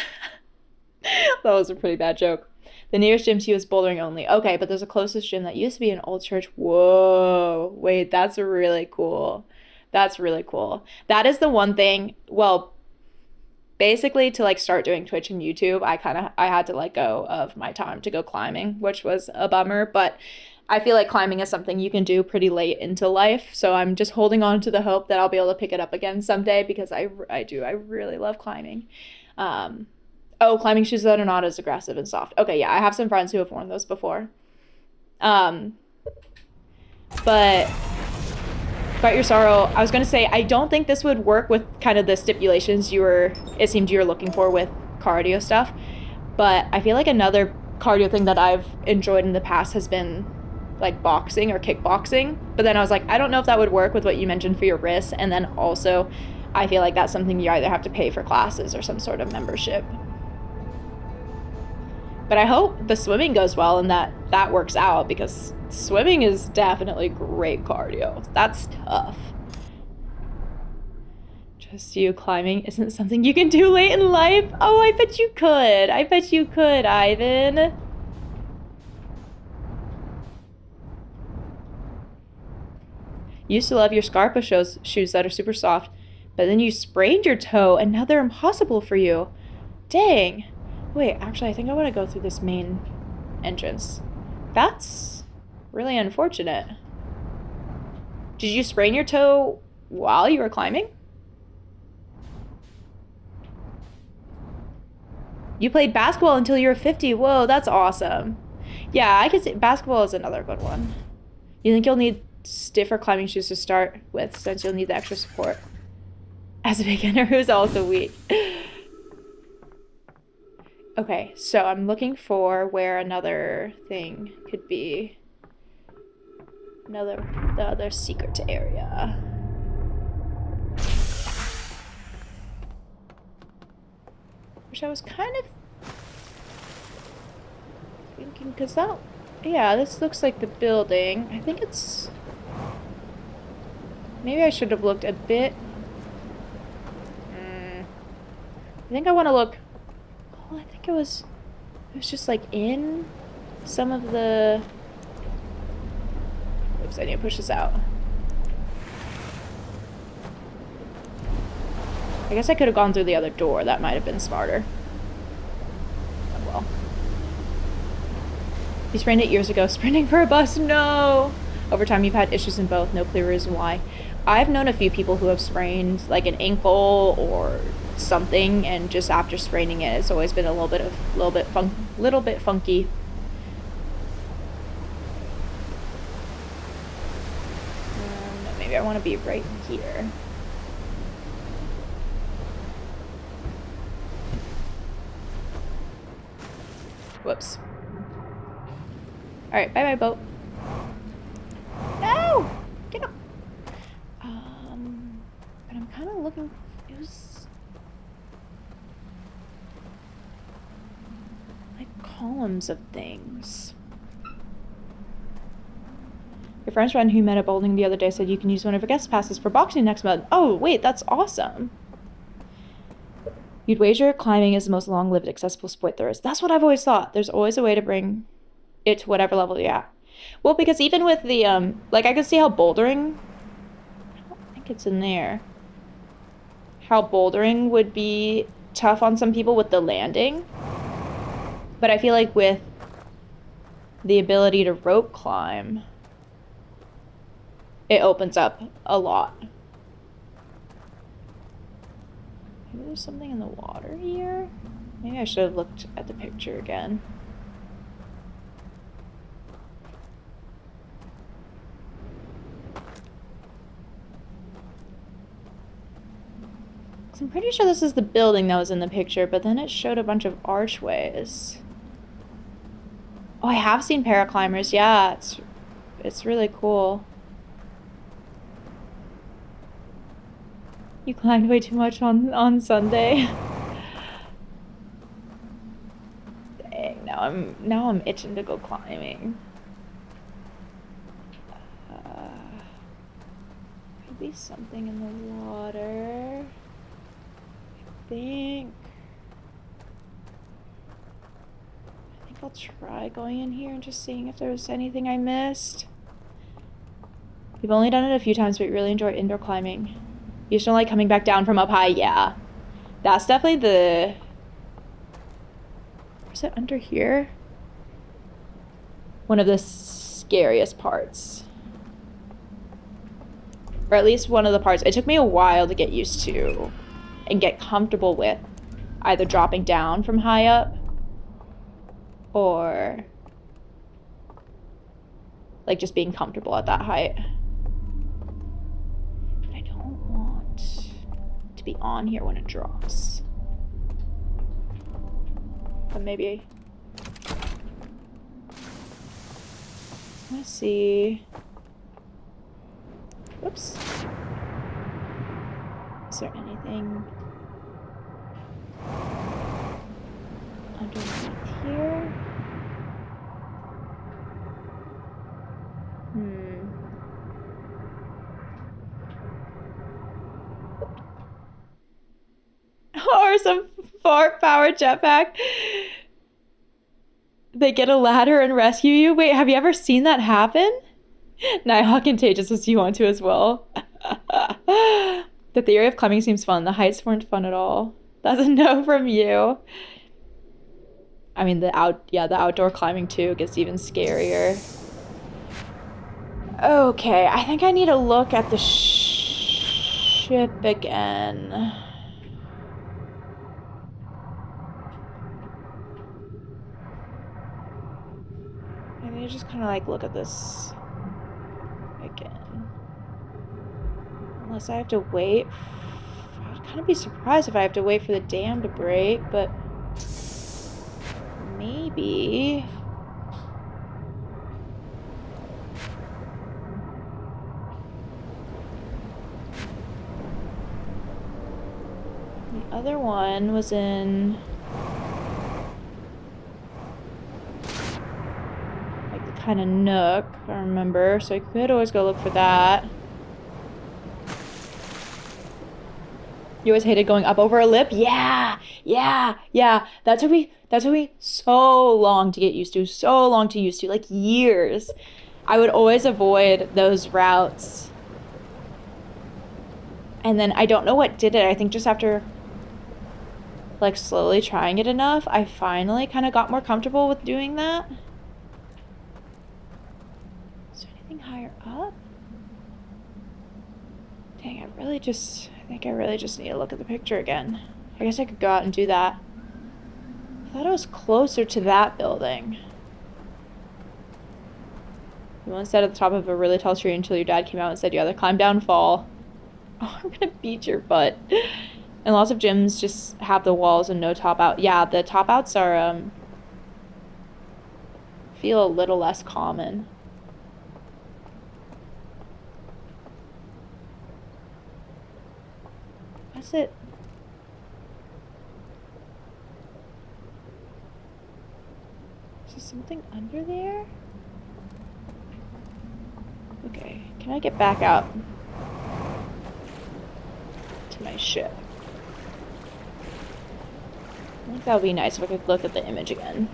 That was a pretty bad joke. The nearest gym to you is bouldering only. Okay, but there's a closest gym that used to be an old church. Whoa, wait, that's really cool. That is the one thing, well, basically to like start doing Twitch and YouTube, I had to let go of my time to go climbing, which was a bummer, but I feel like climbing is something you can do pretty late into life, so I'm just holding on to the hope that I'll be able to pick it up again someday, because I really love climbing. Climbing shoes that are not as aggressive and soft. Okay, yeah, I have some friends who have worn those before. But Fight Your Sorrow, I was gonna say, I don't think this would work with kind of the stipulations it seemed you were looking for with cardio stuff, but I feel like another cardio thing that I've enjoyed in the past has been like boxing or kickboxing, but then I was like, I don't know if that would work with what you mentioned for your wrists, and then also I feel like that's something you either have to pay for classes or some sort of membership. But I hope the swimming goes well and that works out, because swimming is definitely great cardio. That's tough. Just you climbing isn't something you can do late in life? Oh, I bet you could, Ivan. Used to love your Scarpa shoes that are super soft, but then you sprained your toe and now they're impossible for you. Dang. Wait, actually, I think I want to go through this main entrance. That's really unfortunate. Did you sprain your toe while you were climbing? You played basketball until you were 50. Whoa, that's awesome. Yeah, I could say basketball is another good one. You think you'll need stiffer climbing shoes to start with, since you'll need the extra support as a beginner who's also weak? Okay, so I'm looking for where another thing could be. The other secret area. Which I was kind of thinking, because that, yeah, this looks like the building. I think it's, maybe I should have looked a bit. I think I want to look, oh, I think it was just like in some of the, oops, I need to push this out. I guess I could have gone through the other door. That might have been smarter. Oh well. You sprained it years ago. Sprinting for a bus? No! Over time, you've had issues in both. No clear reason why. I've known a few people who have sprained, like, an ankle or something, and just after spraining it, it's always been a little bit funky. Maybe I want to be right here. Whoops. Alright, bye-bye, boat. No! Get up! But I'm kind of looking... It was... like columns of things. Your French friend who met at bowling the other day said you can use one of your guest passes for boxing next month. Oh, wait, that's awesome. You'd wager climbing is the most long-lived accessible sport there is. That's what I've always thought. There's always a way to bring it to whatever level you're at. Well, because even with the, like, I could see how bouldering... I don't think it's in there. How bouldering would be tough on some people with the landing. But I feel like with the ability to rope climb, it opens up a lot. Maybe there's something in the water here? Maybe I should have looked at the picture again. I'm pretty sure this is the building that was in the picture, but then it showed a bunch of archways. Oh, I have seen paraclimbers. Yeah, it's really cool. You climbed way too much on Sunday. Dang, now I'm itching to go climbing. Could be something in the water. I think I'll try going in here and just seeing if there's anything I missed. You've only done it a few times, but you really enjoy indoor climbing. You just don't like coming back down from up high. Yeah, that's definitely the... Is it under here? One of the scariest parts. Or at least one of the parts. It took me a while to get used to and get comfortable with either dropping down from high up or like just being comfortable at that height. But I don't want to be on here when it drops. But maybe... Let's see. Whoops. Is there anything underneath here? Or some fart-powered jetpack. They get a ladder and rescue you? Wait, have you ever seen that happen? Nah, how contagious is you want to as well? The theory of climbing seems fun. The heights weren't fun at all. That's a no from you. I mean, the outdoor climbing too gets even scarier. Okay, I think I need to look at the ship again. I need to just kind of like look at this again. Unless I have to wait. I'd kind of be surprised if I have to wait for the dam to break, but... be... The other one was in... like the kind of nook, I remember. So I could always go look for that. You always hated going up over a lip? Yeah, yeah, yeah. That took me so long to get used to, so long to used to, like years. I would always avoid those routes. And then I don't know what did it. I think just after like slowly trying it enough, I finally kind of got more comfortable with doing that. Is there anything higher up? Dang, I think I really just need to look at the picture again. I guess I could go out and do that. I thought it was closer to that building. You once sat at the top of a really tall tree until your dad came out and said you either climb down, fall. Oh, I'm gonna beat your butt. And lots of gyms just have the walls and no top out. Yeah, the top outs are, feel a little less common. What's it? Is there something under there? Okay, can I get back out to my ship? I think that would be nice if I could look at the image again.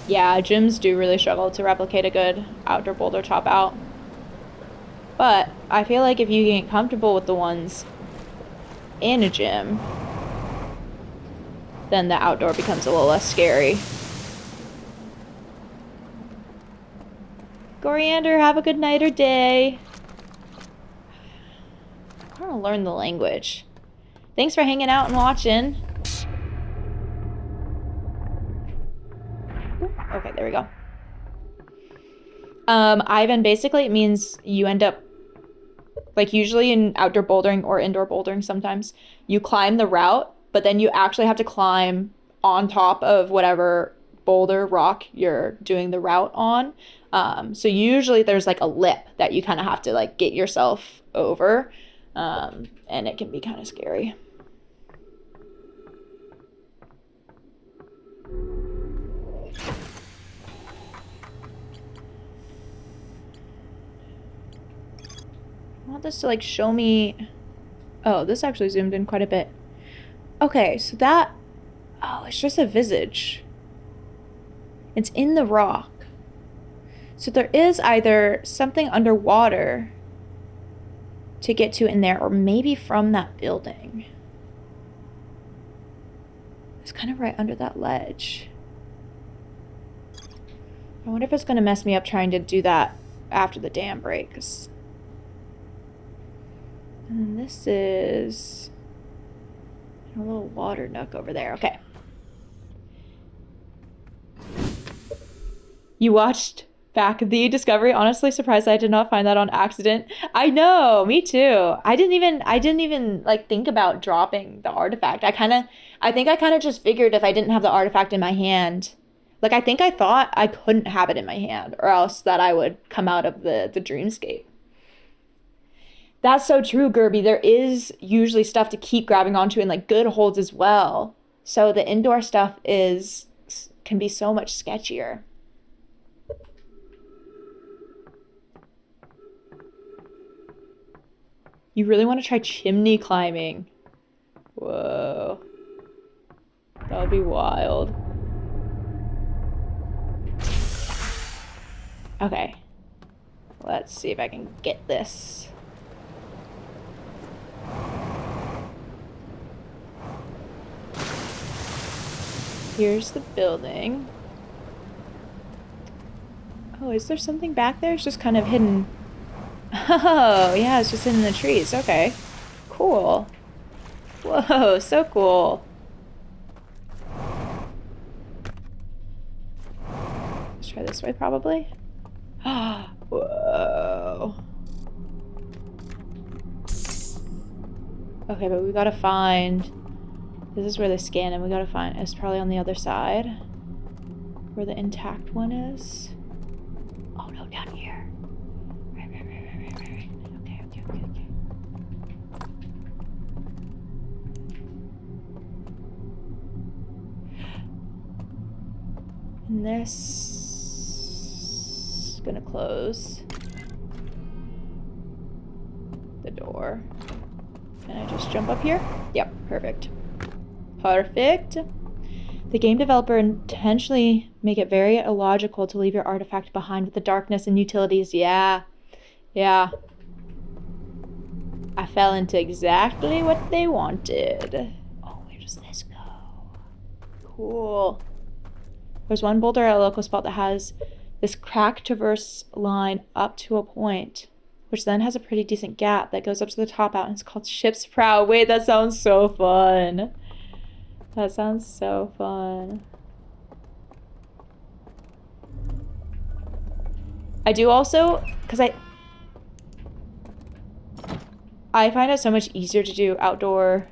Yeah, gyms do really struggle to replicate a good outdoor boulder top out. But I feel like if you get comfortable with the ones in a gym, then the outdoor becomes a little less scary. Coriander, have a good night or day. I want to learn the language. Thanks for hanging out and watching. Okay, there we go. Ivan, basically it means you end up, like usually in outdoor bouldering or indoor bouldering sometimes, you climb the route, but then you actually have to climb on top of whatever boulder, rock you're doing the route on. So usually there's like a lip that you kind of have to like get yourself over, and it can be kind of scary. I want this to like show me... Oh, this actually zoomed in quite a bit. Okay, so that... Oh, it's just a visage. It's in the rock. So there is either something underwater to get to in there, or maybe from that building. It's kind of right under that ledge. I wonder if it's going to mess me up trying to do that after the dam breaks. And this is a little water nook over there. Okay. You watched back the Discovery. Honestly surprised I did not find that on accident. I know, me too. I didn't even like think about dropping the artifact. I think I kind of just figured if I didn't have the artifact in my hand, like I think I thought I couldn't have it in my hand or else that I would come out of the dreamscape. That's so true, Gerby. There is usually stuff to keep grabbing onto and like good holds as well. So the indoor stuff can be so much sketchier. You really want to try chimney climbing? Whoa. That would be wild. Okay. Let's see if I can get this. Here's the building. Oh, is there something back there? It's just kind of hidden. Oh, yeah, it's just hidden in the trees. Okay. Cool. Whoa, so cool. Let's try this way, probably. Whoa. Okay, but we gotta find This is where they scan and we gotta find it's probably on the other side. Where the intact one is. Oh no, down here. Right. Okay. And this is gonna close the door. Can I just jump up here? Yep, perfect. Perfect. The game developer intentionally make it very illogical to leave your artifact behind with the darkness and utilities. Yeah. I fell into exactly what they wanted. Oh, where does this go? Cool. There's one boulder at a local spot that has this cracked traverse line up to a point, which then has a pretty decent gap that goes up to the top out, and it's called Ship's Prow. Wait, that sounds so fun. That sounds so fun. I do also, because I find it so much easier to do outdoor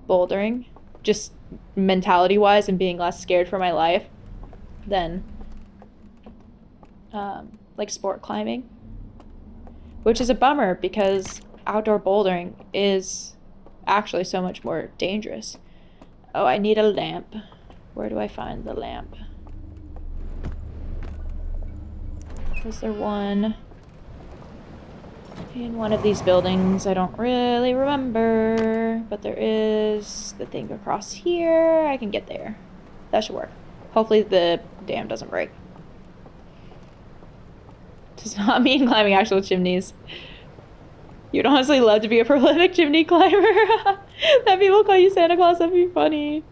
bouldering, just mentality-wise and being less scared for my life than like sport climbing, which is a bummer because outdoor bouldering is actually so much more dangerous. Oh, I need a lamp. Where do I find the lamp? Was there one in one of these buildings? I don't really remember, but there is the thing across here. I can get there. That should work. Hopefully the dam doesn't break. Does not mean climbing actual chimneys. You'd honestly love to be a prolific chimney climber. That people call you Santa Claus, that'd be funny.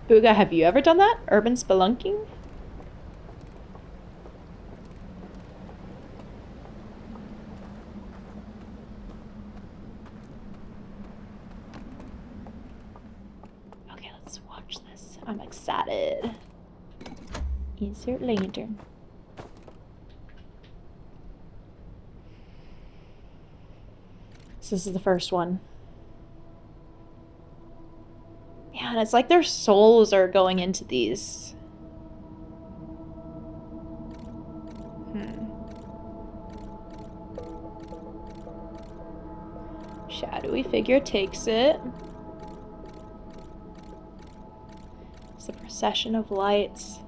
Booga, have you ever done that? Urban spelunking? Okay, let's watch this. I'm excited. Insert lantern. So this is the first one. Man, it's like their souls are going into these. Shadowy figure takes it. It's a procession of lights.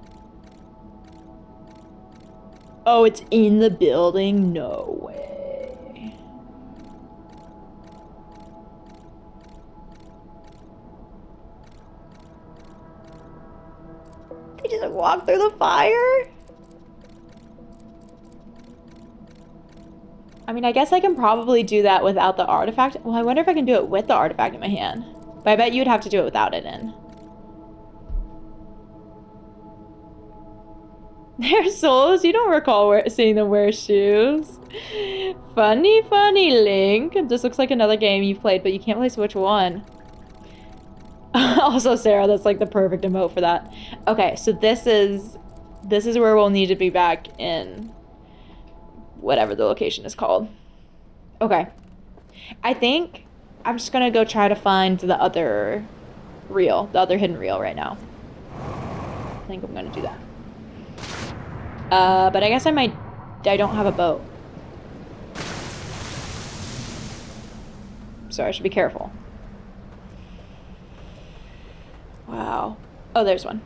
Oh, it's in the building? No way. They just walk through the fire? I mean, I guess I can probably do that without the artifact. Well, I wonder if I can do it with the artifact in my hand. But I bet you'd have to do it without it in. Their souls? You don't recall seeing them wear shoes. Funny, Link. It just looks like another game you've played, but you can't place which one. Also, Sarah, that's like the perfect emote for that. Okay, so this is where we'll need to be back in whatever the location is called. Okay. I think I'm just gonna go try to find the other reel, the other hidden reel right now. I think I'm gonna do that. But I guess I don't have a boat. So I should be careful. Wow. Oh, there's one.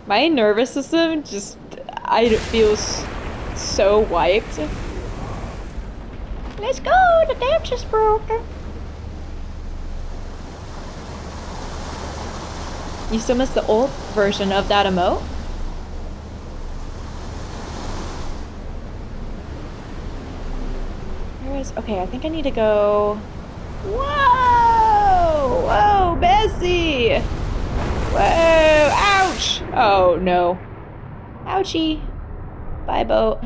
My nervous system just, I feel so wiped. Let's go, the dam just broke. You still miss the old version of that emote? Where is... Okay, I think I need to go... Whoa! Whoa, Bessie! Whoa! Ouch! Oh, no. Ouchie. Bye, boat.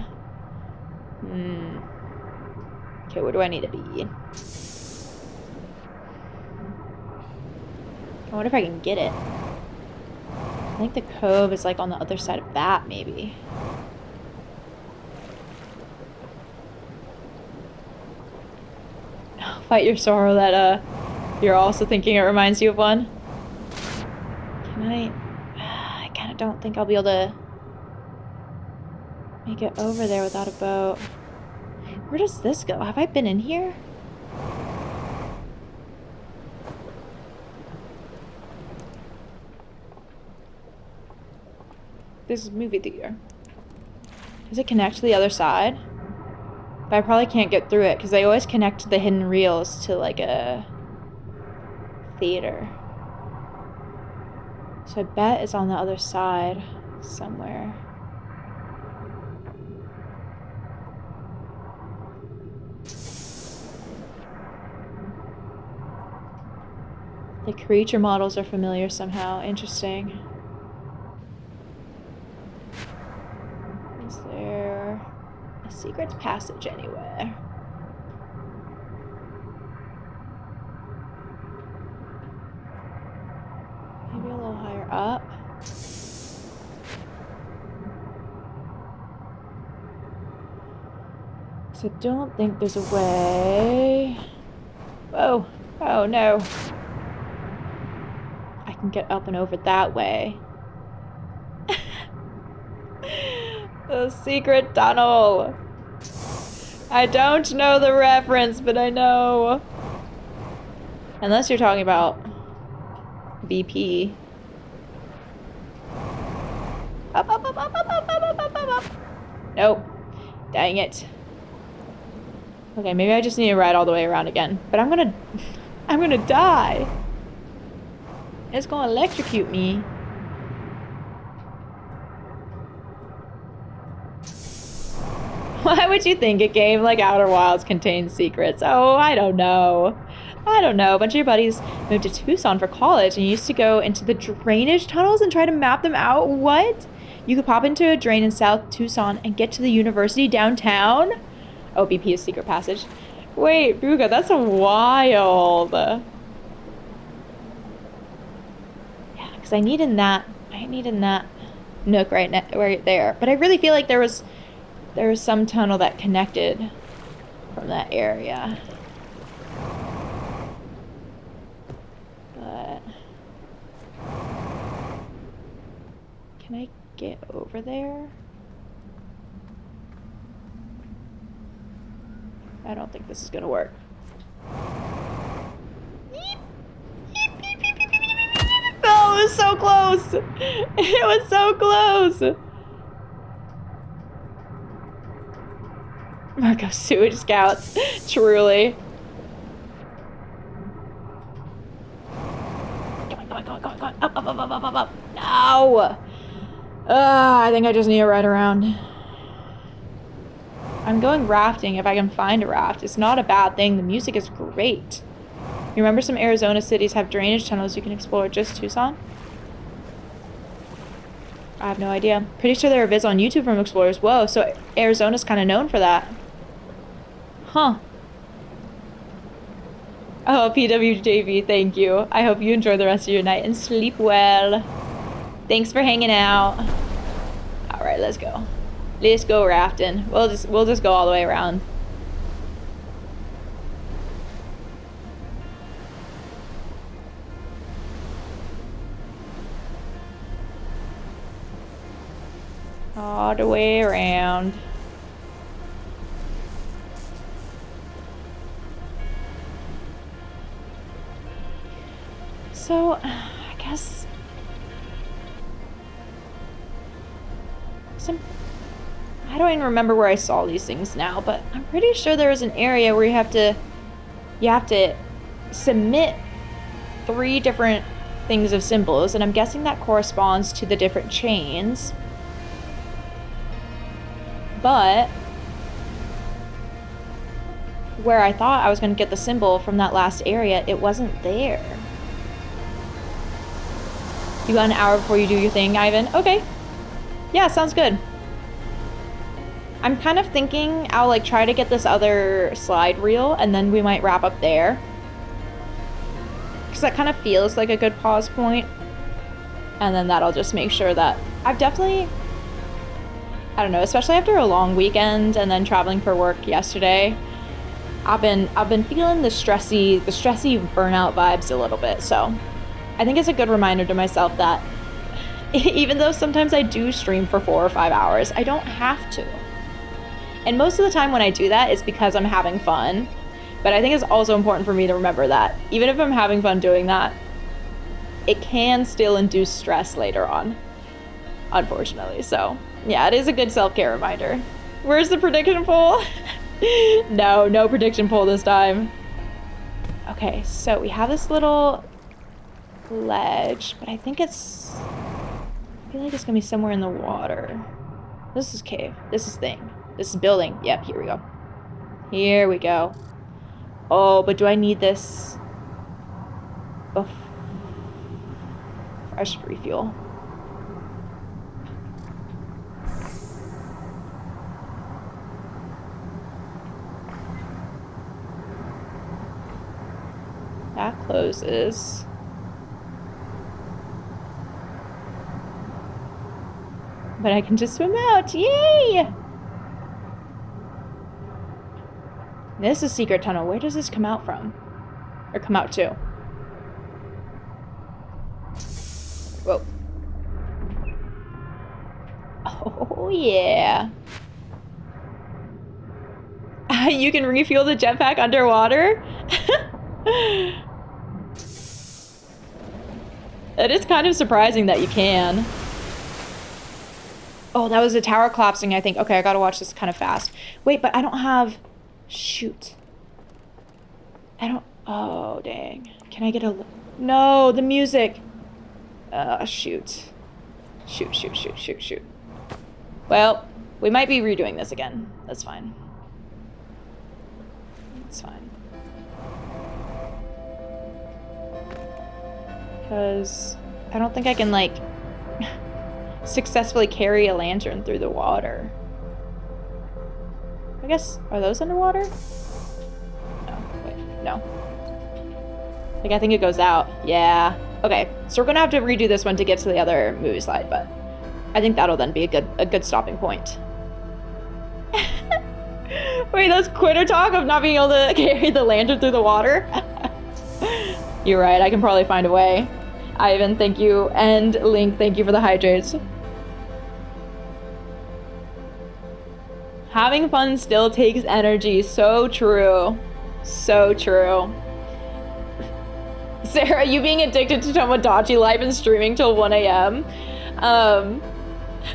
Okay, where do I need to be? I wonder if I can get it. I think the cove is like on the other side of that, maybe. Fight your sorrow that you're also thinking it reminds you of one. Can I kind of don't think I'll be able to make it over there without a boat. Where does this go? Have I been in here? This is movie theater. Does it connect to the other side? But I probably can't get through it because they always connect the hidden reels to like a theater. So I bet it's on the other side somewhere. The creature models are familiar somehow. Interesting. Is there a secret passage anywhere? Maybe a little higher up. So I don't think there's a way. Whoa. Oh no. I can get up and over that way. The secret tunnel. I don't know the reference, but I know. Unless you're talking about BP. Up, up, up, up, up, up, up, up, up, up. Nope. Dang it. Okay, maybe I just need to ride all the way around again. But I'm gonna die. It's gonna electrocute me. Why would you think a game like Outer Wilds contains secrets? Oh, I don't know. I don't know. A bunch of your buddies moved to Tucson for college and used to go into the drainage tunnels and try to map them out. What? You could pop into a drain in South Tucson and get to the university downtown? Oh, BP is secret passage. Wait, Booga, that's wild. Yeah, because I need in that nook right there. But I really feel like there was some tunnel that connected from that area. But can I get over there? I don't think this is gonna work. Oh, it was so close! It was so close! Marco Sewage Scouts, truly. Go on, up. No! I think I just need to ride around. I'm going rafting if I can find a raft. It's not a bad thing. The music is great. You remember some Arizona cities have drainage tunnels you can explore, just Tucson? I have no idea. Pretty sure there are vids on YouTube from explorers. Whoa, so Arizona's kind of known for that. Huh. Oh, PWJV, thank you. I hope you enjoy the rest of your night and sleep well. Thanks for hanging out. All right, let's go. Let's go rafting. We'll just go all the way around. All the way around. So, I guess I don't even remember where I saw these things now, but I'm pretty sure there is an area where you have to submit 3 different things of symbols, and I'm guessing that corresponds to the different chains. But where I thought I was going to get the symbol from that last area, it wasn't there. You got an hour before you do your thing, Ivan? Okay. Yeah, sounds good. I'm kind of thinking I'll like try to get this other slide reel and then we might wrap up there. because that kind of feels like a good pause point. And then that'll just make sure that I've definitely, I don't know, especially after a long weekend and then traveling for work yesterday, I've been feeling the stressy burnout vibes a little bit. So I think it's a good reminder to myself that even though sometimes I do stream for 4 or 5 hours, I don't have to. And most of the time when I do that, it's because I'm having fun. But I think it's also important for me to remember that even if I'm having fun doing that, it can still induce stress later on, unfortunately. So yeah, it is a good self-care reminder. Where's the prediction poll? No prediction poll this time. Okay, so we have this little ledge, but I feel like it's gonna be somewhere in the water. This is cave. This is thing. This is building. Yep, here we go. Here we go. Oh, but do I need this? Oh, I should refuel. That closes. But I can just swim out. Yay! This is a secret tunnel. Where does this come out from? Or come out to? Whoa. Oh, yeah. You can refuel the jetpack underwater? It is kind of surprising that you can. Oh, that was a tower collapsing, I think. Okay, I gotta watch this kind of fast. Wait, but I don't have... Shoot. I don't... Oh, dang. Can I get a... No, the music. Shoot. Shoot. Well, we might be redoing this again. That's fine. It's fine. Because I don't think I can, like, successfully carry a lantern through the water. I guess, are those underwater? No, wait, no. Like, I think it goes out. Yeah. Okay, so we're gonna have to redo this one to get to the other movie slide, but I think that'll then be a good stopping point. Wait, that's quitter talk of not being able to carry the lantern through the water? You're right, I can probably find a way. Ivan, thank you, and Link, thank you for the hydrates. Having fun still takes energy. So true. So true. Sarah, you being addicted to Tomodachi Life and streaming till 1 a.m.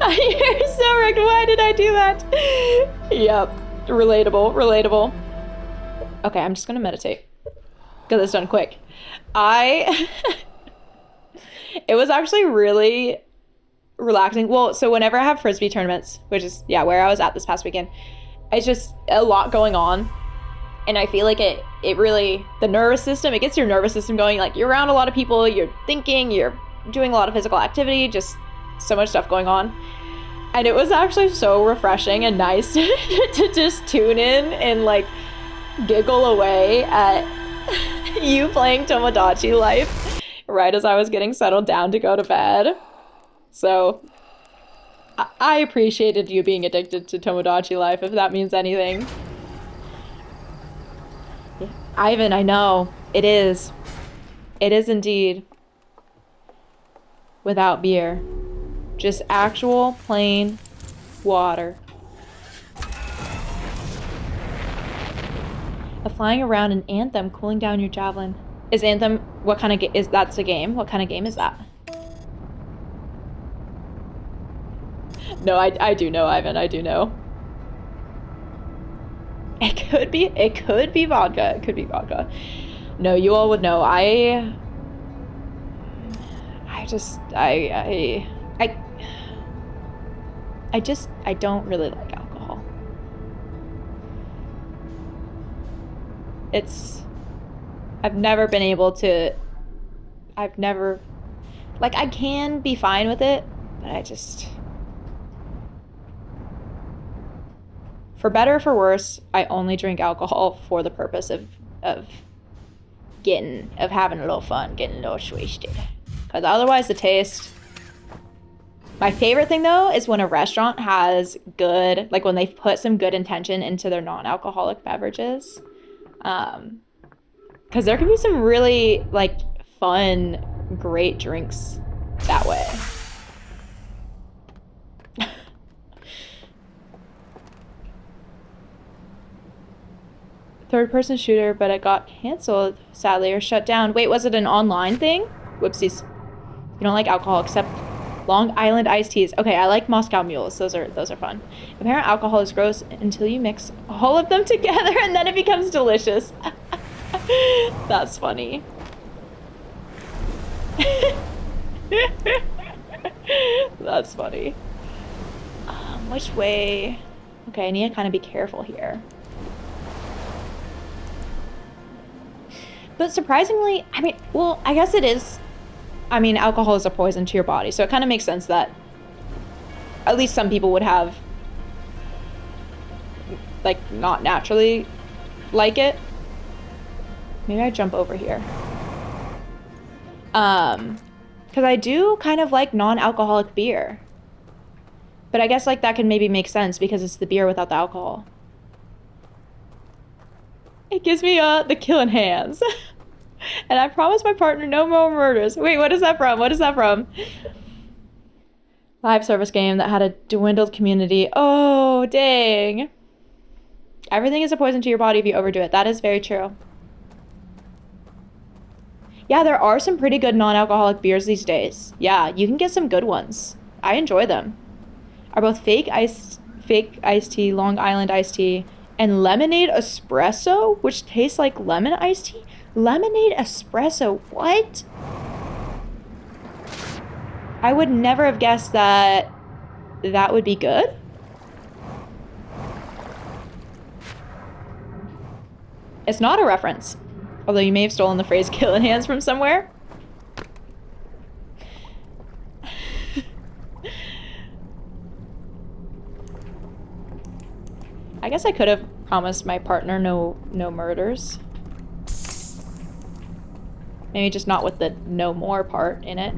You're so wrecked. Why did I do that? Yep. Relatable. Okay, I'm just gonna meditate. Get this done quick. It was actually really relaxing. Well, so whenever I have Frisbee tournaments, which is, yeah, where I was at this past weekend, it's just a lot going on. And I feel like it really, the nervous system, it gets your nervous system going. Like, you're around a lot of people, you're thinking, you're doing a lot of physical activity, just so much stuff going on. And it was actually so refreshing and nice to just tune in and, like, giggle away at you playing Tomodachi Life right as I was getting settled down to go to bed. So I appreciated you being addicted to Tomodachi Life, if that means anything. Yeah. Ivan, I know. It is. It is indeed. Without beer. Just actual, plain water. Flying around an Anthem, cooling down your javelin. Is Anthem, what kind of is that's a game? What kind of game is that? No, I do know, Ivan, I do know. It could be vodka. It could be vodka. No, you all would know. I don't really like alcohol. I've never been able to, I can be fine with it, but for better or for worse, I only drink alcohol for the purpose of having a little fun, getting a little wasted. Because otherwise the taste... My favorite thing, though, is when a restaurant has good... Like, when they've put some good intention into their non-alcoholic beverages. Because there can be some really, like, fun, great drinks that way. Third-person shooter, but it got canceled, sadly, or shut down. Wait, was it an online thing? Whoopsies. You don't like alcohol except Long Island iced teas. Okay, I like Moscow mules. Those are fun. Apparent alcohol is gross until you mix all of them together and then it becomes delicious. That's funny. That's funny. Which way? Okay, I need to kind of be careful here. But surprisingly, I mean, well, I guess it is. I mean, alcohol is a poison to your body, so it kind of makes sense that at least some people would have, like, not naturally like it. Maybe I jump over here. Because I do kind of like non-alcoholic beer. But I guess, like, that can maybe make sense because it's the beer without the alcohol. It gives me, the killing hands. And I promised my partner no more murders. Wait, what is that from? What is that from? Live service game that had a dwindled community. Oh, dang. Everything is a poison to your body if you overdo it. That is very true. Yeah, there are some pretty good non-alcoholic beers these days. Yeah, you can get some good ones. I enjoy them. Are both fake iced tea, Long Island iced tea, and lemonade espresso, which tastes like lemon iced tea? Lemonade espresso, what? I would never have guessed that that would be good. It's not a reference, although you may have stolen the phrase killing hands from somewhere. I guess I could have promised my partner no murders. Maybe just not with the no more part in it.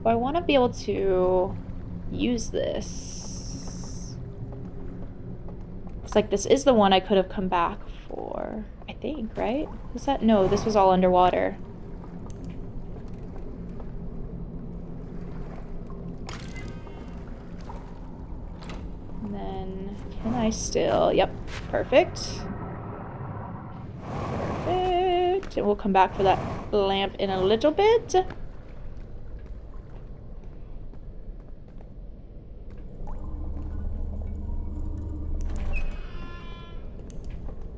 But I want to be able to use this. It's like this is the one I could have come back for, I think, right? Was that? No, this was all underwater. And then, can I still? Yep, perfect. Perfect. And we'll come back for that lamp in a little bit.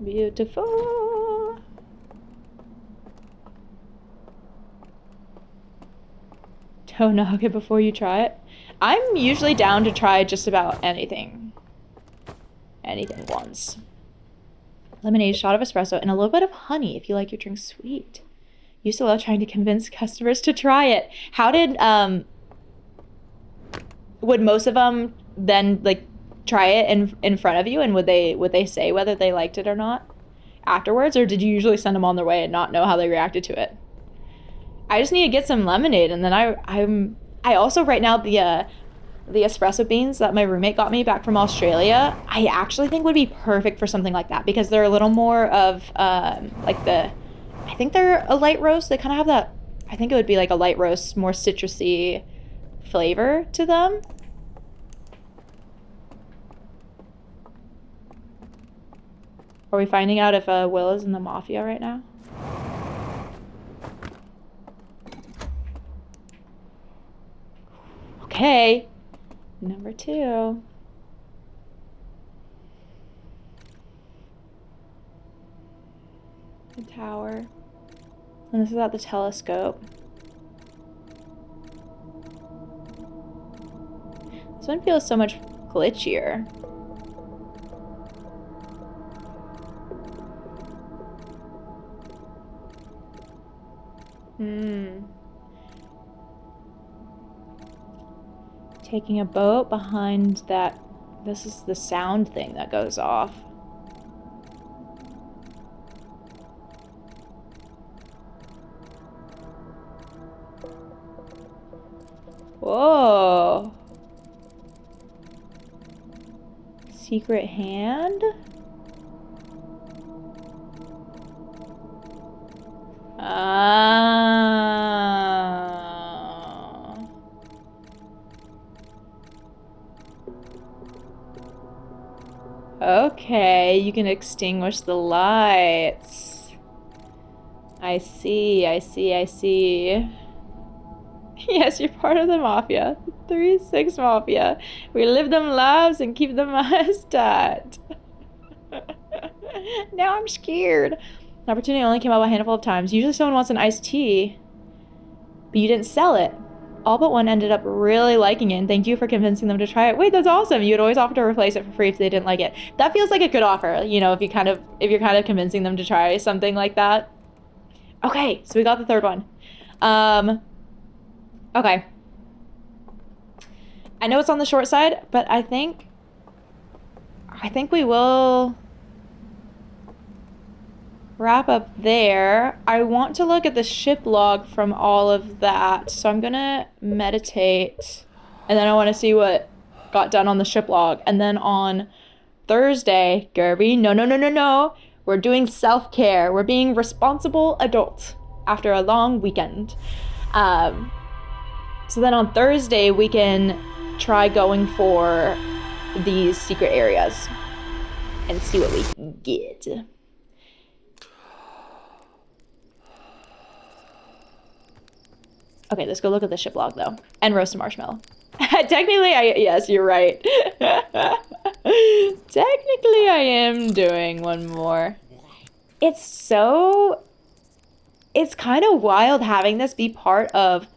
Beautiful. Don't knock it before you try it. I'm usually down to try just about anything. Anything once. Lemonade, shot of espresso, and a little bit of honey if you like your drink sweet. Used to love trying to convince customers to try it. How did, would most of them then, like, try it in front of you, and would they say whether they liked it or not afterwards, or did you usually send them on their way and not know how they reacted to it? I just need to get some lemonade, and then I also right now the espresso beans that my roommate got me back from Australia, I actually think would be perfect for something like that because they're a little more of like I think they're a light roast. They kind of have that, I think it would be like a light roast, more citrusy flavor to them. Are we finding out if Will is in the mafia right now? Okay. Number 2. The tower. And this is at the telescope. This one feels so much glitchier. Taking a boat behind that. This is the sound thing that goes off. Whoa. Secret hand? Ah. Okay, you can extinguish the lights. I see. Yes, you're part of the Mafia. 3-6 Mafia. We live them lives and keep them eyes tight. Now I'm scared. The opportunity only came up a handful of times. Usually someone wants an iced tea, but you didn't sell it. All but one ended up really liking it, and thank you for convincing them to try it. Wait, that's awesome. You would always offer to replace it for free if they didn't like it. That feels like a good offer, you know, if you're kind of convincing them to try something like that. Okay, so we got the third one. Okay. I know it's on the short side, but I think we will wrap up there. I want to look at the ship log from all of that, so I'm gonna meditate, and then I want to see what got done on the ship log. And then on Thursday, Gerby, no, we're doing self-care. We're being responsible adults after a long weekend. So then on Thursday, we can try going for these secret areas and see what we can get. Okay, let's go look at the ship log, though. And roast a marshmallow. Technically, yes, you're right. Technically, I am doing one more. It's kind of wild having this be part of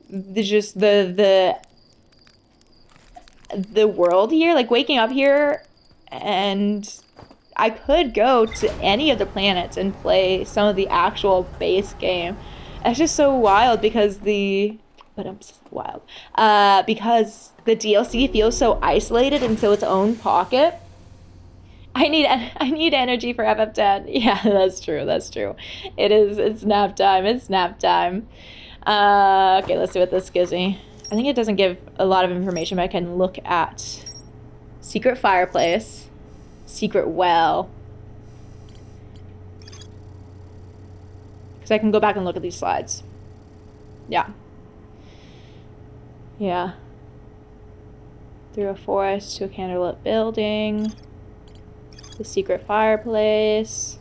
the world here. Like, waking up here, and I could go to any of the planets and play some of the actual base game. It's just so wild because because the DLC feels so isolated into its own pocket. I need energy for FF10. Yeah, that's true. It's nap time. Okay, let's see what this gives me. I think it doesn't give a lot of information, but I can look at secret fireplace, secret well. Because I can go back and look at these slides. Yeah. Through a forest to a candlelit building. The secret fireplace.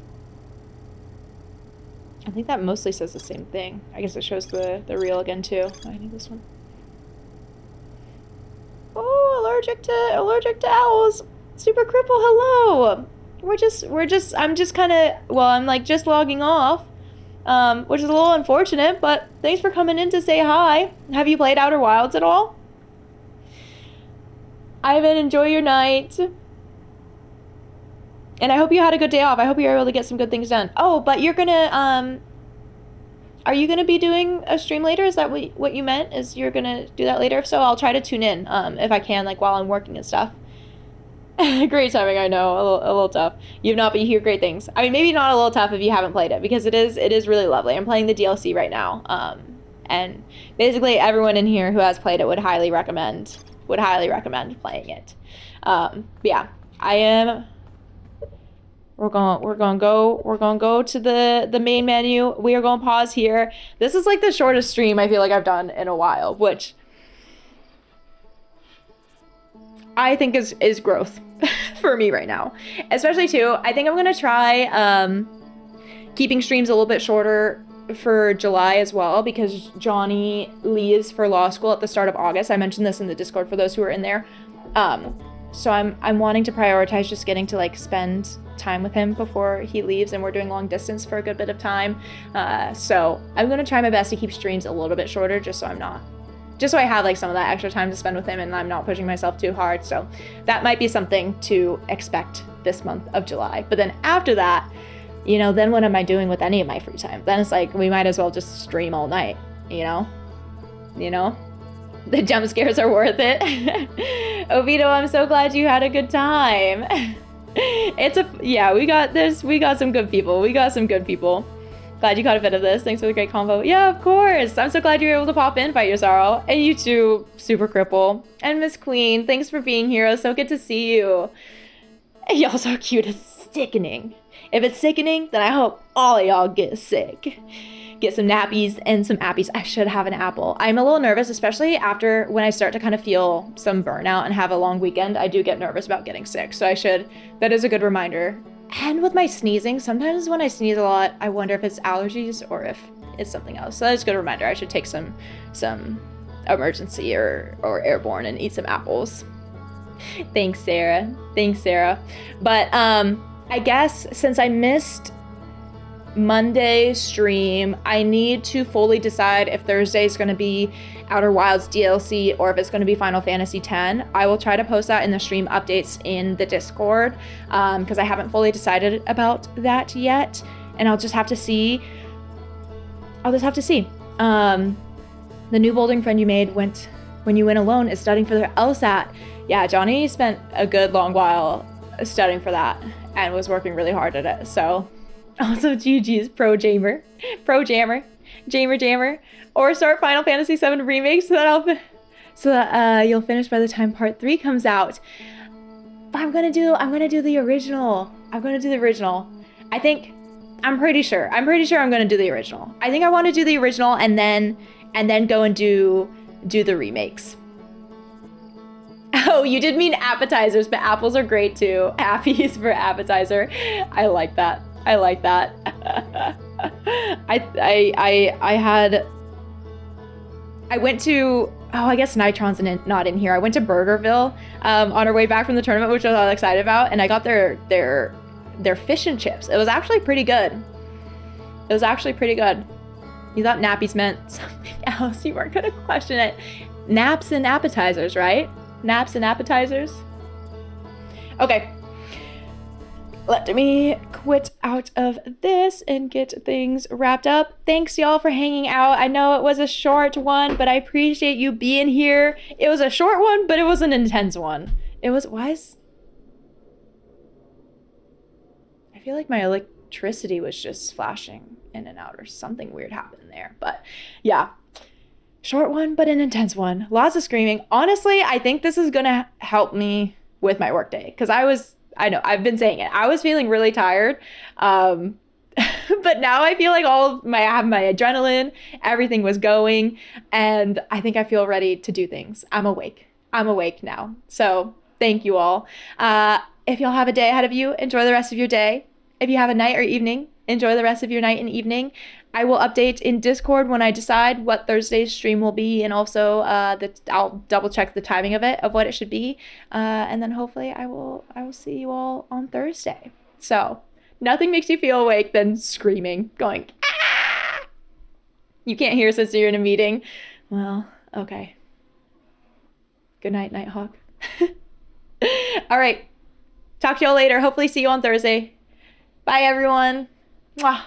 I think that mostly says the same thing. I guess it shows the reel again too. Oh, I need this one. Oh, allergic to owls. Super cripple, hello. I'm just kind of, well, I'm like just logging off. Which is a little unfortunate, but thanks for coming in to say hi. Have you played Outer Wilds at all? Ivan, enjoy your night. And I hope you had a good day off. I hope you're able to get some good things done. Oh, but you're gonna, are you gonna be doing a stream later? Is that what you meant? Is you're gonna do that later? If so, I'll try to tune in, if I can, like while I'm working and stuff. Great timing, I know, a little tough. You've not, but you hear great things. I mean, maybe not a little tough if you haven't played it, because it is really lovely. I'm playing the DLC right now, and basically everyone in here who has played it would highly recommend playing it. But yeah, we're gonna go to the main menu. We are gonna pause here. This is like the shortest stream I feel like I've done in a while, which I think is growth for me right now. Especially too, I think I'm gonna try keeping streams a little bit shorter for July as well, because Johnny leaves for law school at the start of August. I mentioned this in the Discord for those who are in there. So I'm wanting to prioritize just getting to like spend time with him before he leaves, and we're doing long distance for a good bit of time. So I'm gonna try my best to keep streams a little bit shorter, just so I have like some of that extra time to spend with him and I'm not pushing myself too hard. So that might be something to expect this month of July. But then after that, you know, then what am I doing with any of my free time? Then it's like, we might as well just stream all night, you know? The jump scares are worth it. Oviedo, I'm so glad you had a good time. We got some good people. Glad you caught a bit of this. Thanks for the great combo. Yeah, of course. I'm so glad you were able to pop in, Fight Your Sorrow. And you too, Super Cripple. And Miss Queen, thanks for being here. It was so good to see you. And y'all so cute. It's sickening. If it's sickening, then I hope all of y'all get sick. Get some nappies and some appies. I should have an apple. I'm a little nervous, especially after when I start to kind of feel some burnout and have a long weekend. I do get nervous about getting sick. So that is a good reminder. And with my sneezing, sometimes when I sneeze a lot, I wonder if it's allergies or if it's something else. So that's a good reminder. I should take some emergency or airborne and eat some apples. Thanks, Sarah. But I guess since I missed Monday stream, I need to fully decide if Thursday is going to be Outer Wilds DLC or if it's going to be Final Fantasy X. I will try to post that in the stream updates in the Discord because I haven't fully decided about that yet, and I'll just have to see. The new bouldering friend you made when you went alone is studying for the LSAT. Yeah, Johnny spent a good long while studying for that and was working really hard at it. So also GG's pro jammer, or start Final Fantasy VII Remake so that you'll finish by the time part 3 comes out. But I'm gonna do the original. I'm pretty sure I'm gonna do the original. I think I want to do the original and then go and do the remakes. Oh, you did mean appetizers, but apples are great too. Appies for appetizer. I like that. I went to, I guess Nitron's not in here. I went to Burgerville on our way back from the tournament, which I was all excited about, and I got their fish and chips. It was actually pretty good. You thought nappies meant something else. You weren't gonna question it. Naps and appetizers, right? Naps and appetizers. Okay. Let me quit out of this and get things wrapped up. Thanks y'all for hanging out. I know it was a short one, but I appreciate you being here. It was a short one, but it was an intense one. I feel like my electricity was just flashing in and out or something weird happened there. But yeah, short one, but an intense one. Lots of screaming. Honestly, I think this is gonna help me with my workday because I know, I've been saying it. I was feeling really tired, but now I feel like I have my adrenaline, everything was going, and I think I feel ready to do things. I'm awake now. So thank you all. If y'all have a day ahead of you, enjoy the rest of your day. If you have a night or evening, enjoy the rest of your night and evening. I will update in Discord when I decide what Thursday's stream will be, and also I'll double check the timing of what it should be, and then hopefully I will see you all on Thursday. So nothing makes you feel awake than screaming, going ah! You can't hear since you're in a meeting. Well, okay. Good night, Nighthawk. All right. Talk to y'all later. Hopefully see you on Thursday. Bye, everyone. Mwah.